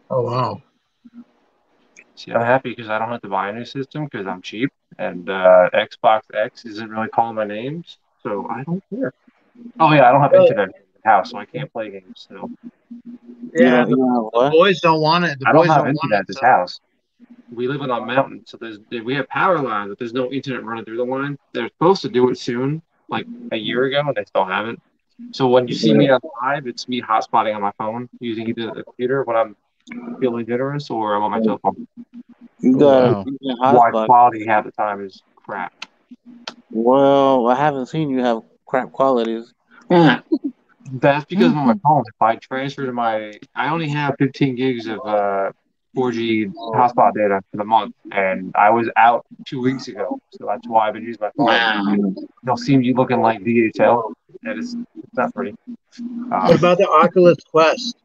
Oh wow. See, I'm happy because I don't have to buy a new system because I'm cheap, and Xbox X isn't really calling my names, so I don't care. Oh yeah, I don't have Well, internet in the house, so I can't play games. So yeah, You know the what? boys don't want it. The I don't boys have don't want internet it. at this So house. We live on a mountain, so we have power lines, but there's no internet running through the line. They're supposed to do it soon, like a year ago, and they still haven't. So when you see me on live, it's me hotspotting on my phone using either the computer when I'm feeling generous or I'm on my cell phone. You Oh got a wow. decent Wide hotspot. quality half the time is crap. Well, I haven't seen you have crap qualities. Yeah. That's because I'm on my phone. If I transfer to I only have 15 gigs of 4G hotspot data for the month, and I was out 2 weeks ago, so that's why I've been using my phone. Wow. You'll see me looking like DHL, and it's not pretty. what Um, about the Oculus Quest?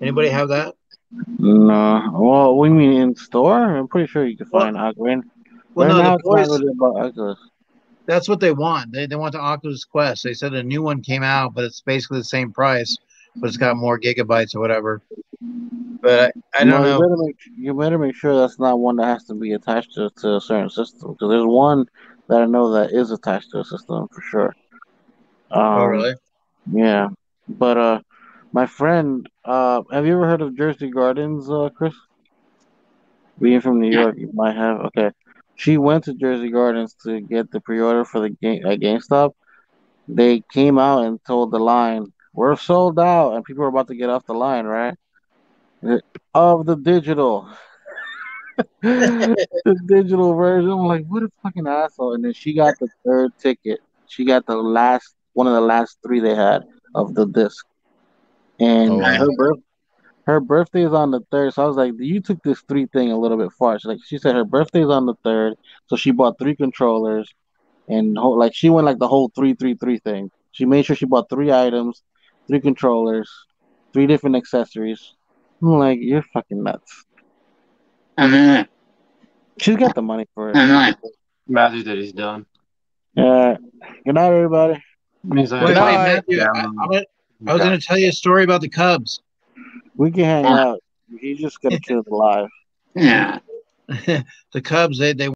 Anybody have that? No. Well, we mean in store? I'm pretty sure you can Well, find Oculus. well, Right no, the now, it's not boys. really about Oculus. That's what they want. They want the Oculus Quest. They said a new one came out, but it's basically the same price, but it's got more gigabytes or whatever. But I don't Well, know. you better make sure that's not one that has to be attached to a certain system, because there's one that I know that is attached to a system for sure. Oh, Um, really? yeah, but my friend, have you ever heard of Jersey Gardens, Chris? Being from New Yeah. York, you might have. Okay, she went to Jersey Gardens to get the pre-order for the game at GameStop. They came out and told the line, "We're sold out," and people were about to get off the line, right? Of the digital. The digital version. I'm like, what a fucking asshole. And then she got the third ticket. She got the last one of the last three they had of the disc. Oh And wow. her birthday is on the third. So I was like, you took this three thing a little bit far. She said her birthday is on the third, so she bought three controllers and like she went like the whole 3-3-3 thing. She made sure she bought three items, three controllers, three different accessories. I'm like, you're fucking nuts. And then, She's got the money for it. and then, Matthew that he's done. Uh, good night, everybody. Means I have Good Wait, time wait, night. Matthew. down. I was going to tell you a story about the Cubs. We can hang yeah. out. He's just gonna kill the live. Yeah. The Cubs, they